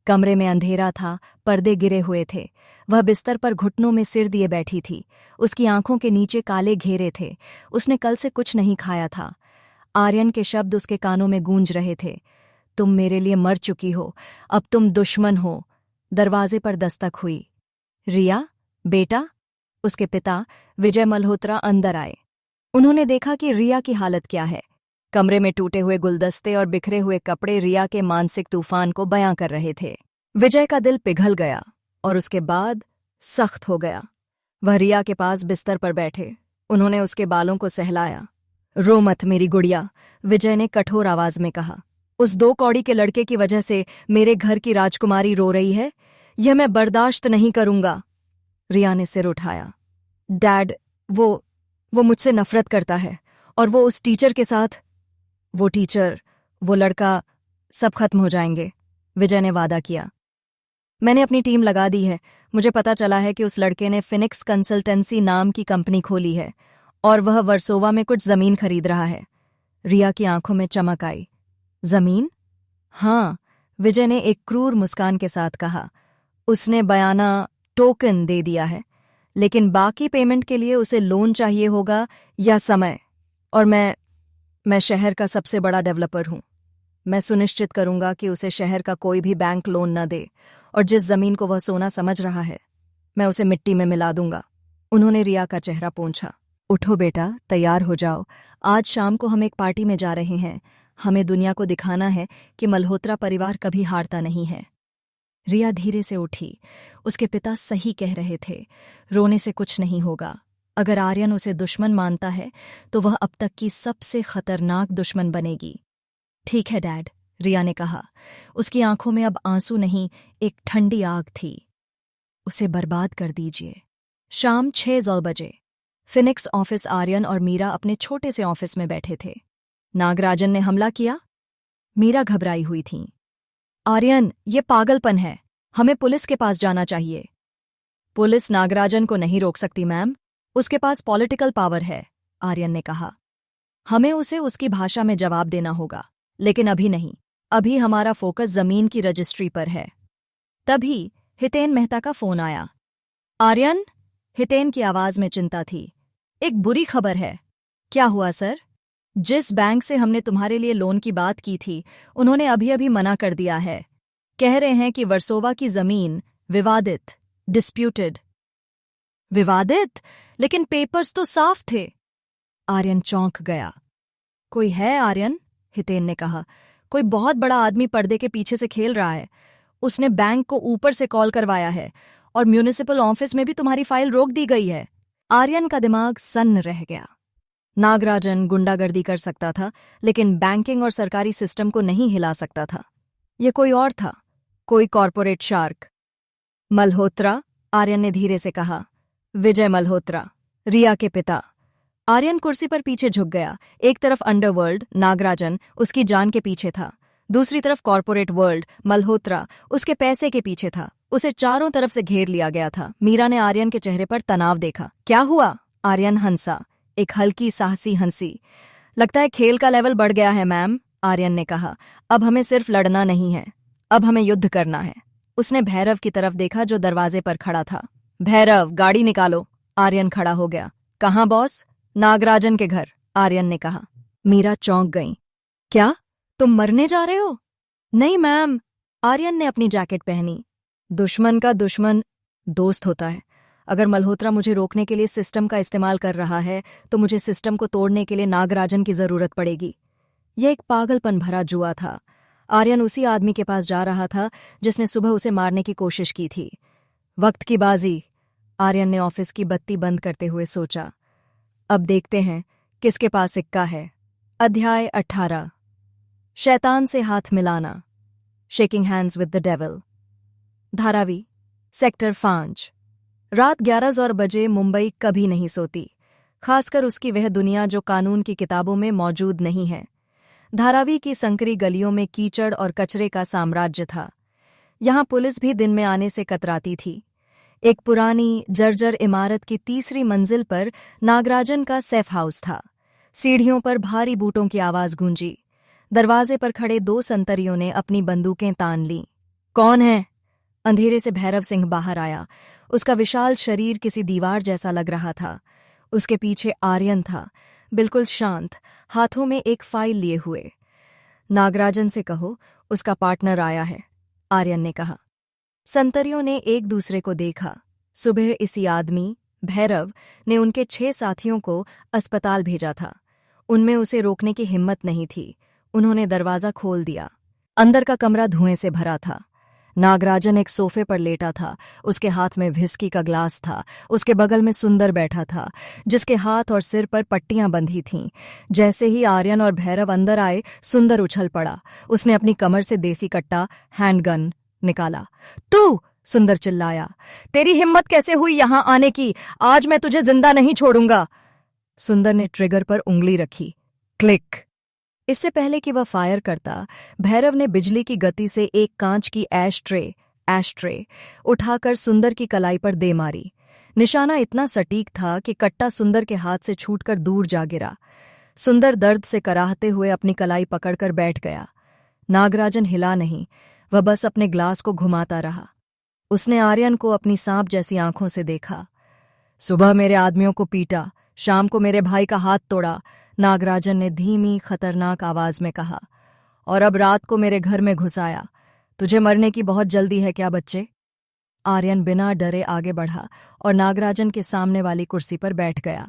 कमरे में अंधेरा था, पर्दे गिरे हुए थे। वह बिस्तर पर घुटनों में सिर दिए बैठी थी। उसकी आंखों के नीचे काले घेरे थे। उसने कल से कुछ नहीं खाया था। आर्यन के शब्द उसके कानों में गूंज रहे थे। तुम मेरे लिए मर चुकी हो, अब तुम दुश्मन हो। दरवाजे पर दस्तक हुई। रिया, बेटा। उसके पिता विजय मल्होत्रा अंदर आए। उन्होंने देखा कि रिया की हालत क्या है। कमरे में टूटे हुए गुलदस्ते और बिखरे हुए कपड़े रिया के मानसिक तूफान को बयां कर रहे थे। विजय का दिल पिघल गया और उसके बाद सख्त हो गया। वह रिया के पास बिस्तर पर बैठे। उन्होंने उसके बालों को सहलाया। रो मत मेरी गुड़िया, विजय ने कठोर आवाज में कहा। उस 2 कौड़ी के लड़के की वजह से मेरे घर की राजकुमारी रो रही है। यह मैं बर्दाश्त नहीं करूंगा। रिया ने सिर उठाया। डैड, वो मुझसे नफरत करता है और वो उस टीचर के साथ। वो टीचर, वो लड़का, सब खत्म हो जाएंगे, विजय ने वादा किया। मैंने अपनी टीम लगा दी है। मुझे पता चला है कि उस लड़के ने फिनिक्स कंसल्टेंसी नाम की कंपनी खोली है और वह वर्सोवा में कुछ जमीन खरीद रहा है। रिया की आंखों में चमक आई। जमीन? हाँ, विजय ने एक क्रूर मुस्कान के साथ कहा। उसने बयाना टोकन दे दिया है, लेकिन बाकी पेमेंट के लिए उसे लोन चाहिए होगा या समय। और मैं शहर का सबसे बड़ा डेवलपर हूं। मैं सुनिश्चित करूंगा कि उसे शहर का कोई भी बैंक लोन न दे, और जिस जमीन को वह सोना समझ रहा है, मैं उसे मिट्टी में मिला दूंगा। उन्होंने रिया का चेहरा पोंछा। उठो बेटा, तैयार हो जाओ। आज शाम को हम एक पार्टी में जा रहे हैं। हमें दुनिया को दिखाना है कि मल्होत्रा परिवार कभी हारता नहीं है। रिया धीरे से उठी। उसके पिता सही कह रहे थे। रोने से कुछ नहीं होगा। अगर आर्यन उसे दुश्मन मानता है तो वह अब तक की सबसे खतरनाक दुश्मन बनेगी। ठीक है डैड, रिया ने कहा। उसकी आंखों में अब आंसू नहीं, एक ठंडी आग थी। उसे बर्बाद कर दीजिए। शाम 6 बजे फिनिक्स ऑफिस। आर्यन और मीरा अपने छोटे से ऑफिस में बैठे थे। नागराजन ने हमला किया? मीरा घबराई हुई थी। आर्यन, ये पागलपन है। हमें पुलिस के पास जाना चाहिए। पुलिस नागराजन को नहीं रोक सकती मैम। उसके पास पॉलिटिकल पावर है, आर्यन ने कहा। हमें उसे उसकी भाषा में जवाब देना होगा, लेकिन अभी नहीं। अभी हमारा फोकस जमीन की रजिस्ट्री पर है। तभी हितेन मेहता का फोन आया। आर्यन, हितेन की आवाज में चिंता थी। एक बुरी खबर है। क्या हुआ सर? जिस बैंक से हमने तुम्हारे लिए लोन की बात की थी, उन्होंने अभी अभी मना कर दिया है। कह रहे हैं कि वर्सोवा की जमीन विवादित, डिस्प्यूटेड। विवादित? लेकिन पेपर्स तो साफ थे। आर्यन चौंक गया। कोई है आर्यन? हितेन ने कहा। कोई बहुत बड़ा आदमी पर्दे के पीछे से खेल रहा है। उसने बैंक को ऊपर से कॉल करवाया है और म्यूनिसिपल ऑफिस में भी तुम्हारी फाइल रोक दी गई है। आर्यन का दिमाग सन्न रह गया। नागराजन गुंडागर्दी कर सकता था, लेकिन बैंकिंग और सरकारी सिस्टम को नहीं हिला सकता था। यह कोई और था, कोई कॉर्पोरेट शार्क। मल्होत्रा, आर्यन ने धीरे से कहा। विजय मल्होत्रा, रिया के पिता। आर्यन कुर्सी पर पीछे झुक गया। एक तरफ अंडरवर्ल्ड, नागराजन उसकी जान के पीछे था। दूसरी तरफ कॉर्पोरेट वर्ल्ड, मल्होत्रा उसके पैसे के पीछे था। उसे चारों तरफ से घेर लिया गया था। मीरा ने आर्यन के चेहरे पर तनाव देखा। क्या हुआ? आर्यन हंसा, एक हल्की साहसी हंसी। लगता है खेल का लेवल बढ़ गया है मैम, आर्यन ने कहा। अब हमें सिर्फ लड़ना नहीं है, अब हमें युद्ध करना है। उसने भैरव की तरफ देखा जो दरवाजे पर खड़ा था। भैरव, गाड़ी निकालो। आर्यन खड़ा हो गया। कहाँ बॉस? नागराजन के घर, आर्यन ने कहा। मीरा चौंक गई। क्या तुम मरने जा रहे हो? नहीं मैम, आर्यन ने अपनी जैकेट पहनी। दुश्मन का दुश्मन दोस्त होता है। अगर मल्होत्रा मुझे रोकने के लिए सिस्टम का इस्तेमाल कर रहा है तो मुझे सिस्टम को तोड़ने के लिए नागराजन की जरूरत पड़ेगी। यह एक पागलपन भरा जुआ था। आर्यन उसी आदमी के पास जा रहा था जिसने सुबह उसे मारने की कोशिश की थी। वक्त की बाजी, आर्यन ने ऑफिस की बत्ती बंद करते हुए सोचा। अब देखते हैं किसके पास सिक्का है। अध्याय 18। शैतान से हाथ मिलाना, shaking hands with the devil. Dharavi, sector 5। रात 11 बजे मुंबई कभी नहीं सोती, खासकर उसकी वह दुनिया जो कानून की किताबों में मौजूद नहीं है। धारावी की संकरी गलियों में कीचड़ और कचरे का साम्राज्य था। यहां पुलिस भी दिन में आने से कतराती थी। एक पुरानी जर्जर इमारत की तीसरी मंजिल पर नागराजन का सेफ हाउस था। सीढ़ियों पर भारी बूटों की आवाज गूंजी। दरवाजे पर खड़े 2 संतरियों ने अपनी बंदूकें तान लीं। कौन है? अंधेरे से भैरव सिंह बाहर आया। उसका विशाल शरीर किसी दीवार जैसा लग रहा था। उसके पीछे आर्यन था, बिल्कुल शांत, हाथों में एक फाइल लिए हुए। नागराजन से कहो उसका पार्टनर आया है, आर्यन ने कहा। संतरियों ने एक दूसरे को देखा। सुबह इसी आदमी, भैरव, ने उनके 6 साथियों को अस्पताल भेजा था। उनमें उसे रोकने की हिम्मत नहीं थी। उन्होंने दरवाजा खोल दिया। अंदर का कमरा धुएं से भरा था। नागराजन एक सोफे पर लेटा था। उसके हाथ में व्हिस्की का ग्लास था। उसके बगल में सुंदर बैठा था, जिसके हाथ और सिर पर पट्टियां बंधी थीं। जैसे ही आर्यन और भैरव अंदर आए, सुंदर उछल पड़ा। उसने अपनी कमर से देसी कट्टा, हैंडगन, निकाला। तू! सुंदर चिल्लाया। तेरी हिम्मत कैसे हुई यहां आने की? आज मैं तुझे जिंदा नहीं छोड़ूंगा। सुंदर ने ट्रिगर पर उंगली रखी। क्लिक। इससे पहले कि वह फायर करता, भैरव ने बिजली की गति से एक कांच की एशट्रे उठाकर सुंदर की कलाई पर दे मारी। निशाना इतना सटीक था कि कट्टा सुंदर के हाथ से छूटकर दूर जा गिरा। सुंदर दर्द से कराहते हुए अपनी कलाई पकड़कर बैठ गया। नागराजन हिला नहीं, वह बस अपने ग्लास को घुमाता रहा। उसने आर्यन को अपनी सांप जैसी आंखों से देखा। सुबह मेरे आदमियों को पीटा, शाम को मेरे भाई का हाथ तोड़ा, नागराजन ने धीमी खतरनाक आवाज में कहा, और अब रात को मेरे घर में घुस आया। तुझे मरने की बहुत जल्दी है क्या बच्चे? आर्यन बिना डरे आगे बढ़ा और नागराजन के सामने वाली कुर्सी पर बैठ गया।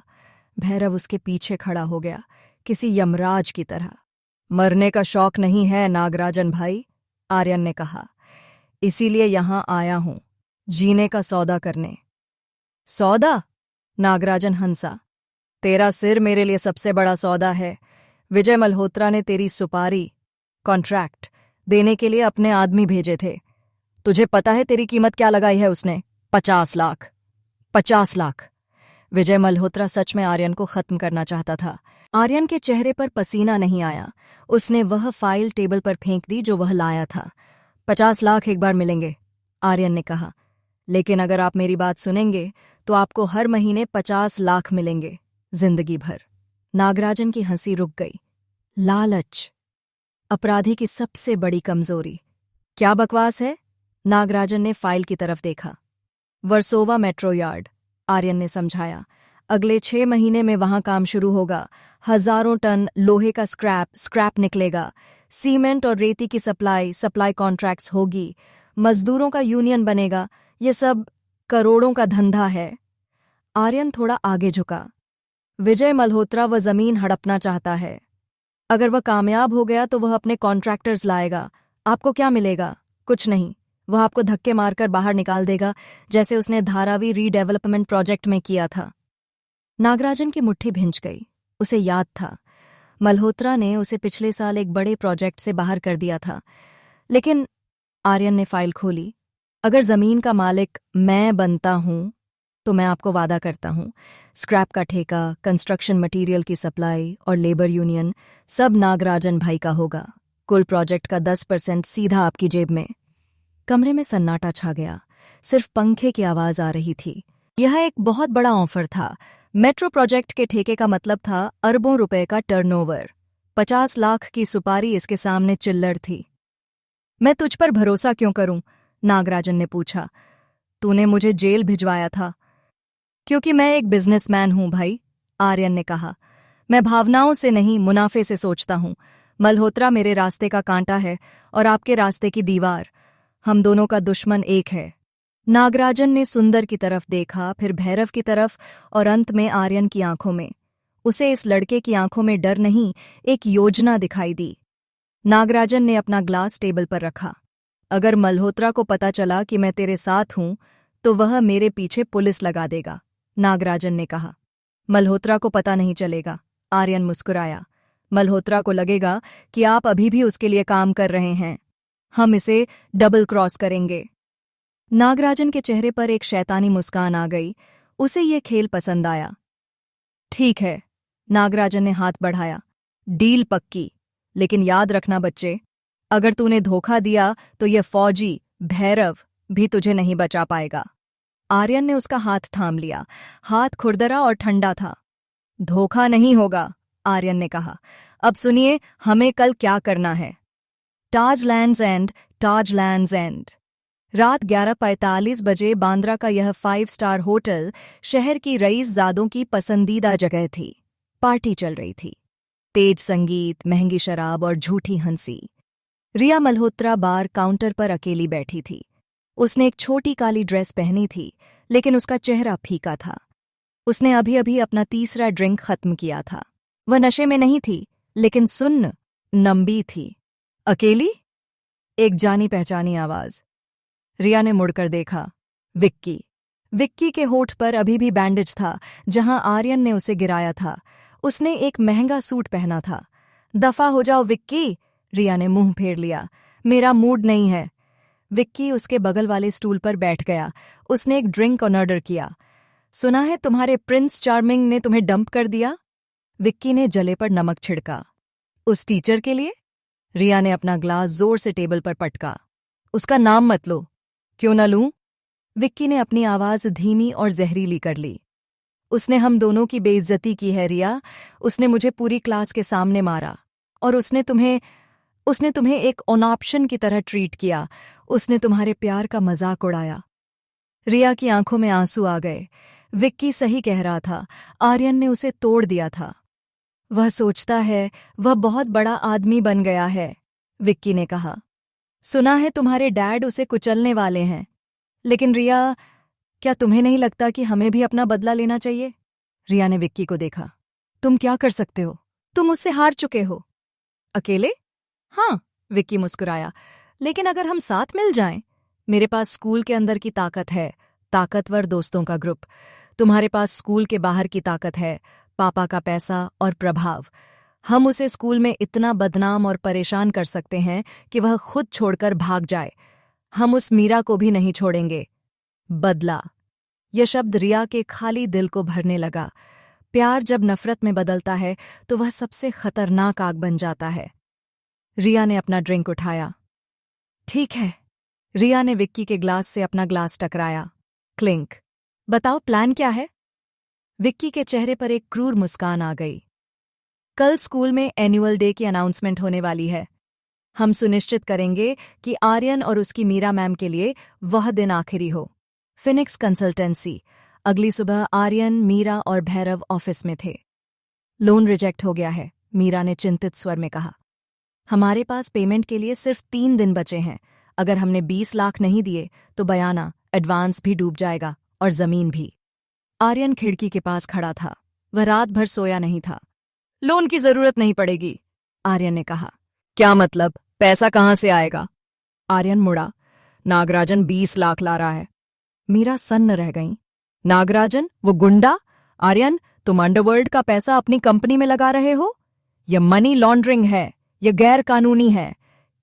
भैरव उसके पीछे खड़ा हो गया, किसी यमराज की तरह। मरने का शौक नहीं है नागराजन भाई, आर्यन ने कहा। इसीलिए यहां आया हूं, जीने का सौदा करने। सौदा? नागराजन हंसा। तेरा सिर मेरे लिए सबसे बड़ा सौदा है। विजय मल्होत्रा ने तेरी सुपारी, कॉन्ट्रैक्ट देने के लिए अपने आदमी भेजे थे। तुझे पता है तेरी कीमत क्या लगाई है उसने? 50 लाख। 50 लाख। विजय मल्होत्रा सच में आर्यन को खत्म करना चाहता था। आर्यन के चेहरे पर पसीना नहीं आया। उसने वह फाइल टेबल पर फेंक दी जो वह लाया था। 50 लाख एक बार मिलेंगे, आर्यन ने कहा। लेकिन अगर आप मेरी बात सुनेंगे तो आपको हर महीने 50 लाख मिलेंगे, जिंदगी भर। नागराजन की हंसी रुक गई। लालच, अपराधी की सबसे बड़ी कमजोरी। क्या बकवास है? नागराजन ने फाइल की तरफ देखा। वर्सोवा मेट्रो यार्ड, आर्यन ने समझाया। अगले 6 महीने में वहां काम शुरू होगा। हजारों टन लोहे का स्क्रैप निकलेगा। सीमेंट और रेती की सप्लाई कॉन्ट्रैक्ट्स होगी। मजदूरों का यूनियन बनेगा। ये सब करोड़ों का धंधा है। आर्यन थोड़ा आगे झुका। विजय मल्होत्रा वह जमीन हड़पना चाहता है। अगर वह कामयाब हो गया तो वह अपने कॉन्ट्रैक्टर्स लाएगा। आपको क्या मिलेगा? कुछ नहीं। वह आपको धक्के मारकर बाहर निकाल देगा, जैसे उसने धारावी रीडेवलपमेंट प्रोजेक्ट में किया था। नागराजन की मुट्ठी भिंच गई। उसे याद था, मल्होत्रा ने उसे पिछले साल एक बड़े प्रोजेक्ट से बाहर कर दिया था। लेकिन आर्यन ने फाइल खोली। अगर जमीन का मालिक मैं बनता हूं तो मैं आपको वादा करता हूं, स्क्रैप का ठेका, कंस्ट्रक्शन मटेरियल की सप्लाई और लेबर यूनियन सब नागराजन भाई का होगा। कुल प्रोजेक्ट का 10% सीधा आपकी जेब में। कमरे में सन्नाटा छा गया, सिर्फ पंखे की आवाज आ रही थी। यह एक बहुत बड़ा ऑफर था। मेट्रो प्रोजेक्ट के ठेके का मतलब था अरबों रुपए का टर्नओवर। 50 लाख की सुपारी इसके सामने चिल्लर थी। मैं तुझ पर भरोसा क्यों करूं? नागराजन ने पूछा। तूने मुझे जेल भिजवाया था। क्योंकि मैं एक बिजनेसमैन हूं भाई, आर्यन ने कहा। मैं भावनाओं से नहीं, मुनाफे से सोचता हूं। मल्होत्रा मेरे रास्ते का कांटा है और आपके रास्ते की दीवार। हम दोनों का दुश्मन एक है। नागराजन ने सुंदर की तरफ देखा, फिर भैरव की तरफ और अंत में आर्यन की आंखों में। उसे इस लड़के की आंखों में डर नहीं, एक योजना दिखाई दी। नागराजन ने अपना ग्लास टेबल पर रखा। अगर मल्होत्रा को पता चला कि मैं तेरे साथ हूं तो वह मेरे पीछे पुलिस लगा देगा, नागराजन ने कहा। मल्होत्रा को पता नहीं चलेगा, आर्यन मुस्कुराया। मल्होत्रा को लगेगा कि आप अभी भी उसके लिए काम कर रहे हैं। हम इसे डबल क्रॉस करेंगे। नागराजन के चेहरे पर एक शैतानी मुस्कान आ गई। उसे ये खेल पसंद आया। ठीक है, नागराजन ने हाथ बढ़ाया। डील पक्की। लेकिन याद रखना बच्चे, अगर तूने धोखा दिया तो यह फौजी भैरव भी तुझे नहीं बचा पाएगा। आर्यन ने उसका हाथ थाम लिया। हाथ खुरदरा और ठंडा था। धोखा नहीं होगा, आर्यन ने कहा। अब सुनिए हमें कल क्या करना है। Taj lands end, Taj lands end. रात 11:45 बजे बांद्रा का यह 5 स्टार होटल शहर की रईसजादों की पसंदीदा जगह थी। पार्टी चल रही थी। तेज संगीत, महंगी शराब और झूठी हंसी। रिया मल्होत्रा बार काउंटर पर अकेली बैठी थी। उसने एक छोटी काली ड्रेस पहनी थी, लेकिन उसका चेहरा फीका था। उसने अभी अभी अपना तीसरा ड्रिंक खत्म किया था। वह नशे में नहीं थी, लेकिन सुन्न, नंबी थी। अकेली? एक जानी पहचानी आवाज। रिया ने मुड़कर देखा। विक्की। विक्की के होठ पर अभी भी बैंडेज था, जहां आर्यन ने उसे गिराया था। उसने एक महंगा सूट पहना था। दफा हो जाओ विक्की, रिया ने मुंह फेर लिया। मेरा मूड नहीं है। विक्की उसके बगल वाले स्टूल पर बैठ गया। उसने एक ड्रिंक ऑर्डर किया। सुना है तुम्हारे प्रिंस चार्मिंग ने तुम्हें डंप कर दिया? विक्की ने जले पर नमक छिड़का। उस टीचर के लिए? रिया ने अपना ग्लास जोर से टेबल पर पटका। उसका नाम मत लो। क्यों न लूं? विक्की ने अपनी आवाज धीमी और जहरीली कर ली। उसने हम दोनों की बेइज्जती की है रिया। उसने मुझे पूरी क्लास के सामने मारा। और उसने तुम्हें एक ऑप्शन की तरह ट्रीट किया। उसने तुम्हारे प्यार का मजाक उड़ाया। रिया की आंखों में आंसू आ गए। विक्की सही कह रहा था। आर्यन ने उसे तोड़ दिया था। वह सोचता है वह बहुत बड़ा आदमी बन गया है, विक्की ने कहा। सुना है तुम्हारे डैड उसे कुचलने वाले हैं। लेकिन रिया, क्या तुम्हें नहीं लगता कि हमें भी अपना बदला लेना चाहिए? रिया ने विक्की को देखा। तुम क्या कर सकते हो? तुम उससे हार चुके हो। अकेले? हाँ, विक्की मुस्कुराया। लेकिन अगर हम साथ मिल जाएं? मेरे पास स्कूल के अंदर की ताकत है, ताकतवर दोस्तों का ग्रुप। तुम्हारे पास स्कूल के बाहर की ताकत है, पापा का पैसा और प्रभाव। हम उसे स्कूल में इतना बदनाम और परेशान कर सकते हैं कि वह खुद छोड़कर भाग जाए। हम उस मीरा को भी नहीं छोड़ेंगे। बदला। यह शब्द रिया के खाली दिल को भरने लगा। प्यार जब नफरत में बदलता है तो वह सबसे खतरनाक आग बन जाता है। रिया ने अपना ड्रिंक उठाया। ठीक है। रिया ने विक्की के ग्लास से अपना ग्लास टकराया। क्लिंक। बताओ प्लान क्या है? विक्की के चेहरे पर एक क्रूर मुस्कान आ गई। कल स्कूल में एनुअल डे की अनाउंसमेंट होने वाली है। हम सुनिश्चित करेंगे कि आर्यन और उसकी मीरा मैम के लिए वह दिन आखिरी हो। Phoenix consultancy. अगली सुबह आर्यन, मीरा और भैरव ऑफिस में थे। लोन रिजेक्ट हो गया है, मीरा ने चिंतित स्वर में कहा। हमारे पास पेमेंट के लिए सिर्फ 3 दिन बचे हैं। अगर हमने 20 लाख नहीं दिए तो बयाना, एडवांस भी डूब जाएगा और जमीन भी। आर्यन खिड़की के पास खड़ा था। वह रात भर सोया नहीं था। लोन की जरूरत नहीं पड़ेगी, आर्यन ने कहा। क्या मतलब? पैसा कहाँ से आएगा? आर्यन मुड़ा। नागराजन 20 लाख ला रहा है। मीरा सन्न रह गई। नागराजन? वो गुंडा? आर्यन, तुम अंडरवर्ल्ड का पैसा अपनी कंपनी में लगा रहे हो? यह मनी लॉन्ड्रिंग है, यह गैर कानूनी है।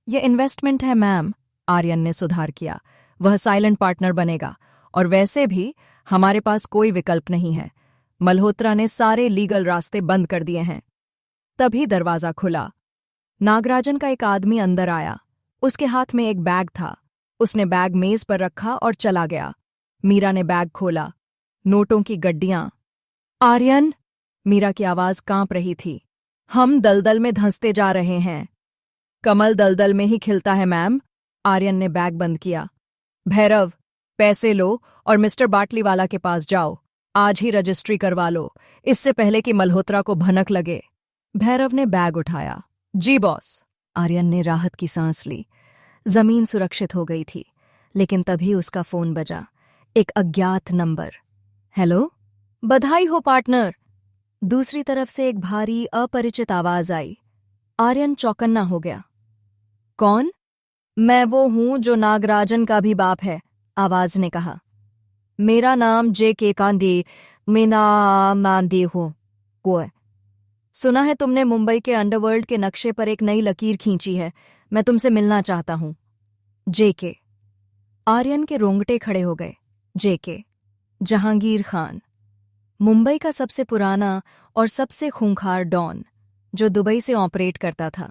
यह इन्वेस्टमेंट है मैम, आर्यन ने सुधार किया। वह साइलेंट पार्टनर बनेगा, और वैसे भी हमारे पास कोई विकल्प नहीं है। मल्होत्रा ने सारे लीगल रास्ते बंद कर दिए हैं। तभी दरवाजा खुला। नागराजन का एक आदमी अंदर आया। उसके हाथ में एक बैग था। उसने बैग मेज पर रखा और चला गया। मीरा ने बैग खोला। नोटों की गड्डियां। आर्यन! मीरा की आवाज कांप रही थी। हम दलदल में धंसते जा रहे हैं। कमल दलदल में ही खिलता है मैम। आर्यन ने बैग बंद किया। भैरव, पैसे लो और मिस्टर बाटलीवाला के पास जाओ। आज ही रजिस्ट्री करवा लो, इससे पहले कि मल्होत्रा को भनक लगे। भैरव ने बैग उठाया। जी बॉस। आर्यन ने राहत की सांस ली। जमीन सुरक्षित हो गई थी, लेकिन तभी उसका फोन बजा। एक अज्ञात नंबर। हेलो? बधाई हो पार्टनर। दूसरी तरफ से एक भारी अपरिचित आवाज आई। आर्यन चौकन्ना हो गया। कौन? मैं वो हूं जो नागराजन का भी बाप है, आवाज ने कहा। मेरा नाम J.K. कांडी, मैं मांडी हूं। कोई? सुना है तुमने मुंबई के अंडरवर्ल्ड के नक्शे पर एक नई लकीर खींची है। मैं तुमसे मिलना चाहता हूं। J.K. आर्यन के रोंगटे खड़े हो गए। J.K. जहांगीर खान, मुंबई का सबसे पुराना और सबसे खूंखार डॉन, जो दुबई से ऑपरेट करता था।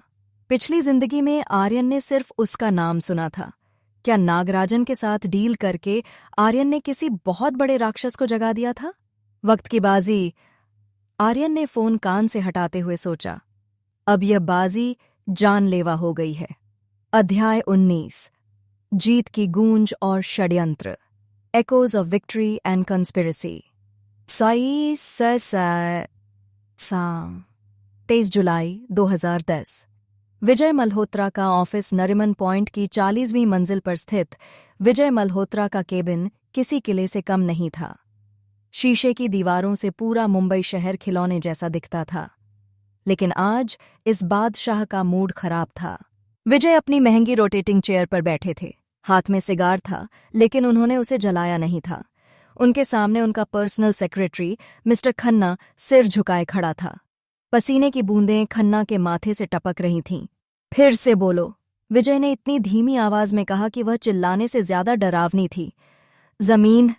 पिछली जिंदगी में आर्यन ने सिर्फ उसका नाम सुना था। क्या नागराजन के साथ डील करके आर्यन ने किसी बहुत बड़े राक्षस को जगा दिया था? वक्त की बाजी। आर्यन ने फोन कान से हटाते हुए सोचा, अब यह बाजी जानलेवा हो गई है। अध्याय 19। जीत की गूंज और षड्यंत्र। Echoes of Victory and Conspiracy। 23 जुलाई 2010। विजय मल्होत्रा का ऑफिस नरिमन पॉइंट की 40वीं मंजिल पर स्थित विजय मल्होत्रा का केबिन किसी किले से कम नहीं था। शीशे की दीवारों से पूरा मुंबई शहर खिलौने जैसा दिखता था। लेकिन आज इस बादशाह का मूड खराब था। विजय अपनी महंगी रोटेटिंग चेयर पर बैठे थे। हाथ में सिगार था, लेकिन उन्होंने उसे जलाया नहीं था। उनके सामने उनका पर्सनल सेक्रेटरी मिस्टर खन्ना सिर झुकाए खड़ा था। पसीने की बूंदें खन्ना के माथे से टपक रही थीं। फिर से बोलो, विजय ने इतनी धीमी आवाज में कहा कि वह चिल्लाने से ज्यादा डरावनी थी। जमीन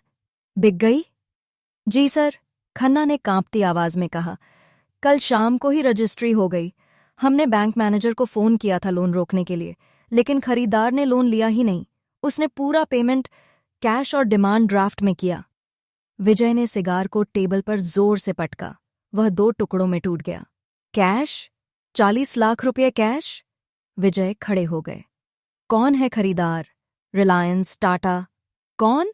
बिक गई? जी सर, खन्ना ने कांपती आवाज में कहा। कल शाम को ही रजिस्ट्री हो गई। हमने बैंक मैनेजर को फोन किया था लोन रोकने के लिए, लेकिन खरीदार ने लोन लिया ही नहीं। उसने पूरा पेमेंट कैश और डिमांड ड्राफ्ट में किया। विजय ने सिगार को टेबल पर जोर से पटका। वह 2 टुकड़ों में टूट गया। कैश? 40 लाख रुपये कैश? विजय खड़े हो गए। कौन है खरीदार? रिलायंस, टाटा? कौन?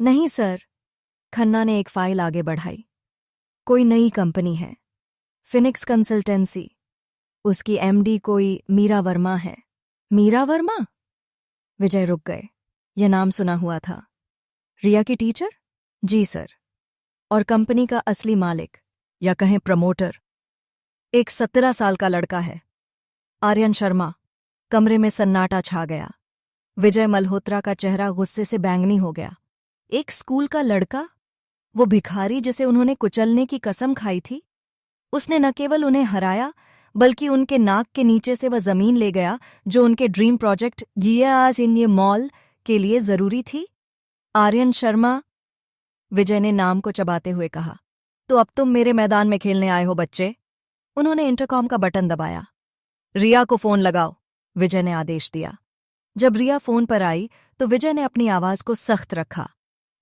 नहीं सर। खन्ना ने एक फाइल आगे बढ़ाई। कोई नई कंपनी है, फिनिक्स कंसल्टेंसी। उसकी एमडी कोई मीरा वर्मा है। मीरा वर्मा? विजय रुक गए। यह नाम सुना हुआ था। रिया की टीचर? जी सर। और कंपनी का असली मालिक या कहें प्रमोटर एक 17 साल का लड़का है, आर्यन शर्मा। कमरे में सन्नाटा छा गया। विजय मल्होत्रा का चेहरा गुस्से से बैंगनी हो गया। एक स्कूल का लड़का? वो भिखारी जिसे उन्होंने कुचलने की कसम खाई थी? उसने न केवल उन्हें हराया, बल्कि उनके नाक के नीचे से वह जमीन ले गया जो उनके ड्रीम प्रोजेक्ट गियास इन ये मॉल के लिए जरूरी थी। आर्यन शर्मा, विजय ने नाम को चबाते हुए कहा। तो अब तुम मेरे मैदान में खेलने आए हो बच्चे? उन्होंने इंटरकॉम का बटन दबाया। रिया को फोन लगाओ, विजय ने आदेश दिया। जब रिया फोन पर आई तो विजय ने अपनी आवाज को सख्त रखा।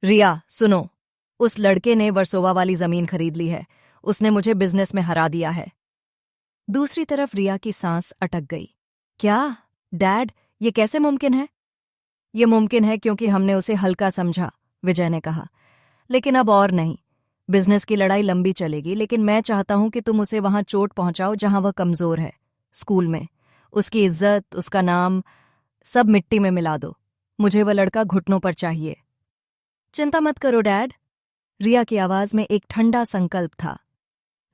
रिया सुनो, उस लड़के ने वर्सोवा वाली जमीन खरीद ली है। उसने मुझे बिजनेस में हरा दिया है। दूसरी तरफ रिया की सांस अटक गई। क्या डैड, ये कैसे मुमकिन है? ये मुमकिन है क्योंकि हमने उसे हल्का समझा, विजय ने कहा। लेकिन अब और नहीं। बिजनेस की लड़ाई लंबी चलेगी, लेकिन मैं चाहता हूं कि तुम उसे वहां चोट पहुंचाओ जहां वह कमजोर है। स्कूल में उसकी इज्जत, उसका नाम, सब मिट्टी में मिला दो। मुझे वह लड़का घुटनों पर चाहिए। चिंता मत करो डैड। रिया की आवाज में एक ठंडा संकल्प था।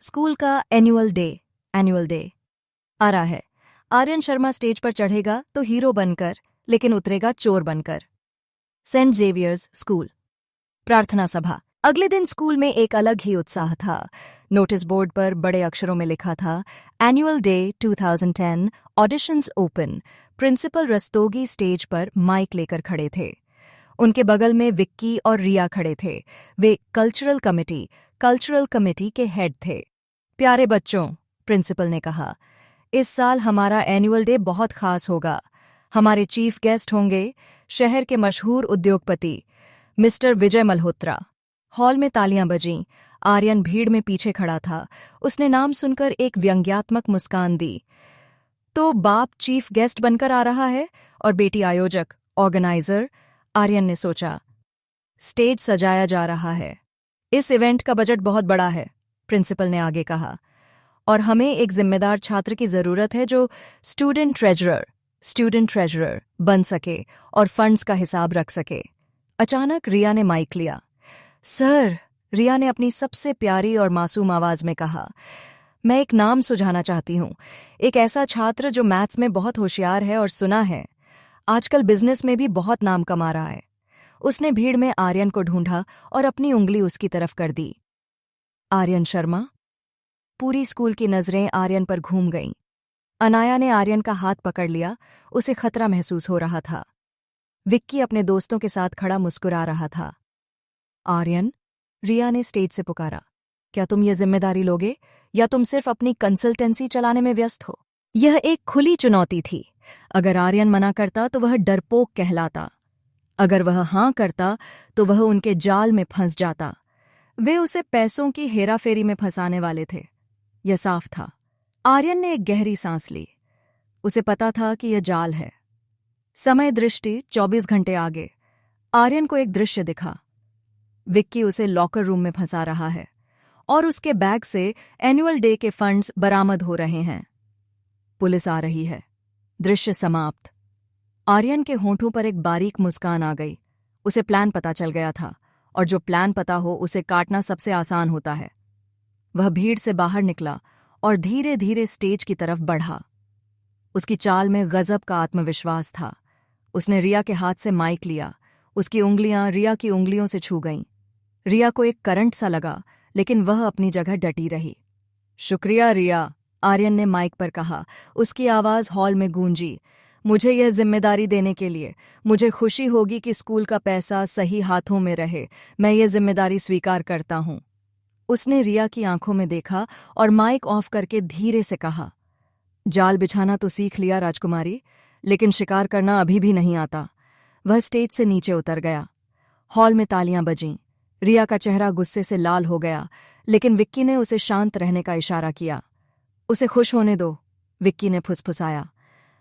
स्कूल का एनुअल डे आ रहा है। आर्यन शर्मा स्टेज पर चढ़ेगा तो हीरो बनकर, लेकिन उतरेगा चोर बनकर। Saint Xavier's school. प्रार्थना सभा। अगले दिन स्कूल में एक अलग ही उत्साह था। नोटिस बोर्ड पर बड़े अक्षरों में लिखा था, annual day 2010, auditions open. Principal Rastogi stage पर माइक लेकर खड़े थे। उनके बगल में विक्की और रिया खड़े थे। वे कल्चरल कमेटी के हेड थे। प्यारे बच्चों, प्रिंसिपल ने कहा, इस साल हमारा एनुअल डे बहुत खास होगा। हमारे चीफ गेस्ट होंगे शहर के मशहूर उद्योगपति मिस्टर विजय मल्होत्रा। हॉल में तालियां बजीं। आर्यन भीड़ में पीछे खड़ा था। उसने नाम सुनकर एक व्यंग्यात्मक मुस्कान दी। तो बाप चीफ गेस्ट बनकर आ रहा है और बेटी आयोजक, ऑर्गेनाइजर, आर्यन ने सोचा। स्टेज सजाया जा रहा है। इस इवेंट का बजट बहुत बड़ा है, प्रिंसिपल ने आगे कहा, और हमें एक जिम्मेदार छात्र की जरूरत है जो स्टूडेंट ट्रेजरर बन सके और फंड्स का हिसाब रख सके। अचानक रिया ने माइक लिया। सर, रिया ने अपनी सबसे प्यारी और मासूम आवाज में कहा, मैं एक नाम सुझाना चाहती हूँ। एक ऐसा छात्र जो मैथ्स में बहुत होशियार है और सुना है आजकल बिजनेस में भी बहुत नाम कमा रहा है। उसने भीड़ में आर्यन को ढूंढा और अपनी उंगली उसकी तरफ कर दी। आर्यन शर्मा। पूरी स्कूल की नजरें आर्यन पर घूम गईं। अनाया ने आर्यन का हाथ पकड़ लिया। उसे खतरा महसूस हो रहा था। विक्की अपने दोस्तों के साथ खड़ा मुस्कुरा रहा था। आर्यन, रिया ने स्टेज से पुकारा, क्या तुम ये जिम्मेदारी लोगे या तुम सिर्फ अपनी कंसल्टेंसी चलाने में व्यस्त हो? यह एक खुली चुनौती थी। अगर आर्यन मना करता तो वह डरपोक कहलाता। अगर वह हां करता तो वह उनके जाल में फंस जाता। वे उसे पैसों की हेराफेरी में फंसाने वाले थे। यह साफ था। आर्यन ने एक गहरी सांस ली। उसे पता था कि यह जाल है। समय दृष्टि 24 घंटे आगे। आर्यन को एक दृश्य दिखा। विक्की उसे लॉकर रूम में फंसा रहा है और उसके बैग से एनुअल डे के फंड्स बरामद हो रहे हैं। पुलिस आ रही है। दृश्य समाप्त। आर्यन के होंठों पर एक बारीक मुस्कान आ गई। उसे प्लान पता चल गया था, और जो प्लान पता हो उसे काटना सबसे आसान होता है। वह भीड़ से बाहर निकला और धीरे धीरे स्टेज की तरफ बढ़ा। उसकी चाल में गजब का आत्मविश्वास था। उसने रिया के हाथ से माइक लिया। उसकी उंगलियां रिया की उंगलियों से छू गईं। रिया को एक करंट सा लगा, लेकिन वह अपनी जगह डटी रही। शुक्रिया रिया, आर्यन ने माइक पर कहा। उसकी आवाज हॉल में गूंजी। मुझे यह जिम्मेदारी देने के लिए। मुझे खुशी होगी कि स्कूल का पैसा सही हाथों में रहे। मैं ये जिम्मेदारी स्वीकार करता हूं। उसने रिया की आंखों में देखा और माइक ऑफ करके धीरे से कहा, जाल बिछाना तो सीख लिया राजकुमारी, लेकिन शिकार करना अभी भी नहीं आता। वह स्टेज से नीचे उतर गया। हॉल में तालियां बजीं। रिया का चेहरा गुस्से से लाल हो गया, लेकिन विक्की ने उसे शांत रहने का इशारा किया। उसे खुश होने दो, विक्की ने फुसफुसाया।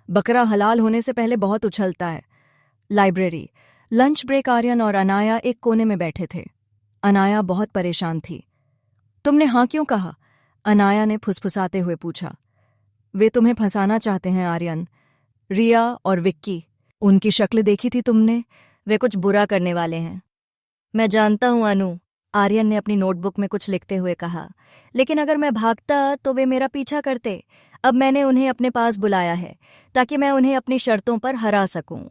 बकरा हलाल होने से पहले बहुत उछलता है। लाइब्रेरी। Lunch break. आर्यन और अनाया एक कोने में बैठे थे। अनाया बहुत परेशान थी। तुमने हाँ क्यों कहा? अनाया ने फुसफुसाते हुए पूछा। वे तुम्हें फंसाना चाहते हैं आर्यन। रिया और विक्की। उनकी शक्ल देखी थी तुमने? वे कुछ बुरा करने वाले हैं। मैं जानता हूं अनु, आर्यन ने अपनी नोटबुक में कुछ लिखते हुए कहा, लेकिन अगर मैं भागता तो वे मेरा पीछा करते। अब मैंने उन्हें अपने पास बुलाया है ताकि मैं उन्हें अपनी शर्तों पर हरा सकूं।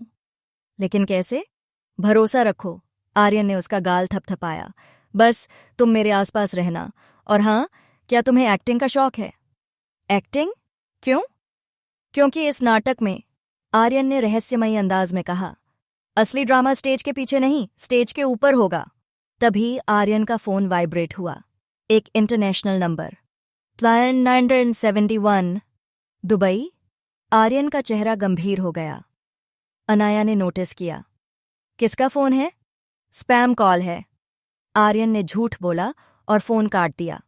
लेकिन कैसे? भरोसा रखो, आर्यन ने उसका गाल थपथपाया। बस तुम मेरे आसपास रहना। और हाँ, क्या तुम्हें एक्टिंग का शौक है? एक्टिंग? क्यों? क्योंकि इस नाटक में, आर्यन ने रहस्यमयी अंदाज में कहा, असली ड्रामा स्टेज के पीछे नहीं, स्टेज के ऊपर होगा। तभी आर्यन का फोन वाइब्रेट हुआ। एक international number. Plan 971, Dubai. Aryan का चेहरा गंभीर हो गया। अनाया ने नोटिस किया। किसका फोन है? स्पैम कॉल है, आर्यन ने झूठ बोला और फोन काट दिया।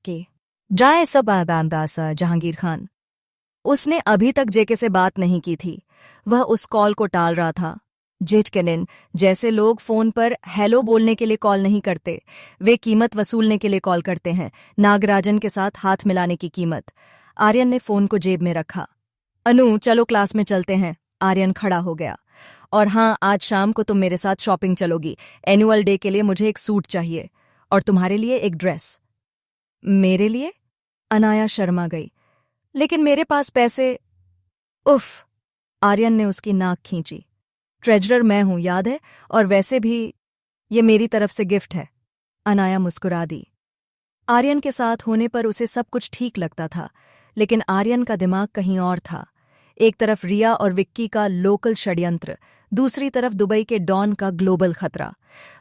कि जाए सब आबांदासा जहांगीर खान। उसने अभी तक जेके से बात नहीं की थी। वह उस कॉल को टाल रहा था। जेटकेनिन जैसे लोग फोन पर हेलो बोलने के लिए कॉल नहीं करते, वे कीमत वसूलने के लिए कॉल करते हैं, नागराजन के साथ हाथ मिलाने की कीमत। आर्यन ने फोन को जेब में रखा। अनु, चलो क्लास में चलते हैं। आर्यन खड़ा हो गया। और हाँ, आज शाम को तुम मेरे साथ शॉपिंग चलोगी। एनुअल डे के लिए मुझे एक सूट चाहिए और तुम्हारे लिए एक ड्रेस। मेरे लिए? अनाया शर्मा गई। लेकिन मेरे पास पैसे। उफ, आर्यन ने उसकी नाक खींची। ट्रेजरर मैं हूं, याद है? और वैसे भी ये मेरी तरफ से गिफ्ट है। अनाया मुस्कुरा दी। आर्यन के साथ होने पर उसे सब कुछ ठीक लगता था, लेकिन आर्यन का दिमाग कहीं और था। एक तरफ रिया और विक्की का लोकल षड्यंत्र, दूसरी तरफ दुबई के डॉन का ग्लोबल खतरा।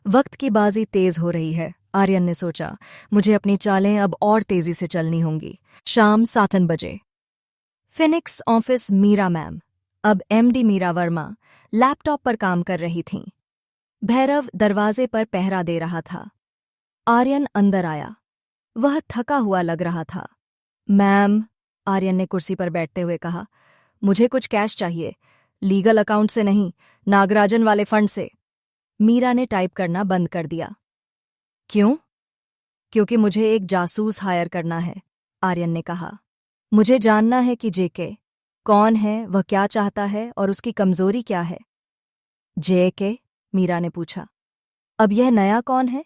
वक्त की बाजी तेज हो रही है, आर्यन ने सोचा। मुझे अपनी चालें अब और तेजी से चलनी होंगी। शाम 7 बजे। फिनिक्स ऑफिस मीरा मैम, अब एमडी मीरा वर्मा, लैपटॉप पर काम कर रही थीं। भैरव दरवाजे पर पहरा दे रहा था। आर्यन अंदर आया। वह थका हुआ लग रहा था। मैम, आर्यन ने कुर्सी पर बैठते हुए कहा, मुझे कुछ कैश चाहिए, लीगल अकाउंट से नहीं, नागराजन वाले फंड से। मीरा ने टाइप करना बंद कर दिया। क्यों? क्योंकि मुझे एक जासूस हायर करना है, आर्यन ने कहा। मुझे जानना है कि जेके कौन है, वह क्या चाहता है और उसकी कमजोरी क्या है। जेके? मीरा ने पूछा। अब यह नया कौन है?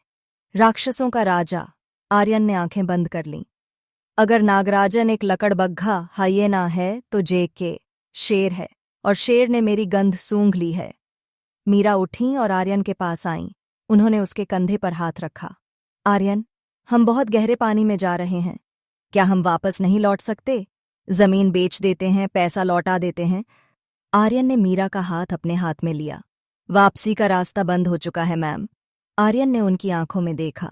राक्षसों का राजा। आर्यन ने आंखें बंद कर लीं। अगर नागराजन एक लकड़बग्घा हाइएना है तो जेके शेर है, और शेर ने मेरी गंध सूंघ ली है। मीरा उठीं और आर्यन के पास आईं। उन्होंने उसके कंधे पर हाथ रखा। आर्यन, हम बहुत गहरे पानी में जा रहे हैं। क्या हम वापस नहीं लौट सकते? जमीन बेच देते हैं, पैसा लौटा देते हैं। आर्यन ने मीरा का हाथ अपने हाथ में लिया। वापसी का रास्ता बंद हो चुका है मैम। आर्यन ने उनकी आंखों में देखा।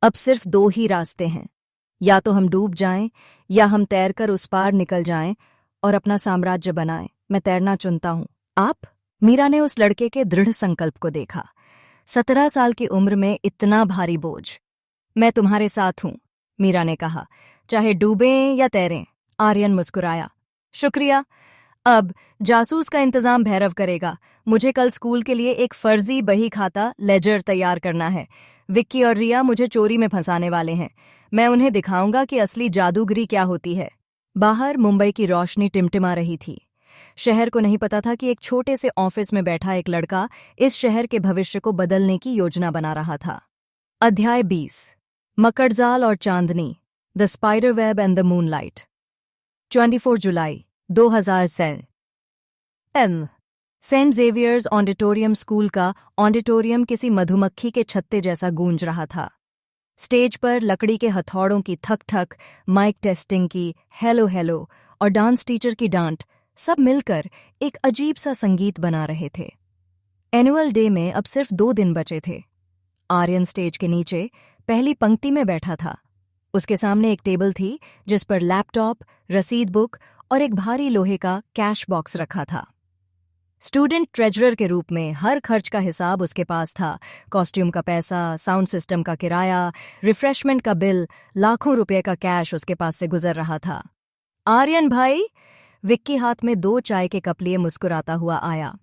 अब सिर्फ 2 ही रास्ते हैं, या तो हम डूब जाएं या हम तैरकर उस पार निकल जाएं और अपना साम्राज्य बनाएं। मैं तैरना चुनता हूं। आप? मीरा ने उस लड़के के दृढ़ संकल्प को देखा। 17 साल की उम्र में इतना भारी बोझ। मैं तुम्हारे साथ हूं, मीरा ने कहा, चाहे डूबें या तैरें। आर्यन मुस्कुराया। शुक्रिया। अब जासूस का इंतजाम भैरव करेगा। मुझे कल स्कूल के लिए एक फर्जी बही खाता लेजर तैयार करना है। विक्की और रिया मुझे चोरी में फंसाने वाले हैं। मैं उन्हें दिखाऊंगा कि असली जादूगरी क्या होती है। बाहर मुंबई की रोशनी टिमटिमा रही थी। शहर को नहीं पता था कि एक छोटे से ऑफिस में बैठा एक लड़का इस शहर के भविष्य को बदलने की योजना बना रहा था। अध्याय 20, मकड़जाल और चांदनी, the spider web and the moonlight. 24 जुलाई 2007। सेंट जेवियर्स ऑडिटोरियम स्कूल का ऑडिटोरियम किसी मधुमक्खी के छत्ते जैसा गूंज रहा था। स्टेज पर लकड़ी के हथौड़ों की थक ठक, माइक टेस्टिंग की हेलो हेलो और डांस टीचर की डांट सब मिलकर एक अजीब सा संगीत बना रहे थे। एनुअल डे में अब सिर्फ 2 दिन बचे थे। आर्यन स्टेज के नीचे पहली पंक्ति में बैठा था। उसके सामने एक टेबल थी जिस पर लैपटॉप, रसीद बुक और एक भारी लोहे का कैश बॉक्स रखा था। स्टूडेंट ट्रेजरर के रूप में हर खर्च का हिसाब उसके पास था। कॉस्ट्यूम का पैसा, साउंड सिस्टम का किराया, रिफ्रेशमेंट का बिल, लाखों रुपए का कैश उसके पास से गुजर रहा था। आर्यन भाई, विक्की हाथ में 2 चाय के कप लिए मुस्कुराता हुआ आया।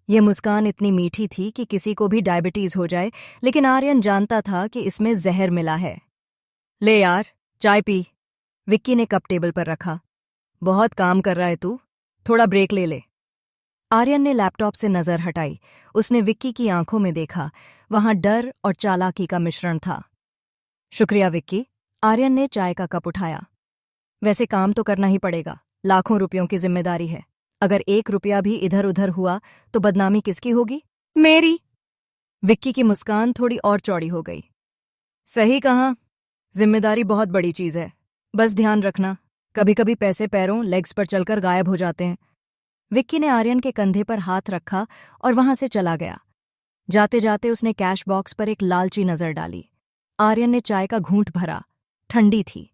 यह मुस्कान इतनी मीठी थी कि किसी को भी डायबिटीज हो जाए, लेकिन आर्यन जानता था कि इसमें जहर मिला है। ले यार, चाय पी। विक्की ने कप टेबल पर रखा। बहुत काम कर रहा है तू, थोड़ा ब्रेक ले ले। आर्यन ने लैपटॉप से नजर हटाई। उसने विक्की की आंखों में देखा। वहां डर और चालाकी का मिश्रण था। शुक्रिया विक्की। आर्यन ने चाय का कप उठाया। वैसे काम तो करना ही पड़ेगा, लाखों रुपयों की जिम्मेदारी है। अगर 1 रुपया भी इधर उधर हुआ तो बदनामी किसकी होगी? मेरी। विक्की की मुस्कान थोड़ी और चौड़ी हो गई। सही कहा, जिम्मेदारी बहुत बड़ी चीज है। बस ध्यान रखना, कभी कभी पैसे पैरों लेग्स पर चलकर गायब हो जाते हैं। विक्की ने आर्यन के कंधे पर हाथ रखा और वहां से चला गया। जाते जाते उसने कैश बॉक्स पर एक लालची नजर डाली। आर्यन ने चाय का घूंट भरा। ठंडी थी।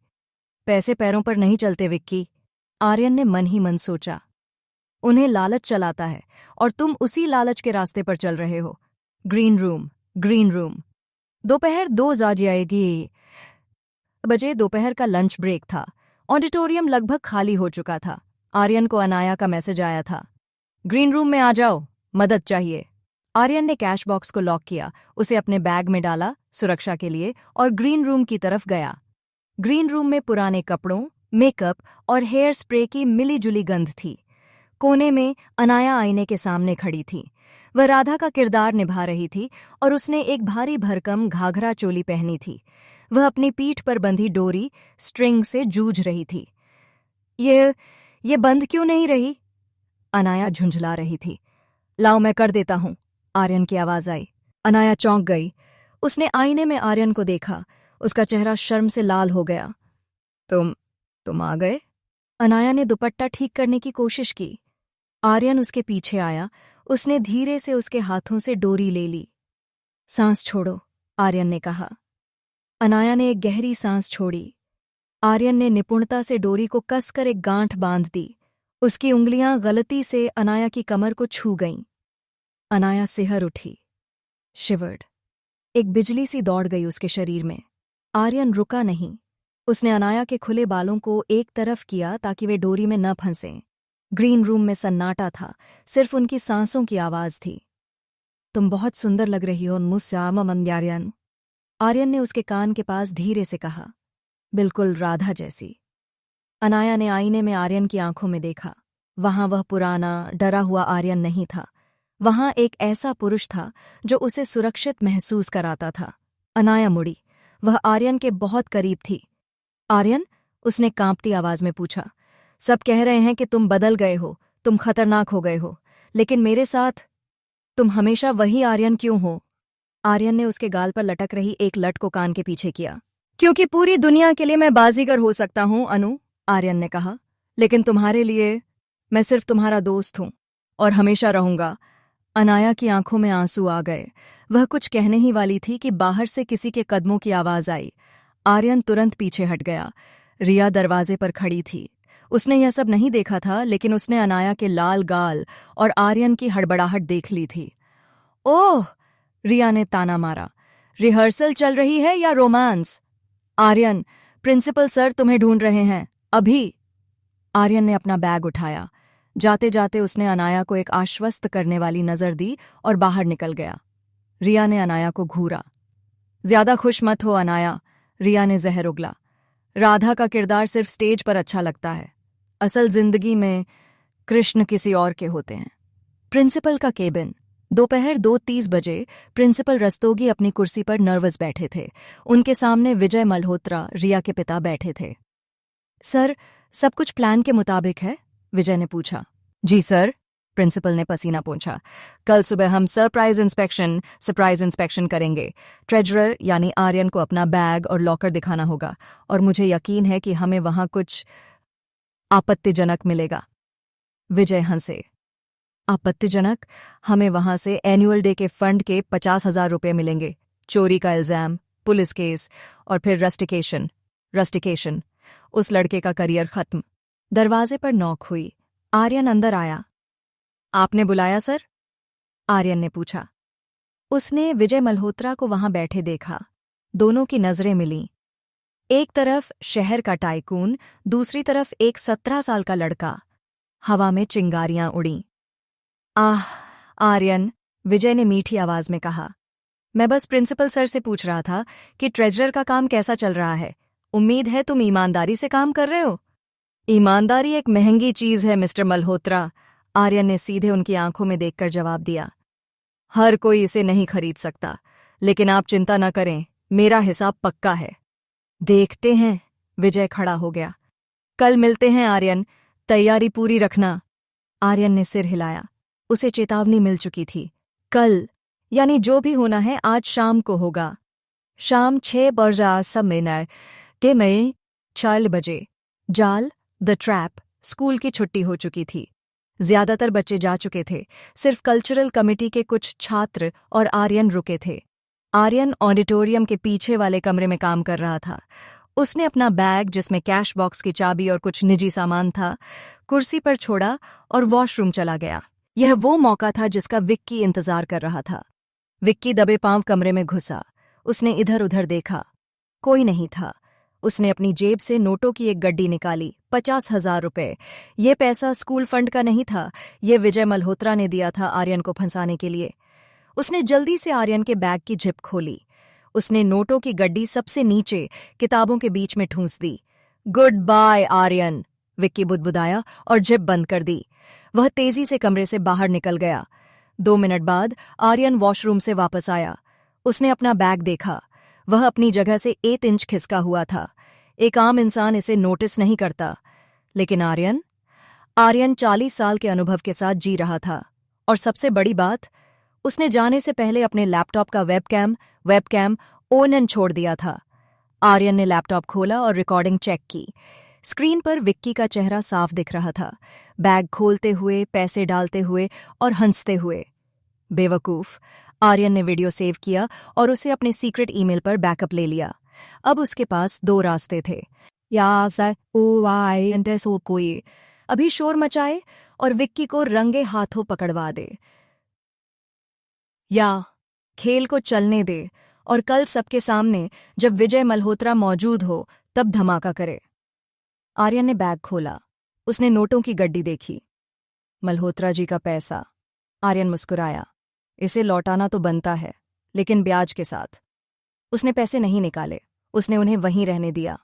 पैसे पैरों पर नहीं चलते विक्की, आर्यन ने मन ही मन सोचा। उन्हें लालच चलाता है और तुम उसी लालच के रास्ते पर चल रहे हो। Green room, green room. दोपहर 2 जाएगी बजे दोपहर का लंच ब्रेक था। ऑडिटोरियम लगभग खाली हो चुका था। आर्यन को अनाया का मैसेज आया था। ग्रीन रूम में आ जाओ, मदद चाहिए। आर्यन ने कैश बॉक्स को लॉक किया, उसे अपने बैग में डाला सुरक्षा के लिए और ग्रीन रूम की तरफ गया। ग्रीन रूम में पुराने कपड़ों, मेकअप और हेयर स्प्रे की मिलीजुली गंध थी। कोने में अनाया आईने के सामने खड़ी थी। वह राधा का किरदार निभा रही थी और उसने एक भारी भरकम घाघरा चोली पहनी थी। वह अपनी पीठ पर बंधी डोरी स्ट्रिंग से जूझ रही थी। ये बंद क्यों नहीं रही? अनाया झुंझला रही थी। लाओ मैं कर देता हूं, आर्यन की आवाज आई। अनाया चौंक गई। उसने आईने में आर्यन को देखा। उसका चेहरा शर्म से लाल हो गया। तुम आ गए? अनाया ने दुपट्टा ठीक करने की कोशिश की। आर्यन उसके पीछे आया। उसने धीरे से उसके हाथों से डोरी ले ली। सांस छोड़ो, आर्यन ने कहा। अनाया ने एक गहरी सांस छोड़ी। आर्यन ने निपुणता से डोरी को कसकर एक गांठ बांध दी। उसकी उंगलियां गलती से अनाया की कमर को छू गईं। अनाया सिहर उठी, शिवर्ड। एक बिजली सी दौड़ गई उसके शरीर में। आर्यन रुका नहीं। उसने अनाया के खुले बालों को एक तरफ किया ताकि वे डोरी में न फंसें। ग्रीन रूम में सन्नाटा था, सिर्फ उनकी सांसों की आवाज थी। तुम बहुत सुंदर लग रही हो मुस्याम मंद्यार्यन, आर्यन ने उसके कान के पास धीरे से कहा। बिल्कुल राधा जैसी। अनाया ने आईने में आर्यन की आंखों में देखा। वहां वह पुराना, डरा हुआ आर्यन नहीं था। वहां एक ऐसा पुरुष था जो उसे सुरक्षित महसूस कराता था। अनाया मुड़ी। वह आर्यन के बहुत करीब थी। आर्यन, उसने कांपती आवाज में पूछा। सब कह रहे हैं कि तुम बदल गए हो, तुम खतरनाक हो गए हो, लेकिन मेरे साथ तुम हमेशा वही आर्यन क्यों हो? आर्यन ने उसके गाल पर लटक रही एक लट को कान के पीछे किया। क्योंकि पूरी दुनिया के लिए मैं बाजीगर हो सकता हूं अनु, आर्यन ने कहा, लेकिन तुम्हारे लिए मैं सिर्फ तुम्हारा दोस्त हूं और हमेशा रहूंगा। अनाया की आंखों में आंसू आ गए। वह कुछ कहने ही वाली थी कि बाहर से किसी के कदमों की आवाज आई। आर्यन तुरंत पीछे हट गया। रिया दरवाजे पर खड़ी थी। उसने यह सब नहीं देखा था, लेकिन उसने अनाया के लाल गाल और आर्यन की हड़बड़ाहट देख ली थी। ओह, रिया ने ताना मारा। रिहर्सल चल रही है या रोमांस? आर्यन, प्रिंसिपल सर तुम्हें ढूंढ रहे हैं, अभी। आर्यन ने अपना बैग उठाया। जाते जाते उसने अनाया को एक आश्वस्त करने वाली नजर दी और बाहर निकल गया। रिया ने अनाया को घूरा। ज्यादा खुश मत हो अनाया, रिया ने जहर उगला। राधा का किरदार सिर्फ स्टेज पर अच्छा लगता है, असल जिंदगी में कृष्ण किसी और के होते हैं। प्रिंसिपल का केबिन। दोपहर 2:30 बजे प्रिंसिपल रस्तोगी अपनी कुर्सी पर नर्वस बैठे थे। उनके सामने विजय मल्होत्रा, रिया के पिता, बैठे थे। सर, सब कुछ प्लान के मुताबिक है? विजय ने पूछा। जी सर, प्रिंसिपल ने पसीना पोंछा। कल सुबह हम सरप्राइज इंस्पेक्शन करेंगे। ट्रेजरर यानी आर्यन को अपना बैग और लॉकर दिखाना होगा, और मुझे यकीन है कि हमें वहां कुछ आपत्तिजनक मिलेगा। विजय हंसे। आपत्तिजनक? हमें वहां से एनुअल डे के फंड के 50,000 रुपये मिलेंगे, चोरी का इल्जाम, पुलिस केस और फिर रस्टिकेशन। उस लड़के का करियर खत्म। दरवाजे पर नॉक हुई। आर्यन अंदर आया। आपने बुलाया सर? आर्यन ने पूछा। उसने विजय मल्होत्रा को वहां बैठे देखा। दोनों की नजरें मिलीं। एक तरफ शहर का टाइकून, दूसरी तरफ एक 17 साल का लड़का। हवा में चिंगारियां उड़ीं। आह आर्यन, विजय ने मीठी आवाज में कहा। मैं बस प्रिंसिपल सर से पूछ रहा था कि ट्रेजरर का काम कैसा चल रहा है। उम्मीद है तुम ईमानदारी से काम कर रहे हो। ईमानदारी एक महंगी चीज है मिस्टर मल्होत्रा, आर्यन ने सीधे उनकी आंखों में देखकर जवाब दिया। हर कोई इसे नहीं खरीद सकता, लेकिन आप चिंता न करें, मेरा हिसाब पक्का है। देखते हैं। विजय खड़ा हो गया। कल मिलते हैं आर्यन, तैयारी पूरी रखना। आर्यन ने सिर हिलाया। उसे चेतावनी मिल चुकी थी। कल यानी जो भी होना है आज शाम को होगा। शाम 6 समय के मई 4 बजे। जाल द ट्रैप। स्कूल की छुट्टी हो चुकी थी। ज्यादातर बच्चे जा चुके थे। सिर्फ कल्चरल कमेटी के कुछ छात्र और आर्यन रुके थे। आर्यन ऑडिटोरियम के पीछे वाले कमरे में काम कर रहा था। उसने अपना बैग, जिसमें कैश बॉक्स की चाबी और कुछ निजी सामान था, कुर्सी पर छोड़ा और वॉशरूम चला गया। यह वो मौका था जिसका विक्की इंतजार कर रहा था। विक्की दबे पांव कमरे में घुसा। उसने इधर उधर देखा। कोई नहीं था। उसने अपनी जेब से नोटों की एक गड्डी निकाली। 50,000 रुपये। ये पैसा स्कूल फंड का नहीं था, ये विजय मल्होत्रा ने दिया था आर्यन को फंसाने के लिए। उसने जल्दी से आर्यन के बैग की जिप खोली। उसने नोटों की गड्डी सबसे नीचे किताबों के बीच में ठूंस दी। गुड बाय आर्यन, विक्की बुदबुदाया और जिप बंद कर दी। वह तेजी से कमरे से बाहर निकल गया। 2 मिनट बाद आर्यन वॉशरूम से वापस आया। उसने अपना बैग देखा। वह अपनी जगह से 1 इंच खिसका हुआ था। एक आम इंसान इसे नोटिस नहीं करता, लेकिन आर्यन 40 साल के अनुभव के साथ जी रहा था। और सबसे बड़ी बात, उसने जाने से पहले अपने लैपटॉप का वेबकैम ऑन छोड़ दिया था। आर्यन ने लैपटॉप खोला और रिकॉर्डिंग चेक की। स्क्रीन पर विक्की का चेहरा साफ दिख रहा था, बैग खोलते हुए, पैसे डालते हुए और हंसते हुए। बेवकूफ, आर्यन ने वीडियो सेव किया और उसे अपने सीक्रेट ईमेल पर बैकअप ले लिया। अब उसके पास 2 रास्ते थे। या सो कोई अभी शोर मचाए और विक्की को रंगे हाथों पकड़वा दे, या खेल को चलने दे और कल सबके सामने जब विजय मल्होत्रा मौजूद हो तब धमाका करे। आर्यन ने बैग खोला। उसने नोटों की गड्डी देखी। मल्होत्रा जी का पैसा। आर्यन मुस्कुराया। इसे लौटाना तो बनता है, लेकिन ब्याज के साथ। उसने पैसे नहीं निकाले, उसने उन्हें वहीं रहने दिया।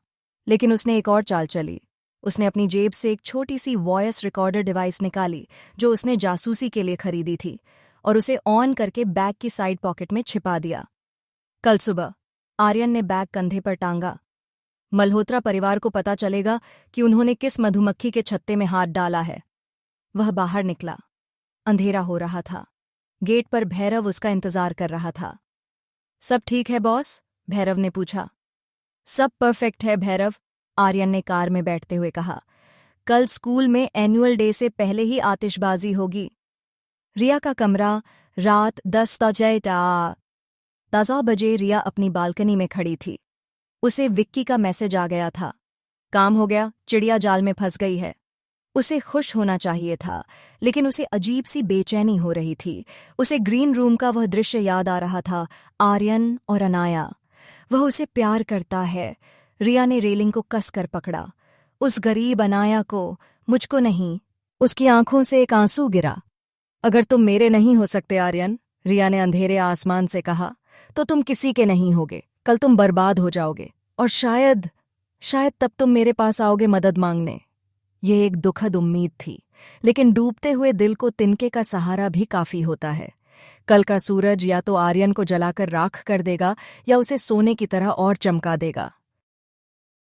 लेकिन उसने एक और चाल चली। उसने अपनी जेब से एक छोटी सी वॉयस रिकॉर्डर डिवाइस निकाली जो उसने जासूसी के लिए खरीदी थी, और उसे ऑन करके बैग की साइड पॉकेट में छिपा दिया। कल सुबह आर्यन ने बैग कंधे पर टांगा। मल्होत्रा परिवार को पता चलेगा कि उन्होंने किस मधुमक्खी के छत्ते में हाथ डाला है। वह बाहर निकला। अंधेरा हो रहा था। गेट पर भैरव उसका इंतजार कर रहा था। सब ठीक है बॉस? भैरव ने पूछा। सब परफेक्ट है भैरव, आर्यन ने कार में बैठते हुए कहा। कल स्कूल में एनुअल डे से पहले ही आतिशबाजी होगी। रिया का कमरा, रात 10 बजे रिया अपनी बालकनी में खड़ी थी। उसे विक्की का मैसेज आ गया था। काम हो गया, चिड़िया जाल में फंस गई है। उसे खुश होना चाहिए था, लेकिन उसे अजीब सी बेचैनी हो रही थी। उसे ग्रीन रूम का वह दृश्य याद आ रहा था, आर्यन और अनाया। वह उसे प्यार करता है। रिया ने रेलिंग को कस कर पकड़ा। उस गरीब अनाया को, मुझको नहीं। उसकी आंखों से एक आंसू गिरा। अगर तुम मेरे नहीं हो सकते आर्यन, रिया ने अंधेरे आसमान से कहा, तो तुम किसी के नहीं होगे। कल तुम बर्बाद हो जाओगे, और शायद तब तुम मेरे पास आओगे मदद मांगने। यह एक दुखद उम्मीद थी, लेकिन डूबते हुए दिल को तिनके का सहारा भी काफी होता है। कल का सूरज या तो आर्यन को जलाकर राख कर देगा या उसे सोने की तरह और चमका देगा।